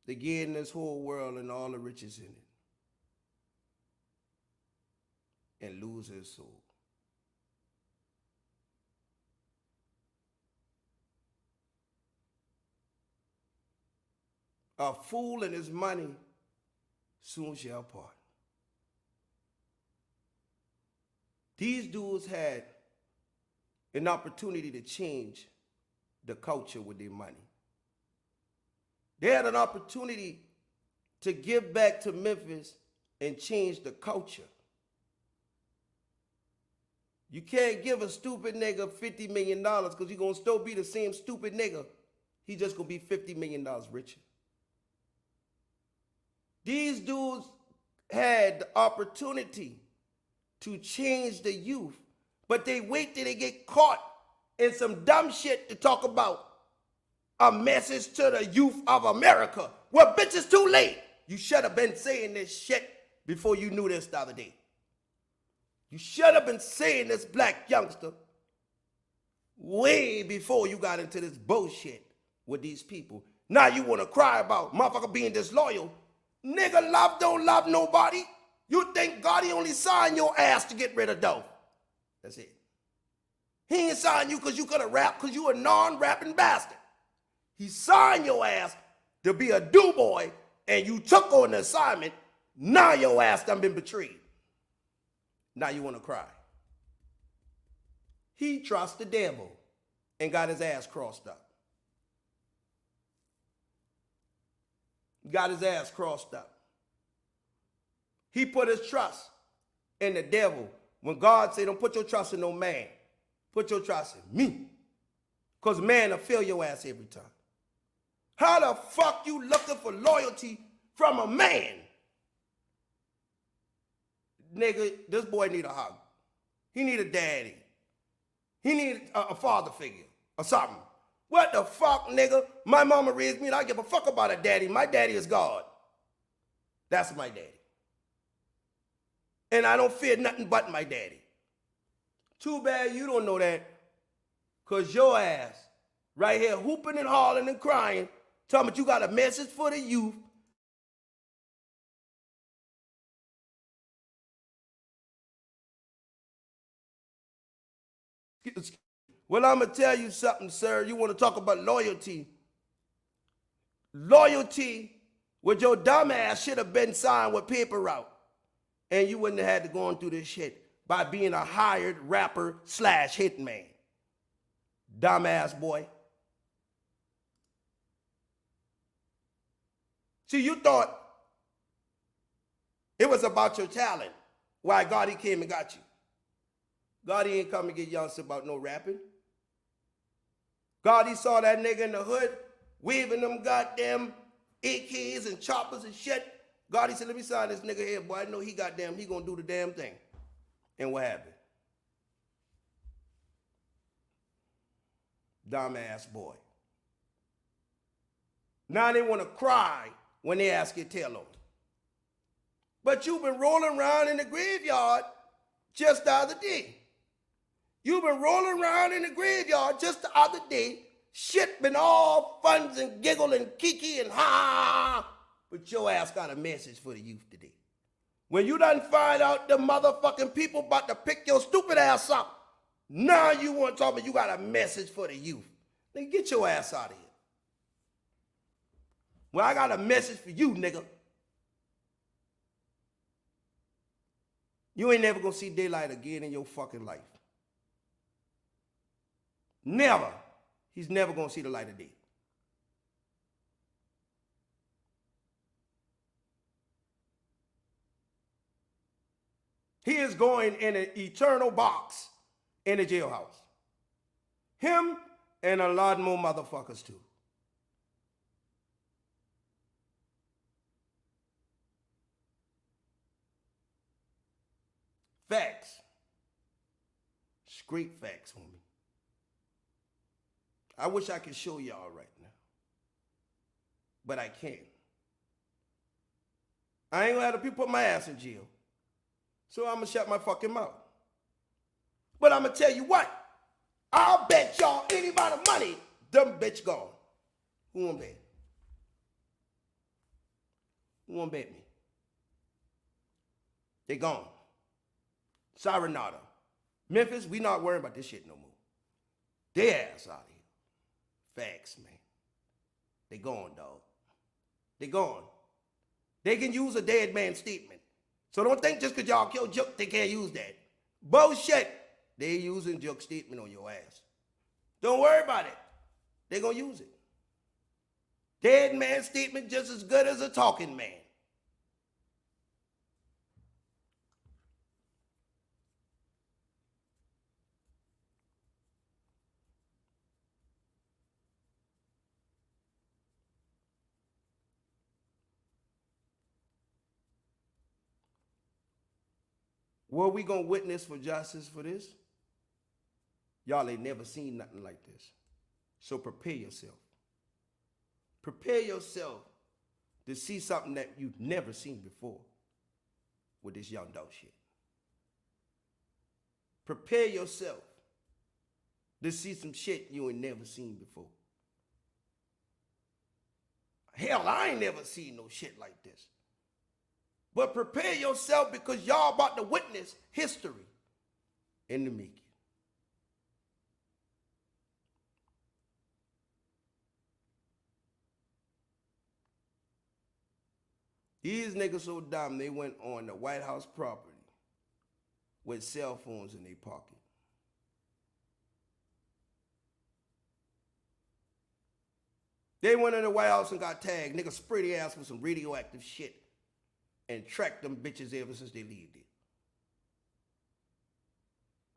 to gain this whole world and all the riches in it and lose his soul? A fool and his money soon shall part. These dudes had an opportunity to change the culture with their money. They had an opportunity to give back to Memphis and change the culture. You can't give a stupid nigga $50 million because he's going to still be the same stupid nigga. He's just going to be $50 million richer. These dudes had the opportunity to change the youth, but they wait till they get caught in some dumb shit to talk about a message to the youth of America. Well, bitch, it's too late. You should have been saying this shit before you knew this the other day. You should have been saying this, black youngster, way before you got into this bullshit with these people. Now you want to cry about motherfucker being disloyal. Nigga, love don't love nobody. You think Gotti only signed your ass to get rid of Dolph. That's it. He ain't signed you because you could have rapped because you a non-rapping bastard. He signed your ass to be a do-boy and you took on the assignment. Now your ass done been betrayed. Now you want to cry. He trusts the devil and got his ass crossed up. Got his ass crossed up. He put his trust in the devil. When God said, don't put your trust in no man. Put your trust in me. Because man will fail your ass every time. How the fuck you looking for loyalty from a man? Nigga, this boy need a hug. He need a daddy. He need a father figure or something. What the fuck, nigga? My mama raised me and I give a fuck about a daddy. My daddy is God. That's my daddy. And I don't fear nothing but my daddy. Too bad you don't know that. Because your ass right here hooping and hollering and crying, talking about you got a message for the youth. Well, I'm going to tell you something, sir. You want to talk about loyalty. Loyalty with your dumb ass should have been signed with paper route. And you wouldn't have had to go on through this shit by being a hired rapper / hitman. Dumbass boy. See, you thought it was about your talent. Why Gotti came and got you. Gotti ain't come and get youngsters about no rapping. Gotti saw that nigga in the hood waving them goddamn AKs and choppers and shit. Gotti said, let me sign this nigga here, boy. I know he gonna do the damn thing. And what happened? Dumbass boy. Now they want to cry when they ask your tail on. But you've been rolling around in the graveyard just the other day. You've been rolling around in the graveyard just the other day, Shit been all funs and giggle and kiki and ha. But your ass got a message for the youth today. When you done find out the motherfucking people about to pick your stupid ass up, now you want to talk about you got a message for the youth. Nigga, get your ass out of here. Well, I got a message for you, nigga. You ain't never gonna see daylight again in your fucking life. Never. He's never gonna see the light of day. He is going in an eternal box in a jailhouse. Him and a lot more motherfuckers too. Facts. Straight facts, homie. I wish I could show y'all right now. But I can't. I ain't gonna have the people put my ass in jail. So I'm gonna shut my fucking mouth. But I'm gonna tell you what. I'll bet y'all any amount of money, them bitch gone. Who wanna bet? Who wanna bet me? They gone. Sorry, nada. Memphis, we not worrying about this shit no more. They ass out of here. Facts, man. They gone, dog. They gone. They can use a dead man statement. So don't think just because y'all killed Jook, they can't use that. Bullshit. They using Jook statement on your ass. Don't worry about it. They gonna use it. Dead man statement just as good as a talking man. What we gonna witness for justice for this? Y'all ain't never seen nothing like this. So prepare yourself. Prepare yourself to see something that you've never seen before with this Young Dolph shit. Prepare yourself to see some shit you ain't never seen before. Hell, I ain't never seen no shit like this. But prepare yourself because y'all about to witness history in the making. These niggas so dumb, they went on the White House property with cell phones in their pocket. They went in the White House and got tagged. Niggas sprayed their ass with some radioactive shit and tracked them bitches ever since they leave there.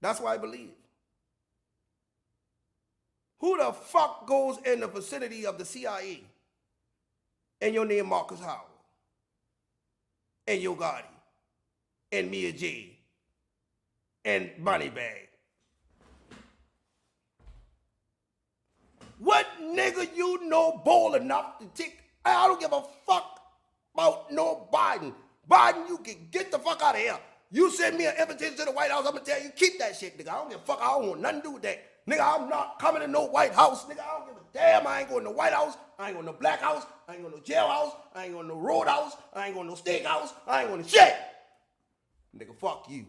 That's why I believe. Who the fuck goes in the vicinity of the CIA and your name Marcus Howard and Yo Gotti and Mia J and Moneybagg? What nigga you know bold enough to take? I don't give a fuck about no Biden. Biden, you can get the fuck out of here. You send me an invitation to the White House, I'm gonna tell you, keep that shit, nigga. I don't give a fuck. I don't want nothing to do with that. Nigga, I'm not coming to no White House, nigga. I don't give a damn. I ain't going to the White House. I ain't going to no Black House. I ain't going to no jailhouse. I ain't going to no roadhouse. I ain't going to no steakhouse. I ain't going to shit. Nigga, fuck you.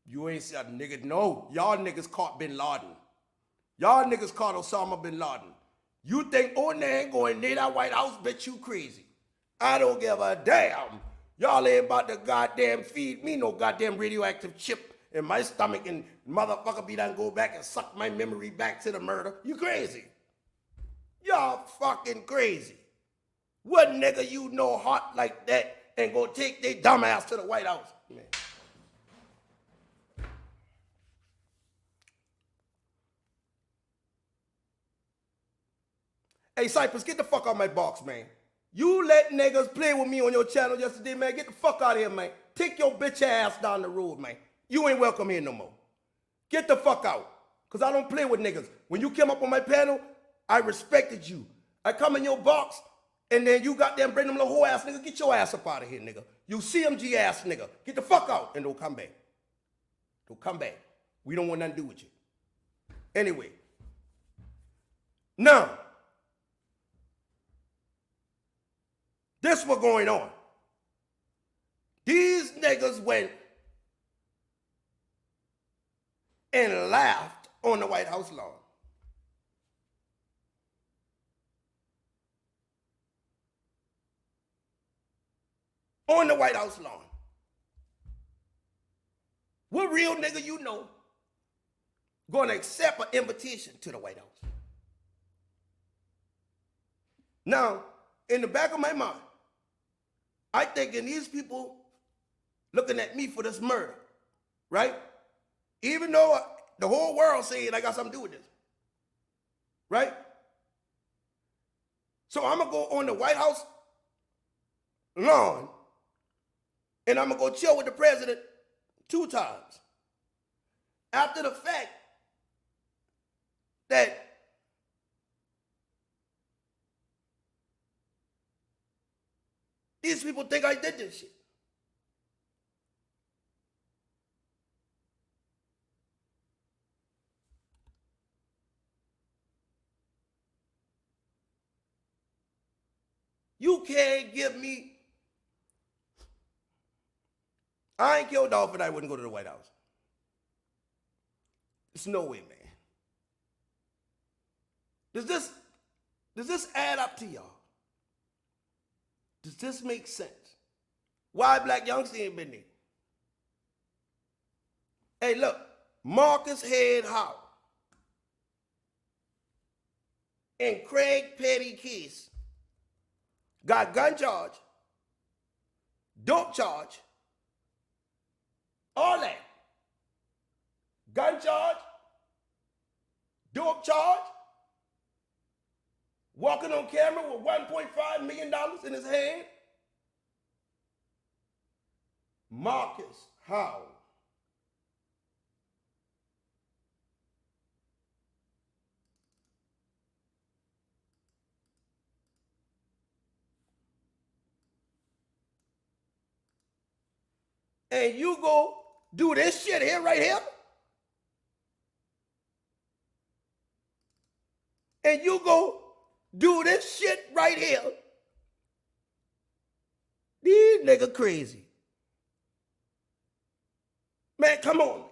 You ain't said, nigga, no. Y'all niggas caught Bin Laden. Y'all niggas caught Osama Bin Laden. You think Onan ain't going near that White House? Bet you crazy. I don't give a damn. Y'all ain't about to goddamn feed me no goddamn radioactive chip in my stomach and motherfucker be done go back and suck my memory back to the murder. You crazy. Y'all fucking crazy. What nigga you know hot like that and go take their dumb ass to the White House? Man. Hey, Cypress, get the fuck out my box, man. You let niggas play with me on your channel yesterday, man. Get the fuck out of here, man. Take your bitch ass down the road, man. You ain't welcome here no more. Get the fuck out. Because I don't play with niggas. When you came up on my panel, I respected you. I come in your box, and then you goddamn bring them little whole ass nigga. Get your ass up out of here, nigga. You CMG ass nigga. Get the fuck out and don't come back. Don't come back. We don't want nothing to do with you. Anyway. Now, this was going on. These niggas went and laughed on the White House lawn. On the White House lawn. What real nigga you know gonna accept an invitation to the White House? Now, in the back of my mind, I thinking these people looking at me for this murder, right? Even though the whole world saying I got something to do with this, right? So I'm gonna go on the White House lawn and I'm gonna go chill with the president 2 times. After the fact that these people think I did this shit. You can't give me. I ain't killed Dolph, but I wouldn't go to the White House. There's no way, man. Does this add up to y'all? Does this make sense? Why Black Youngster ain't been there? Hey, look, Marcus Head Howard and Craig Petty case got gun charge, dope charge, all that. Gun charge, dope charge, walking on camera with $1.5 million in his hand. Marcus Howard. And you go do this shit here, right here? And you go do this shit right here? These niggas crazy. Man, come on.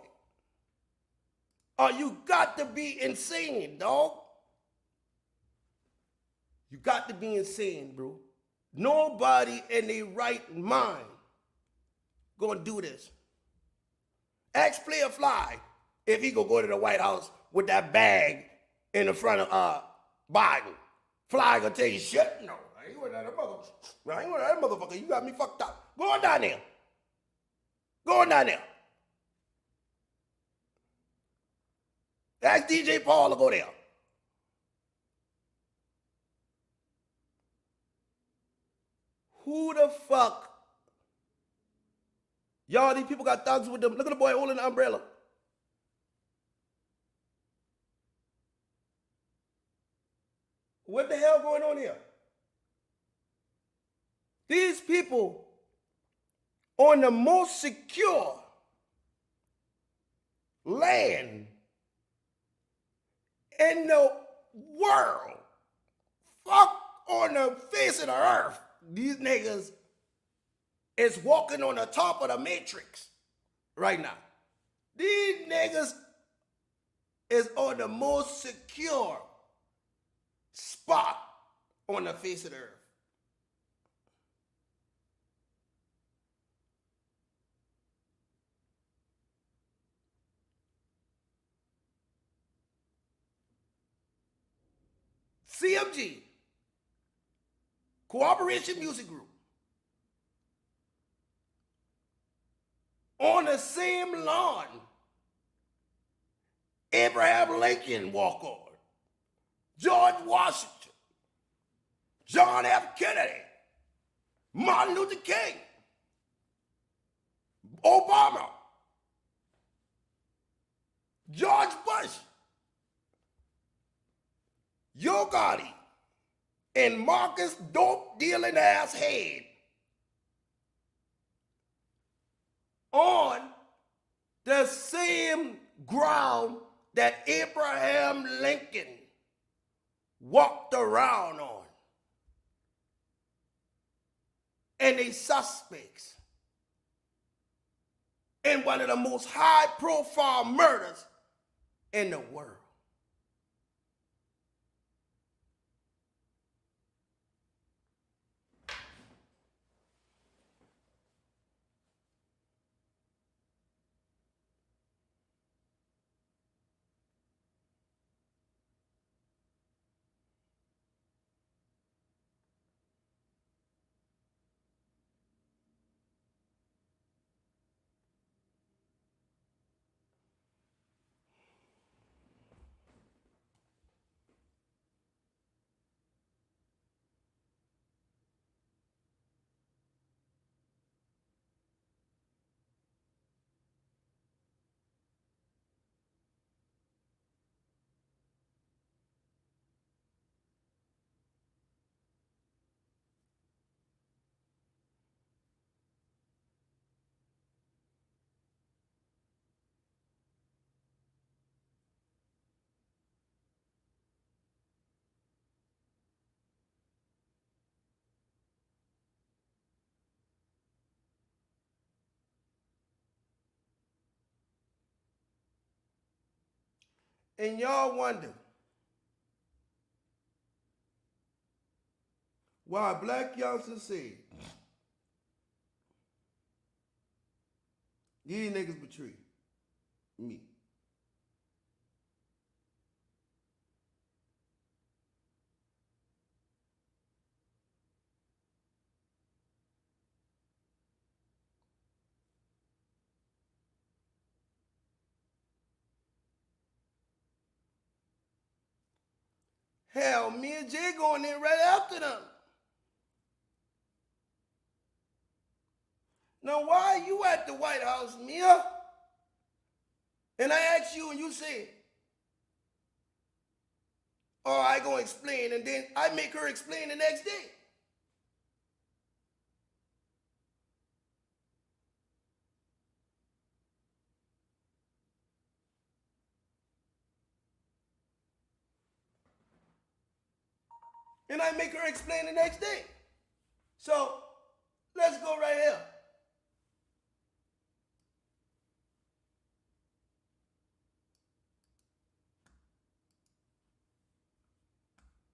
You got to be insane, dog. You got to be insane, bro. Nobody in their right mind gonna do this. Ask Player Fly if he gonna go to the White House with that bag in the front of Biden. Fly gonna tell you shit? No, I ain't with that motherfucker. I ain't with that motherfucker. You got me fucked up. Go on down there. Go on down there. Ask DJ Paul to go there. Who the fuck? Y'all, these people got thugs with them. Look at the boy holding the umbrella. What the hell going on here? These people on the most secure land in the world, fuck on the face of the earth, these niggas is walking on the top of the matrix right now. These niggas is on the most secure spot on the face of the earth. CMG, Cooperation Music Group, on the same lawn Abraham Lincoln walked on, George Washington, John F. Kennedy, Martin Luther King, Obama, George Bush, Yo Gotti, and Marcus dope dealing ass Head on the same ground that Abraham Lincoln walked around on. And they suspects in one of the most high-profile murders in the world. And y'all wonder why a black youngster said, these niggas betrayed me. Hell, me and Jay going in right after them. Now, why are you at the White House, Mia? And I asked you and you said, oh, I gonna explain, and then I make her explain the next day. And I make her explain the next day. So, let's go right here.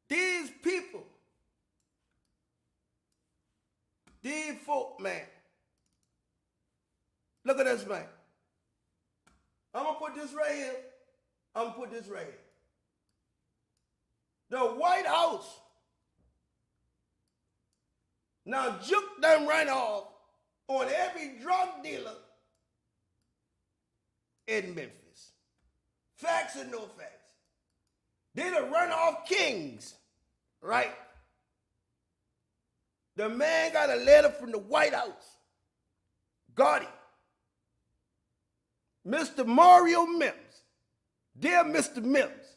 These people, these folk, man. Look at this, man. I'm going to put this right here. I'm going to put this right here. The White House now juke them right off on every drug dealer in Memphis. Facts or no facts. They the run off kings, right? The man got a letter from the White House. Gotti. Mr. Mario Mims. Dear Mr. Mims,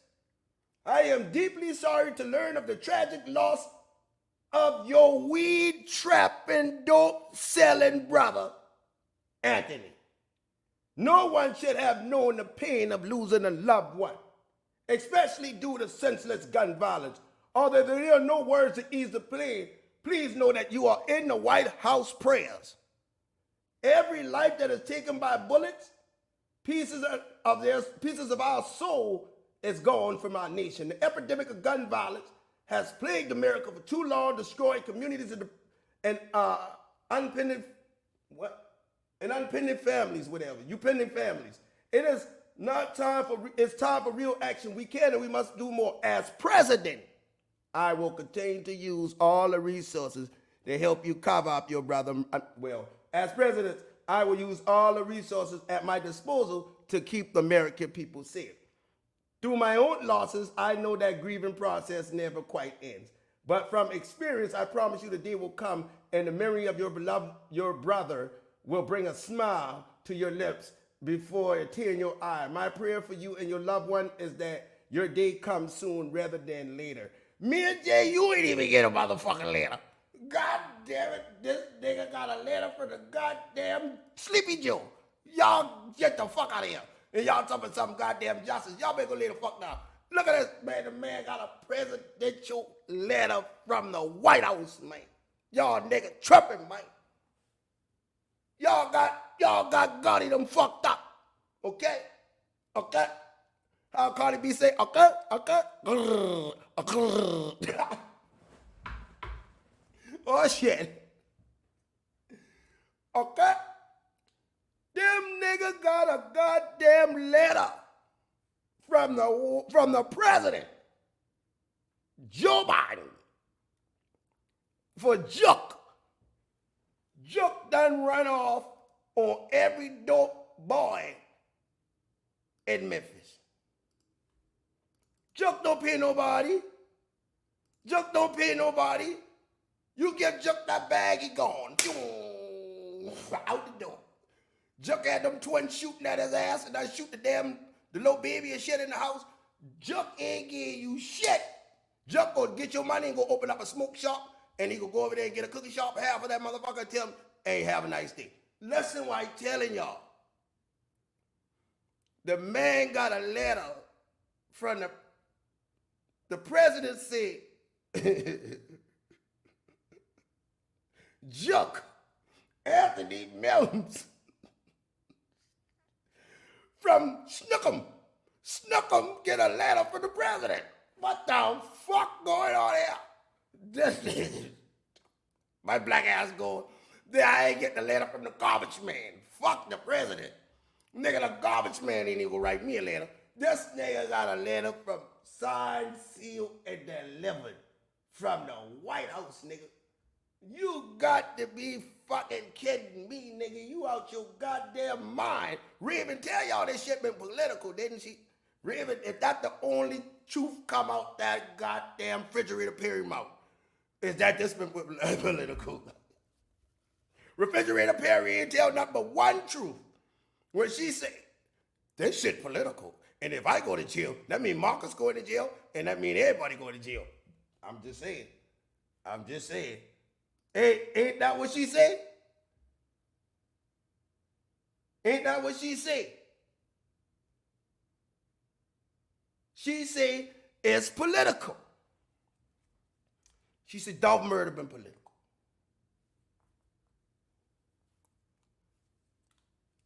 I am deeply sorry to learn of the tragic loss of your weed trapping, dope selling brother, Anthony. No one should have known the pain of losing a loved one, especially due to senseless gun violence. Although there are no words to ease the pain, please know that you are in the White House prayers. Every life that is taken by bullets, pieces of our soul is gone from our nation. The epidemic of gun violence has plagued America for too long, destroying communities and unpending families, whatever. You pending families. It is not time for. It's time for real action. We can and we must do more. As president, I will continue to use all the resources to help you cover up your brother. Well, as president, I will use all the resources at my disposal to keep the American people safe. Through my own losses, I know that grieving process never quite ends. But from experience, I promise you the day will come and the memory of your brother will bring a smile to your lips before a tear in your eye. My prayer for you and your loved one is that your day comes soon rather than later. Me and Jay, you ain't even get a motherfucking letter. God damn it, this nigga got a letter from the goddamn Sleepy Joe. Y'all get the fuck out of here. And y'all talking some goddamn justice. Y'all better go lay the fuck down. Look at this, man. The man got a presidential letter from the White House, man. Y'all niggas tripping, man. Y'all got Gotti them fucked up. Okay? Okay? How Cardi B say, okay? Okay? Oh, shit. Okay? Them niggas got a goddamn letter from the president, Joe Biden, for Juck. Juck done run off on every dope boy in Memphis. Juck don't pay nobody. Juck don't pay nobody. You give Juck that bag, he gone. Out the door. Juck had them twins shooting at his ass, and I shoot the little baby and shit in the house. Juck ain't give you shit. Juck go get your money and go open up a smoke shop, and he go over there and get a cookie shop, half of that motherfucker, and tell him, hey, have a nice day. Listen what I'm telling y'all. The man got a letter from the president said, Juck, Anthony Mills, from Snookum. Snookum get a letter from the president. What the fuck going on here? My black ass going, I ain't get the letter from the garbage man. Fuck the president. Nigga, the garbage man ain't even gonna write me a letter. This nigga got a letter from signed, sealed, and delivered from the White House, nigga. You got to be fucking kidding me, nigga. You out your goddamn mind. Raven tell y'all this shit been political, didn't she? Raven, if that the only truth come out that goddamn refrigerator Perry mouth, is that this been political? Refrigerator Perry ain't tell nothing but one truth. When she say, this shit political. And if I go to jail, that mean Marcus going to jail, and that mean everybody going to jail. I'm just saying. I'm just saying. Ain't that what she said? Ain't that what she said? She said it's political. She said Dolph murder been political.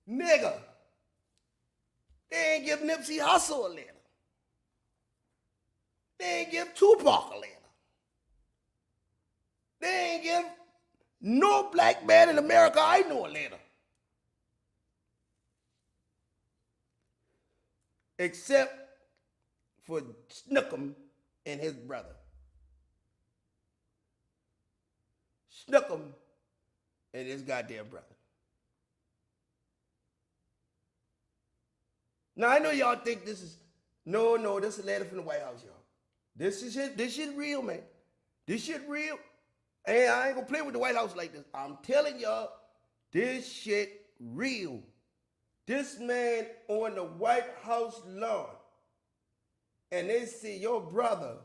Nigga, they ain't give Nipsey Hussle a letter. They ain't give Tupac a letter. They ain't give no black man in America I know a letter. Except for Snookum and his brother. Snookum and his goddamn brother. Now I know y'all think this is, no, this is a letter from the White House, y'all. This shit real, man. This shit real. And I ain't gonna play with the White House like this. I'm telling y'all, this shit real. This man on the White House lawn, and they say, your brother,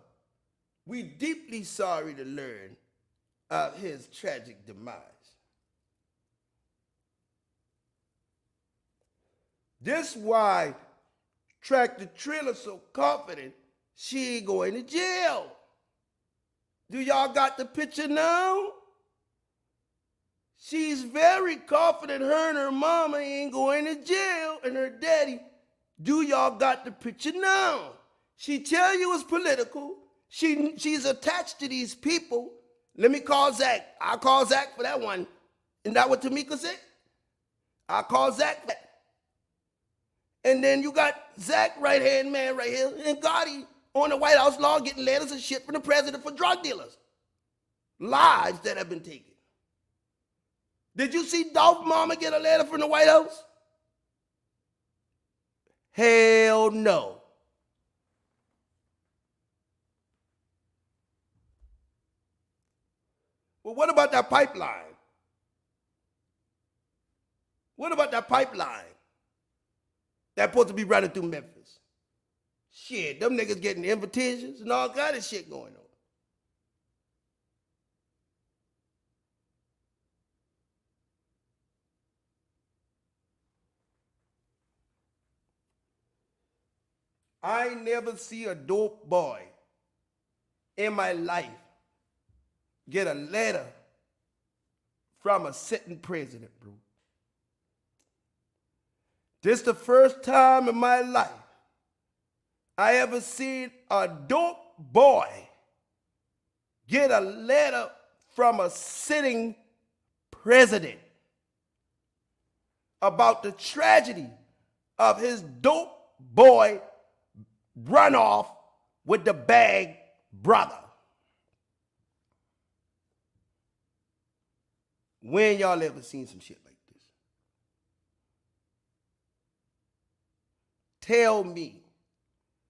we deeply sorry to learn of his tragic demise. This why Tractor Trailer so confident she ain't going to jail. Do y'all got the picture now? She's very confident her and her mama ain't going to jail, and her daddy. Do y'all got the picture now? She tell you it's political. She's attached to these people. Let me call Zach. I'll call Zach for that one. Isn't that what Tamika said? I'll call Zach for that. And then you got Zach, right-hand man right here, and Gotti on the White House lawn getting letters and shit from the president for drug dealers. Lives that have been taken. Did you see Dolph mama get a letter from the White House? Hell no. Well, what about that pipeline? What about that pipeline that's supposed to be running through Memphis? Shit, them niggas getting invitations and all kind of shit going on. I ain't never see a dope boy in my life get a letter from a sitting president, bro. This the first time in my life I ever seen a dope boy get a letter from a sitting president about the tragedy of his dope boy runoff with the bag brother. When y'all ever seen some shit like this? Tell me.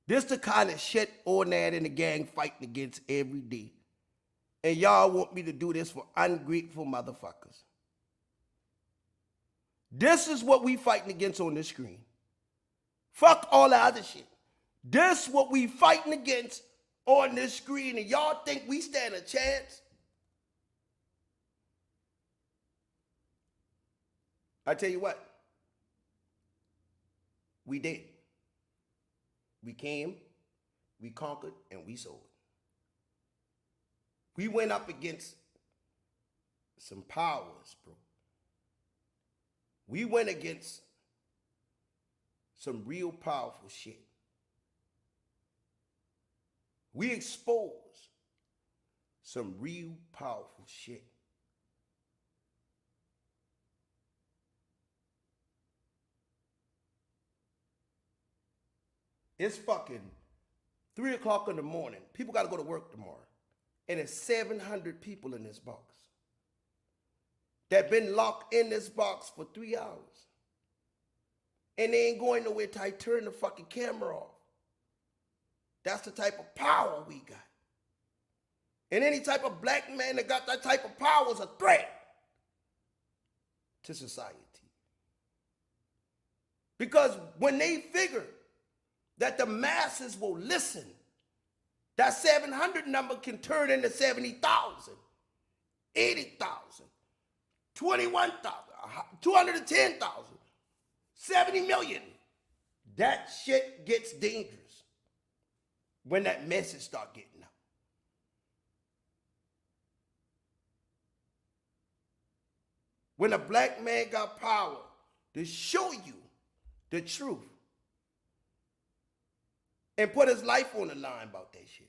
This the kind of shit Onan and the gang fighting against every day. And y'all want me to do this for ungrateful motherfuckers. This is what we fighting against on this screen. Fuck all the other shit. This what we fighting against on this screen, and y'all think we stand a chance? I tell you what, we did. We came, we conquered, and we sold. We went up against some powers, bro. We went against some real powerful shit. We exposed some real powerful shit. It's fucking 3 o'clock in the morning. People got to go to work tomorrow. And there's 700 people in this box that been locked in this box for 3 hours. And they ain't going nowhere till I turn the fucking camera off. That's the type of power we got. And any type of black man that got that type of power is a threat to society. Because when they figure that the masses will listen, that 700 number can turn into 70,000, 80,000, 21,000, 210,000, 70 million. That shit gets dangerous when that message start getting out. When a black man got power to show you the truth and put his life on the line about that shit.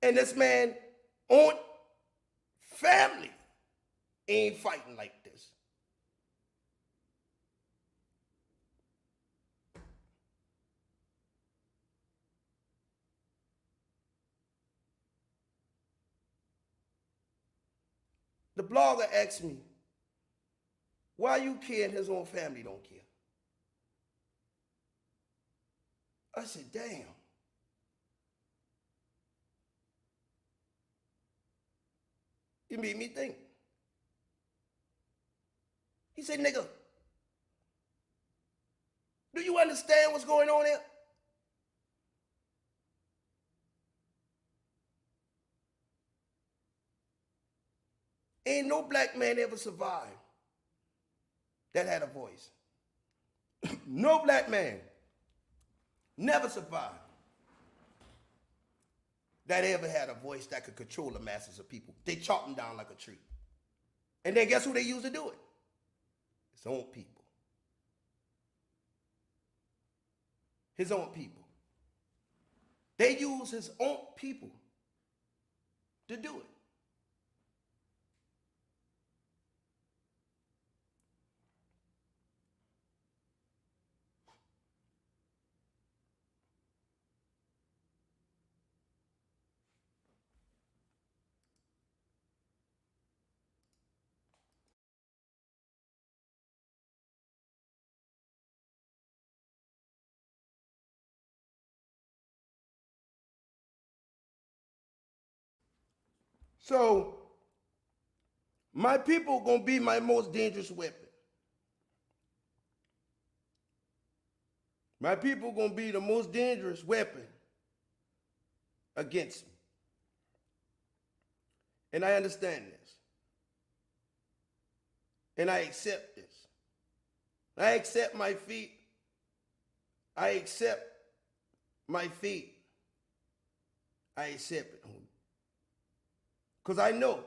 And this man own family ain't fighting like this. The blogger asked me, why you care and his own family don't care? I said, damn. It made me think. He said, nigga, do you understand what's going on here? Ain't no black man ever survived that had a voice. No black man never survived that ever had a voice that could control the masses of people. They chop them down like a tree. And then guess who they use to do it? His own people. His own people. They use his own people to do it. So, my people gonna be my most dangerous weapon. My people gonna be the most dangerous weapon against me. And I understand this. And I accept this. I accept my feet. I accept my fate, I accept it, homie. Because I know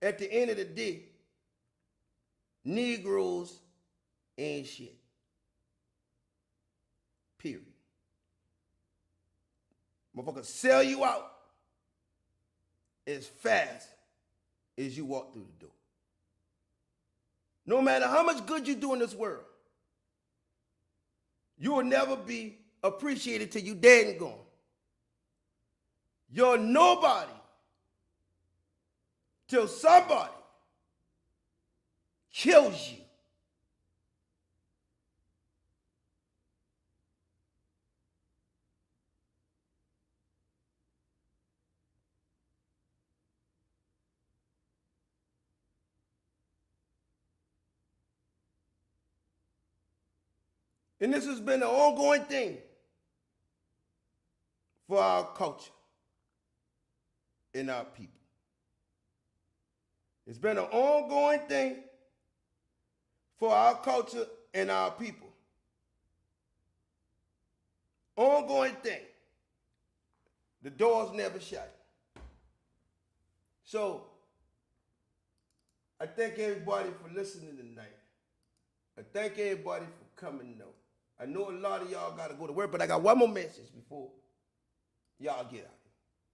at the end of the day, Negroes ain't shit. Period. Motherfuckers sell you out as fast as you walk through the door. No matter how much good you do in this world, you will never be appreciated till you dead and gone. You're nobody till somebody kills you. And this has been an ongoing thing for our culture and our people. It's been an ongoing thing for our culture and our people. Ongoing thing. The door's never shut. So, I thank everybody for listening tonight. I thank everybody for coming out. I know a lot of y'all got to go to work, but I got one more message before y'all get out.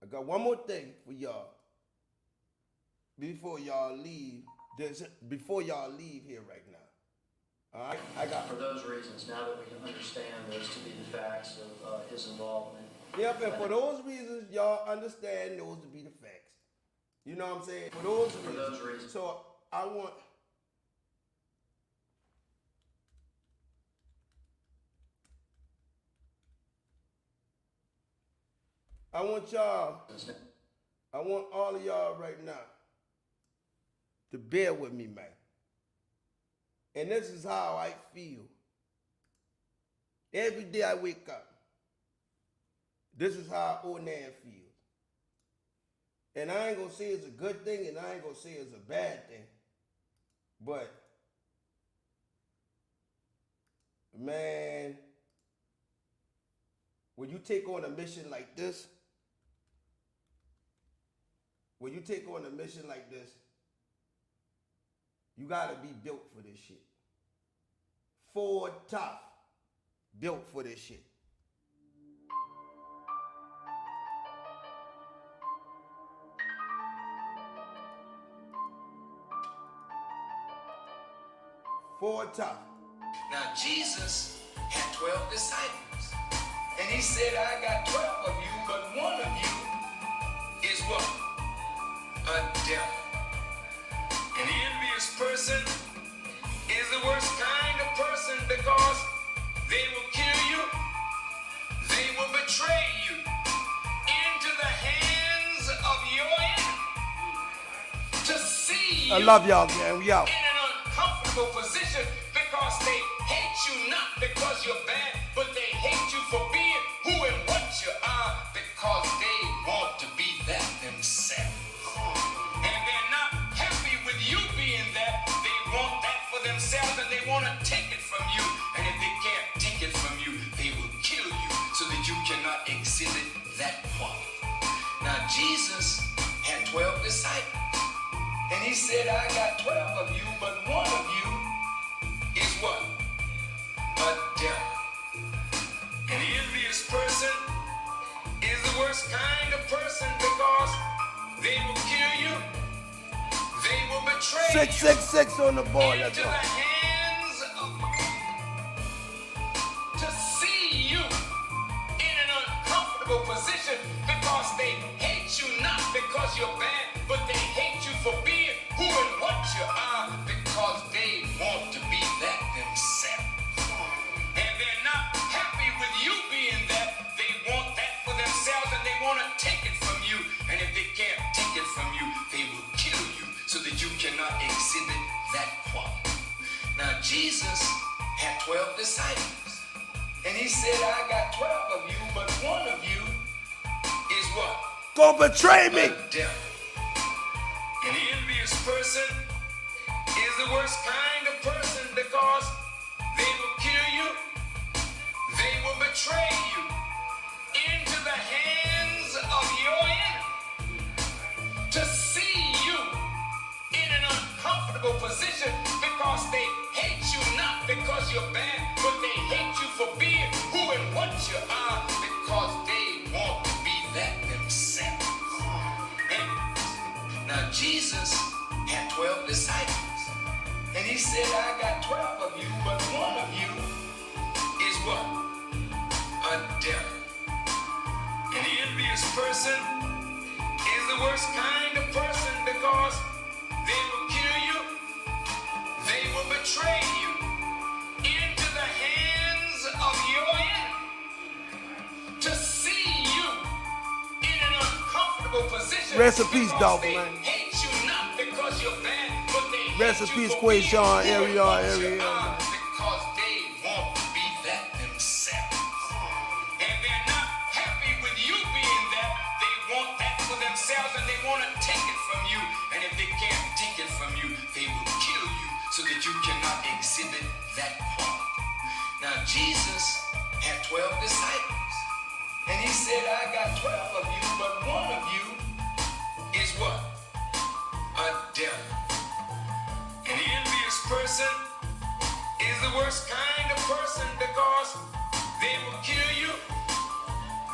I got one more thing for y'all before y'all leave. Before y'all leave here right now. All right, I got. For those reasons, now that we can understand those to be the facts of his involvement. Yep, and for those reasons, y'all understand those to be the facts. You know what I'm saying? For those reasons. So I want. I want all of y'all right now to bear with me, man. And this is how I feel. Every day I wake up, this is how Onan feels. And I ain't gonna say it's a good thing, and I ain't gonna say it's a bad thing. But, man, when you take on a mission like this, you gotta be built for this shit. Ford tough, built for this shit. Ford tough. Now Jesus had 12 disciples, and he said, I got 12 of you, but one of you is what? A devil. An envious person is the worst kind of person because they will kill you, they will betray you into the hands of your enemy. To see you I love y'all, man. We out. in an uncomfortable position because they hate you not because you're bad, but they hate you for being who and what you are because they want to be that themselves. And they're not happy with you being that. They want that for themselves and they want to take it from you. And if they can't take it from you, they will kill you so that you cannot exhibit that quality. Now Jesus had 12 disciples. And he said, I got 12 of you, but one of you is what? A devil. An envious person is the worst kind of person because they will kill you, they will betray 666 on the board. into Let's the go. hands of to see you in an uncomfortable position because they hate you not because you're bad, but they hate you for being who and what you are because they want to be that themselves. And they're not happy with you being that. They want that for themselves and they want to take it from you. And if they can't take it from you, they will kill you so that you cannot exhibit that quality. Now Jesus had 12 disciples. And he said, I got 12 of you, but one of you is what? Go betray me. A devil. An envious person is the worst kind of person because they will kill you, they will betray you what? A devil. An envious person is the worst kind of person because they will kill you, they will betray you into the hands of your enemy to see you in an uncomfortable position. Rest in peace, Dolph, man. Hate you not because you're bad, but they Rest in hate you peace, for Quay being Sean, who and Ariel, what you Ariel. are, because they want to be that themselves. And they're not happy with you being that. They want that for themselves and they want to take it from you. And if they can't take it from you, they will kill you so that you cannot exhibit that quality. Now, Jesus had 12 disciples. And he said, I got 12 of you, but one of you is what? A devil. An envious person is the worst kind of person because they will kill you,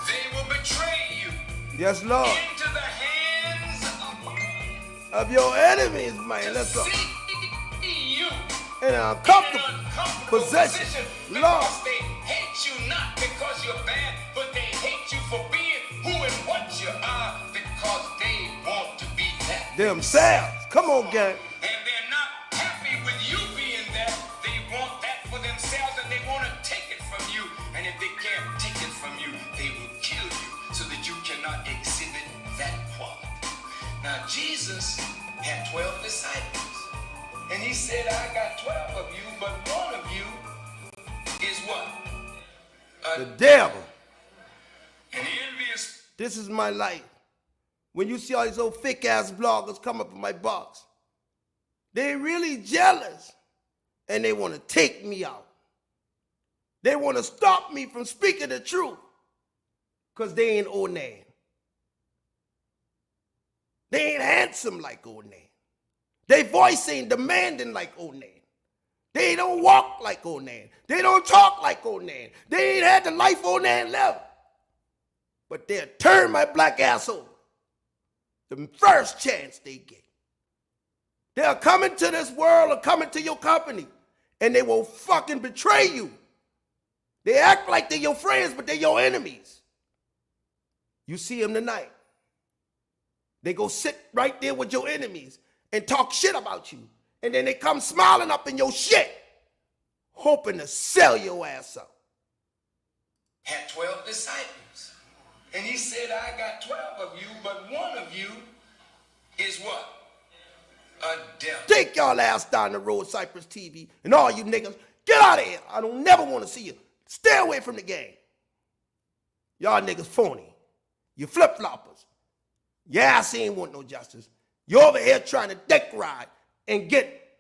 they will betray you. Yes, Lord. Into the hands Of your enemies, man. Let's go. you In an uncomfortable position. Lord. because they hate you not because you're bad, but they hate you for being who and what you are because they want to be that Themselves. Come on, gang. and they're not happy with you being that. They want that for themselves and they want to take it from you. And if they can't take it from you, they will kill you so that you cannot exhibit that quality. Now, Jesus had 12 disciples. And he said, I got 12 of you, but one of you is what? The devil. An envious. This is my life. When you see all these old fake ass bloggers come up in my box, they really jealous and they want to take me out. They want to stop me from speaking the truth because they ain't Onan. They ain't handsome like Onan. Their voice ain't demanding like Onan. They don't walk like Onan. They don't talk like Onan. They ain't had the life Onan lived. But they'll turn my black ass over the first chance they get. They'll come into this world or come into your company and they will fucking betray you. They act like they're your friends, but they're your enemies. You see them tonight. They go sit right there with your enemies and talk shit about you. And then they come smiling up in your shit, hoping to sell your ass up. Had 12 disciples. And he said, I got 12 of you, but one of you is what? A devil. Take y'all ass down the road, Cypress TV, and all you niggas, get out of here. I don't never want to see you. Stay away from the game. Y'all niggas phony. You flip-floppers. Your ass ain't want no justice. You over here trying to dick ride and get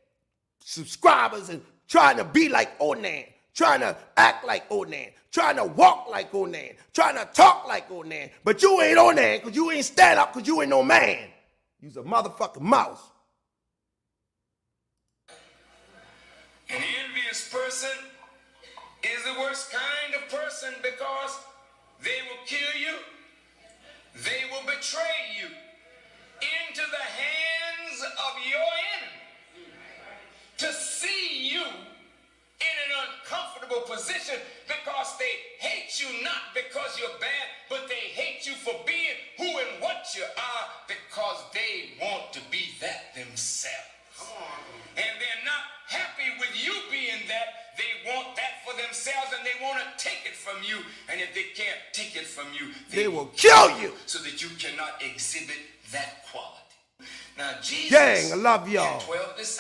subscribers and trying to be like Onan, trying to act like Onan, trying to walk like Onan, trying to talk like Onan. But you ain't Onan because you ain't stand up because you ain't no man. You's a motherfucking mouse. An envious person is the worst kind of person because they will kill you, they will betray you into the hands of your enemy to see you in an uncomfortable position because they hate you not because you're bad, but they hate you for being who and what you are because they want to be that themselves. And they're not happy with you being that. They want that for themselves and they want to take it from you. And if they can't take it from you, they will kill you so that you cannot exhibit that quality. Now, Jesus gang, I love y'all. had 12 disciples.